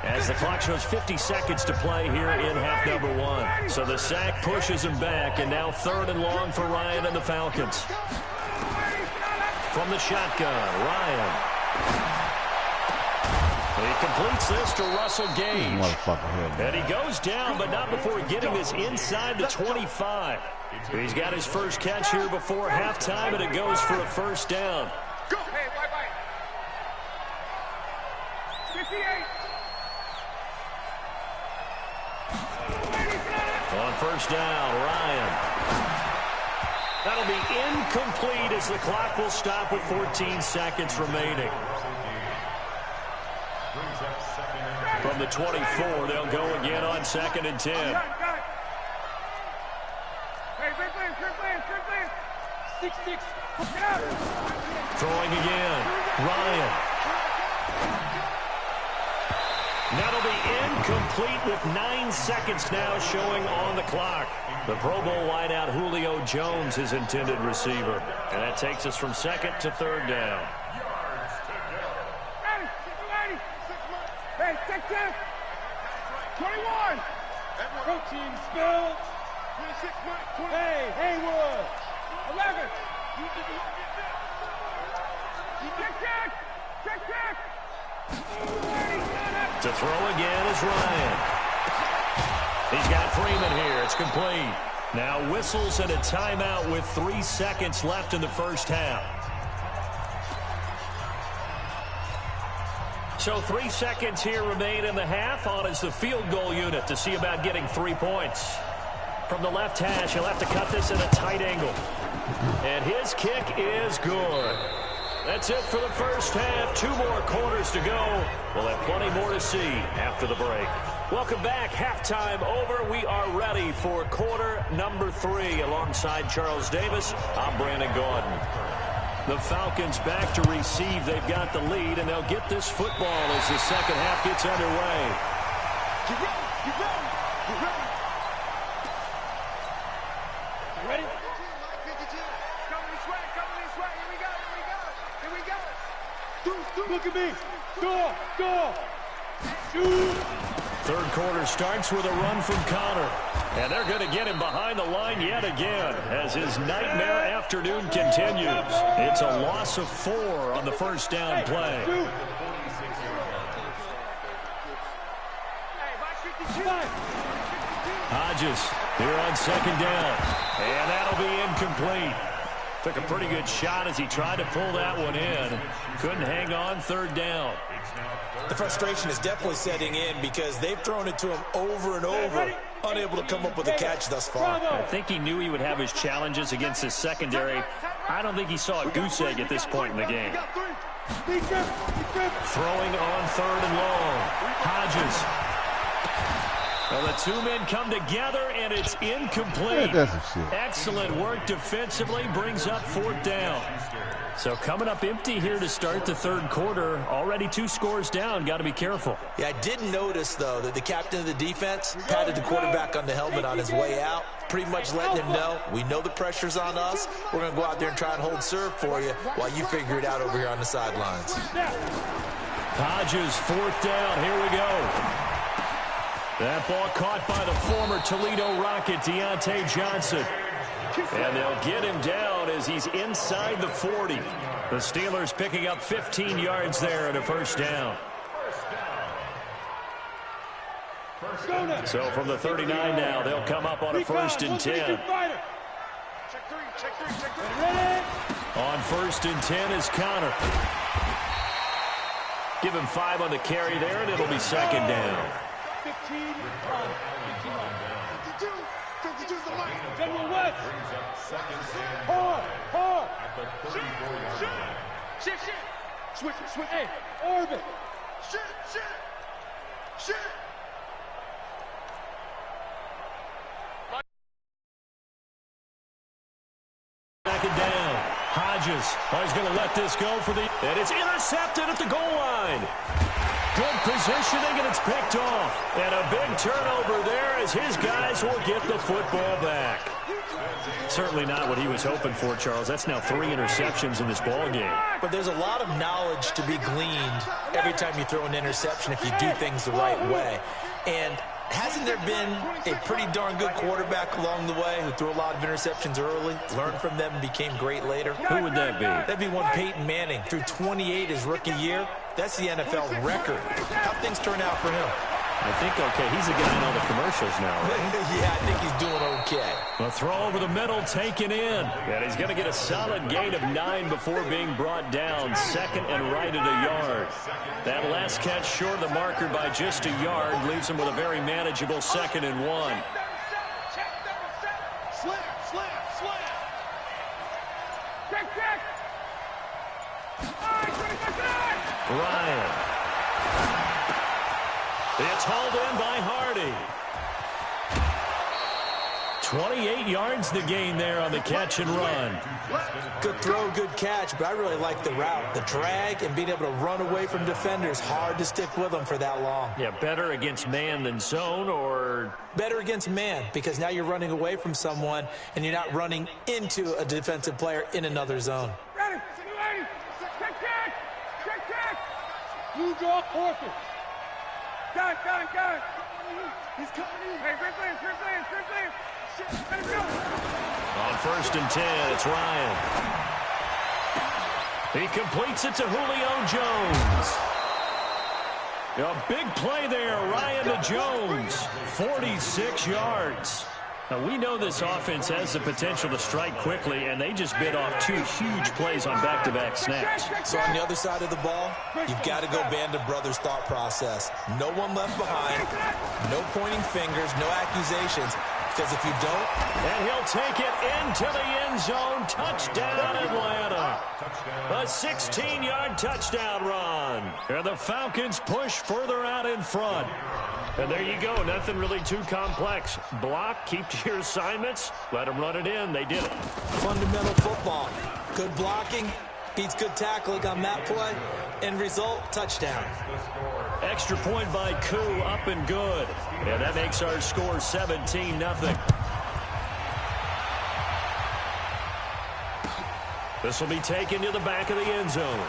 as the clock shows 50 seconds to play here in half number 1. So the sack pushes him back, and now 3rd and long for Ryan and the Falcons. From the shotgun, Ryan. He completes this to Russell Gage. And he goes down, but not before getting this inside the 25. He's got his first catch here before halftime, and it goes for a 1st down. Go. Hey, bye-bye. 58. On 1st down, Ryan. That'll be incomplete as the clock will stop with 14 seconds remaining. From the 24, they'll go again on 2nd and 10. Hey, great play. 6-6. Throwing again, Ryan. That'll be incomplete with 9 seconds now showing on the clock. The Pro Bowl wideout Julio Jones is intended receiver. And that takes us from second to third down. Hey, check. 21. Protein spilled. 26, hey, Haywood. 11. Check. To throw again is Ryan. He's got Freeman here. It's complete. Now whistles and a timeout with 3 seconds left in the first half. So 3 seconds here remain in the half. On is the field goal unit to see about getting 3 points. From the left hash, he'll have to cut this at a tight angle. And his kick is good. That's it for the first half. 2 more quarters to go. We'll have plenty more to see after the break. Welcome back. Halftime over. We are ready for quarter number 3. Alongside Charles Davis, I'm Brandon Gordon. The Falcons back to receive. They've got the lead, and they'll get this football as the second half gets underway. Get ready. You ready? Coming this way. Here we go. Look at me. Go. Shoot. Third quarter starts with a run from Connor. And they're going to get him behind the line yet again as his nightmare afternoon continues. It's a loss of 4 on the first down play. Hodges here on second down. And that'll be incomplete. Took a pretty good shot as he tried to pull that one in. Couldn't hang on third down. The frustration is definitely setting in because they've thrown it to him over and over, unable to come up with a catch thus far. I think he knew he would have his challenges against his secondary. I don't think he saw a goose egg at this point in the game. Throwing on third and long. Hodges. Well, the 2 men come together, and it's incomplete. Excellent work defensively, brings up 4th down. So coming up empty here to start the third quarter. Already 2 scores down. Got to be careful. Yeah, I did notice, though, that the captain of the defense patted the quarterback on the helmet on his way out, pretty much letting him know, we know the pressure's on us. We're going to go out there and try and hold serve for you while you figure it out over here on the sidelines. Hodges, 4th down. Here we go. That ball caught by the former Toledo Rocket, Deontay Johnson. And they'll get him down as he's inside the 40. The Steelers picking up 15 yards there and a first down. So from the 39 now, they'll come up on a 1st and 10. On 1st and 10 is Connor. Give him 5 on the carry there, and it'll be second down. 52 is the line. General West. Hard. Shit. Switch. Hey, orbit. Shit. Back it down. Hodges. He's going to let this go for the... And it's intercepted at the goal line. Good positioning, and it's picked off. And a big turnover there as his guys will get the football back. Certainly not what he was hoping for, Charles. That's now 3 interceptions in this ball game. But there's a lot of knowledge to be gleaned every time you throw an interception if you do things the right way. And hasn't there been a pretty darn good quarterback along the way who threw a lot of interceptions early, learned from them, and became great later? Who would that be? That'd be one Peyton Manning. Threw 28 his rookie year. That's the NFL record. How things turn out for him? I think, okay, he's the guy in all the commercials now, right? Yeah, I think he's doing okay. A throw over the middle, taken in. And he's going to get a solid gain of 9 before being brought down. 2nd and right at a yard. That last catch short of the marker by just a yard leaves him with a very manageable 2nd and 1. Slam. Check. Ryan. It's hauled in by Hardy. 28 yards to gain there on the catch and run. Good throw, good catch, but I really like the route. The drag and being able to run away from defenders. Hard to stick with them for that long. Yeah, better against man than zone, or? Better against man, because now you're running away from someone and you're not running into a defensive player in another zone. Ready, check. Blue draw, orphan. Got it. He's coming in. Hey, great play. Shit, let him go. On 1st and 10, it's Ryan. He completes it to Julio Jones. A big play there, Ryan to Jones. 46 yards. Now, we know this offense has the potential to strike quickly, and they just bit off 2 huge plays on back-to-back snaps. So on the other side of the ball, you've got to go band of brothers thought process. No one left behind, no pointing fingers, no accusations, because if you don't... And he'll take it into the end zone. Touchdown, Atlanta. A 16-yard touchdown run. And the Falcons push further out in front. And there you go. Nothing really too complex. Block, keep to your assignments, let them run it in. They did it. Fundamental football. Good blocking beats good tackling on that play. End result, touchdown. Extra point by Koo, up and good. And that makes our score 17-0. This will be taken to the back of the end zone.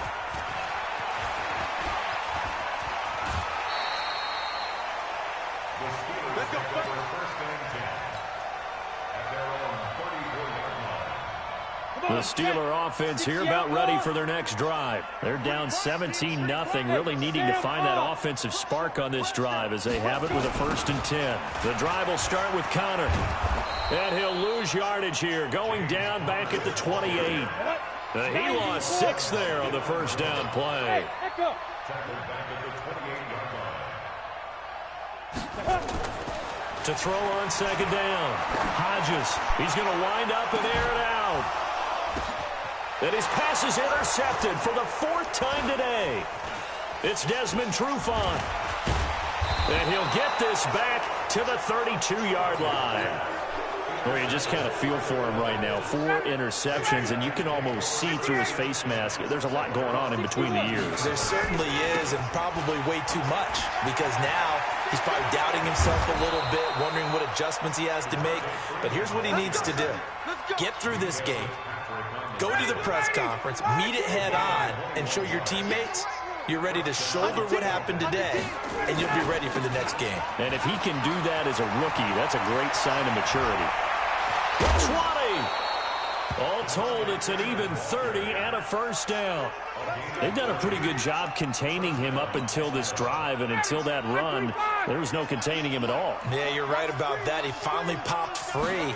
The Steeler offense here about ready for their next drive. They're down 17-0, really needing to find that offensive spark on this drive as they have it with a 1st and 10. The drive will start with Connor. And he'll lose yardage here, going down back at the 28. He lost 6 there on the first down play. To throw on 2nd down. Hodges, he's going to wind up and air it out. And his pass is intercepted for the 4th time today. It's Desmond Trufant. And he'll get this back to the 32-yard line. Well, you just kind of feel for him right now. 4 interceptions, and you can almost see through his face mask. There's a lot going on in between the ears. There certainly is, and probably way too much, because now he's probably doubting himself a little bit, wondering what adjustments he has to make. But here's what he needs to do. Get through this game. Go to the press conference, meet it head on, and show your teammates you're ready to shoulder what happened today, and you'll be ready for the next game. And if he can do that as a rookie, that's a great sign of maturity. 20! All told, it's an even 30 and a 1st down. They've done a pretty good job containing him up until this drive, and until that run, there was no containing him at all. Yeah, you're right about that. He finally popped free.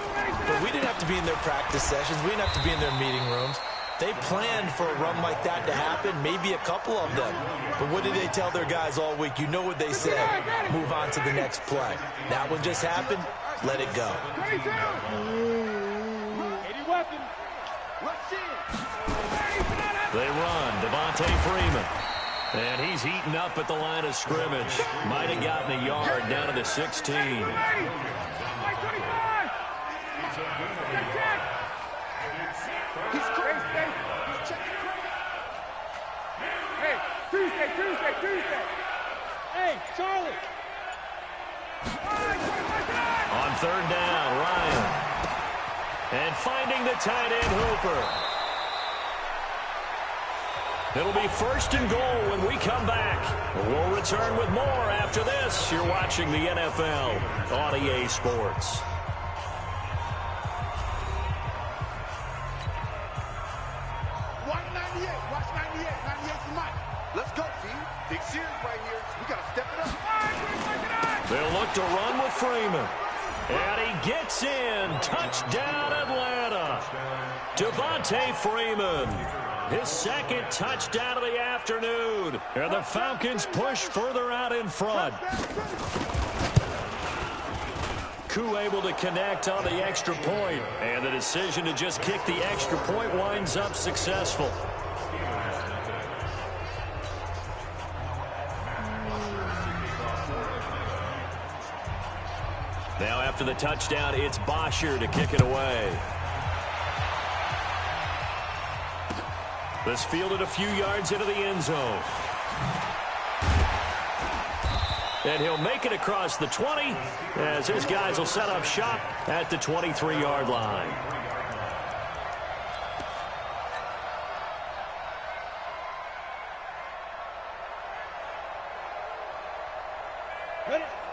But we didn't have to be in their practice sessions. We didn't have to be in their meeting rooms. They planned for a run like that to happen, maybe a couple of them. But what did they tell their guys all week? You know what they said. Move on to the next play. That one just happened. Let it go. They run. Devontae Freeman. And he's heating up at the line of scrimmage. Might have gotten a yard down to the 16. Tuesday. Hey, Charlie. On 3rd down, Ryan. And finding the tight end, Hooper. It'll be 1st and goal when we come back. We'll return with more after this. You're watching the NFL on EA Sports. They'll look to run with Freeman. And he gets in. Touchdown, Atlanta. Devontae Freeman. His 2nd touchdown of the afternoon. And the Falcons push further out in front. Koo able to connect on the extra point. And the decision to just kick the extra point winds up successful. Now after the touchdown, it's Bosher to kick it away. This fielded a few yards into the end zone. And he'll make it across the 20 as his guys will set up shop at the 23-yard line.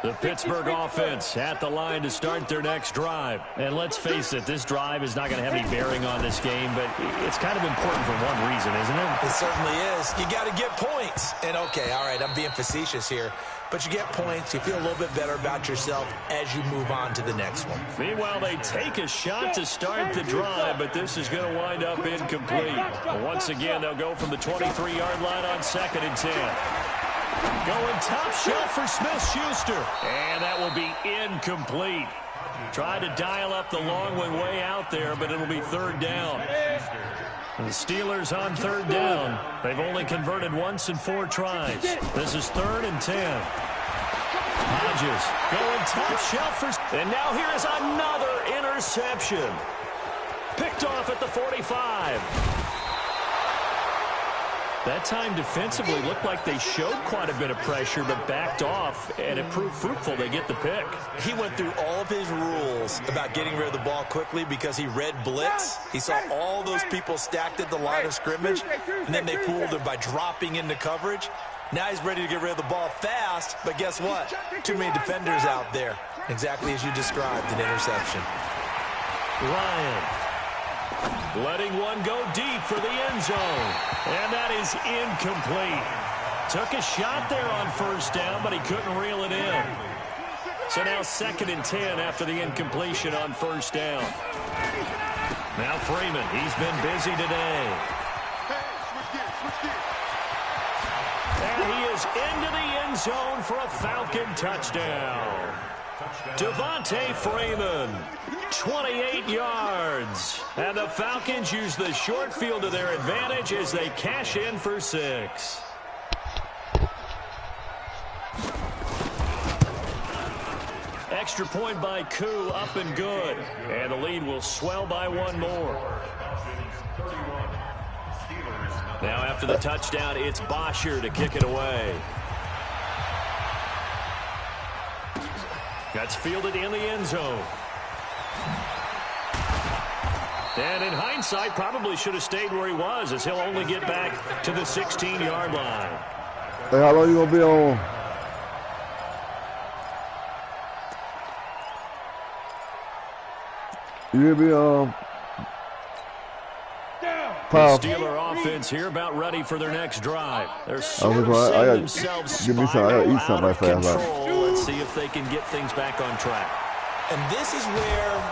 The Pittsburgh offense at the line to start their next drive. And let's face it, this drive is not going to have any bearing on this game, but it's kind of important for one reason, isn't it? It certainly is. You got to get points. And, okay, all right, I'm being facetious here. But you get points, you feel a little bit better about yourself as you move on to the next one. Meanwhile, they take a shot to start the drive, but this is going to wind up incomplete. Once again, they'll go from the 23-yard line on 2nd and 10. Going top shelf for Smith-Schuster. And that will be incomplete. Tried to dial up the long way out there, but it'll be 3rd down. And the Steelers on 3rd down. They've only converted once in 4 tries. This is 3rd and 10. Hodges going top shelf for... And now here is another interception. Picked off at the 45. That time defensively looked like they showed quite a bit of pressure but backed off, and it proved fruitful. They get the pick. He went through all of his rules about getting rid of the ball quickly because he read blitz. He saw all those people stacked at the line of scrimmage, and then they fooled him by dropping into coverage. Now he's ready to get rid of the ball fast, but guess what? Too many defenders out there. Exactly as you described, an interception. Ryan letting one go deep for the end zone. And that is incomplete. Took a shot there on 1st down, but he couldn't reel it in. So now 2nd and 10 after the incompletion on 1st down. Now Freeman, he's been busy today. And he is into the end zone for a Falcon touchdown. Devontae Freeman, 28 yards. And the Falcons use the short field to their advantage as they cash in for 6. Extra point by Koo, up and good. And the lead will swell by 1 more. Now after the touchdown, it's Bosher to kick it away. That's fielded in the end zone. And in hindsight, probably should have stayed where he was, as he'll only get back to the 16-yard line. Hey, how long you going to be on? You going to be The Steeler offense here about ready for their next drive. They're sort of seeing themselves spiral out of control. Let's see if they can get things back on track. And this is where...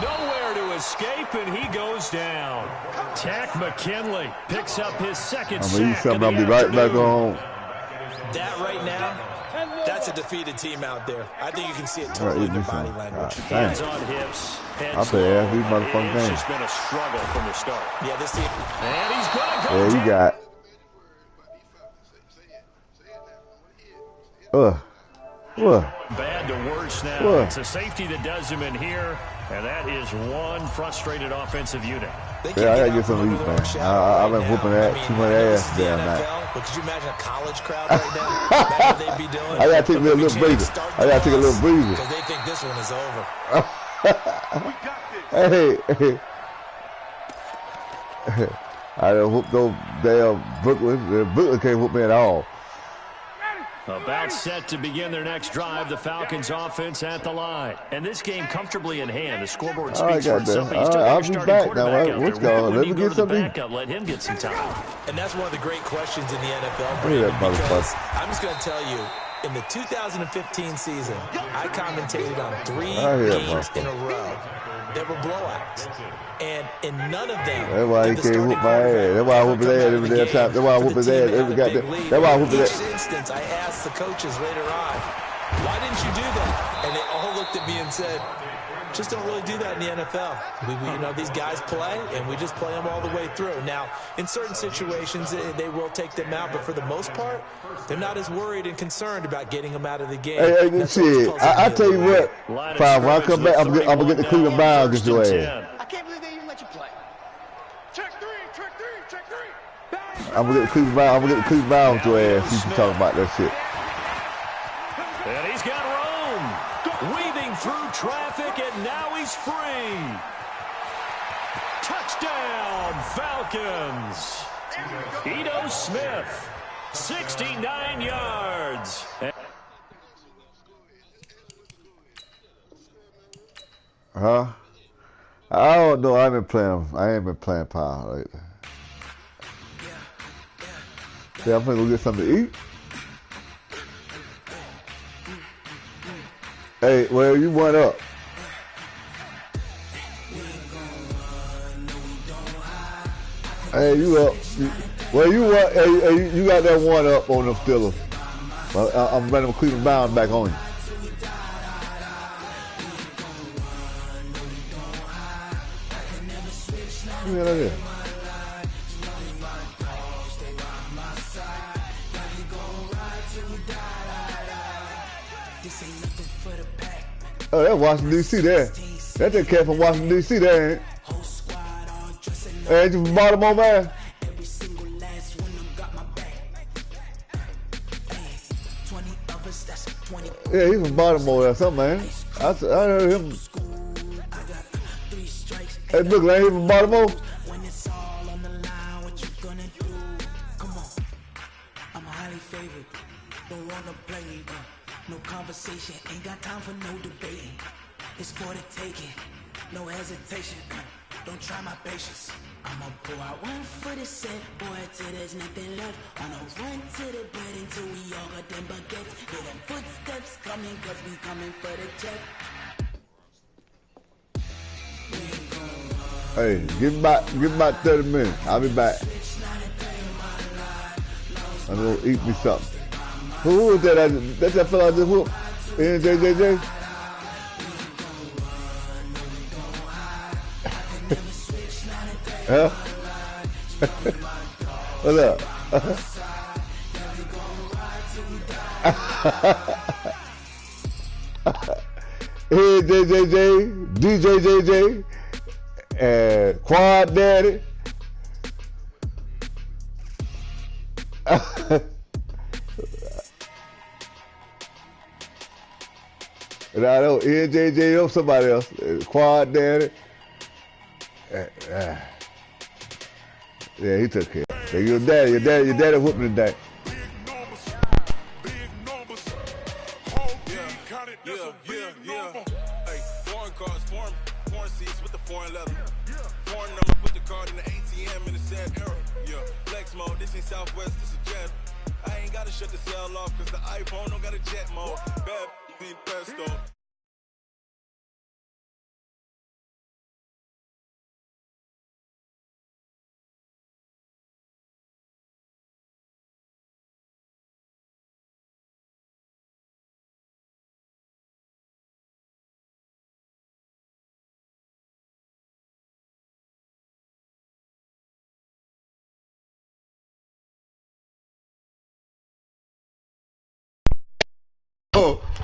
Nowhere to escape, and he goes down. Tack McKinley picks up his 2nd sack. I'll be right back on. That right now, that's a defeated team out there. I think you can see it totally in their body language. Hands on hips. I'll say ask these motherfucking games. It's just been a struggle from the start. Yeah, this team. And he's going to go. Yeah, you got. Bad to worse now. It's a safety that does him in here, and that is one frustrated offensive unit. Yeah, I got to get some lead, man. I've been whooping that too much ass damn night. But could you imagine a college crowd right now? Imagine what they'd be doing. I got to take a little breather. I got to take a little breather. Because they think this one is over. Hey. I done whooped those damn Brooklyn. Brooklyn can't whoop me at all. About set to begin their next drive, the Falcons offense at the line. And this game comfortably in hand. The scoreboard speaks for itself. I'll be back now. What's going on? Let me get some backup. Let him get some time. And that's one of the great questions in the NFL, Brandon, because I'm just going to tell you, in the 2015 season, I commentated on 3 games in a row that were blowouts. And in none of them, that's why he can't whoop my ass. That's why I whoop his ass every damn time. That's why I whoop his ass every goddamn. That's why I whoop his ass. Each instance, I asked the coaches later on, why didn't you do that? And they all looked at me and said, Just don't really do that in the NFL. You know, these guys play, and we just play them all the way through. Now, in certain situations, they will take them out, but for the most part, they're not as worried and concerned about getting them out of the game. Hey, shit. I tell you what, Five, when I come back, I'm gonna get the Cleveland Browns against your ass. I can't believe they even let you play. Check three, check three, check three. I'm gonna get the Cleveland Browns. I'm gonna get the Cleveland Browns your ass. You can talk about that shit. And he's got Rome weaving through traffic, and now he's free. Touchdown, Falcons. Ito Smith, 69 yards. Huh? I don't know. I ain't been playing power lately. Yeah, I'm gonna go get something to eat. Hey, well, you went up. Hey, you up. You got that one up on them Steelers. I'm running Cleveland Browns back on you. Yeah, that is. Oh, that's Washington, D.C. there. That's that cat from Washington, D.C. there, ain't it? Hey, ain't you from Baltimore, man? Yeah, he's from Baltimore or something, man. I heard him. Hey, look, ain't he from Baltimore? No conversation, ain't got time for no debating. It's for the taking, no hesitation. Don't try my patience. I'ma pull out one for the set, boy, till there's nothing left. Wanna run to the bed until we all got them baguettes. Hear them footsteps coming, cause we coming for the check. Hey, give me about 30 minutes. I'll be back. I'm gonna eat me something. Who was that? That's that fella I just whooped? NJJJ? Huh? What's up? NJJJ, DJJJ, and Quad Daddy. And I know NJJ or somebody else, Quad Daddy. Yeah, he took care. So your daddy whooped me today. Hey, foreign cars, foreign seats with the foreign leather. Foreign number, put the card in the ATM in the sad era. Yeah, flex mode, this ain't Southwest, this is jet. I ain't gotta shut the cell off, cause the iPhone don't got a jet mode. Bad beat pesto.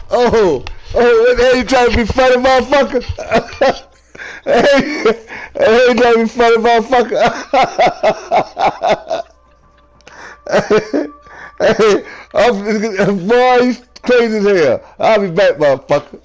Oh, what the hell you trying to be funny, motherfucker? Hey, you trying to be funny, motherfucker? Hey, boy, you crazy as hell. I'll be back, motherfucker.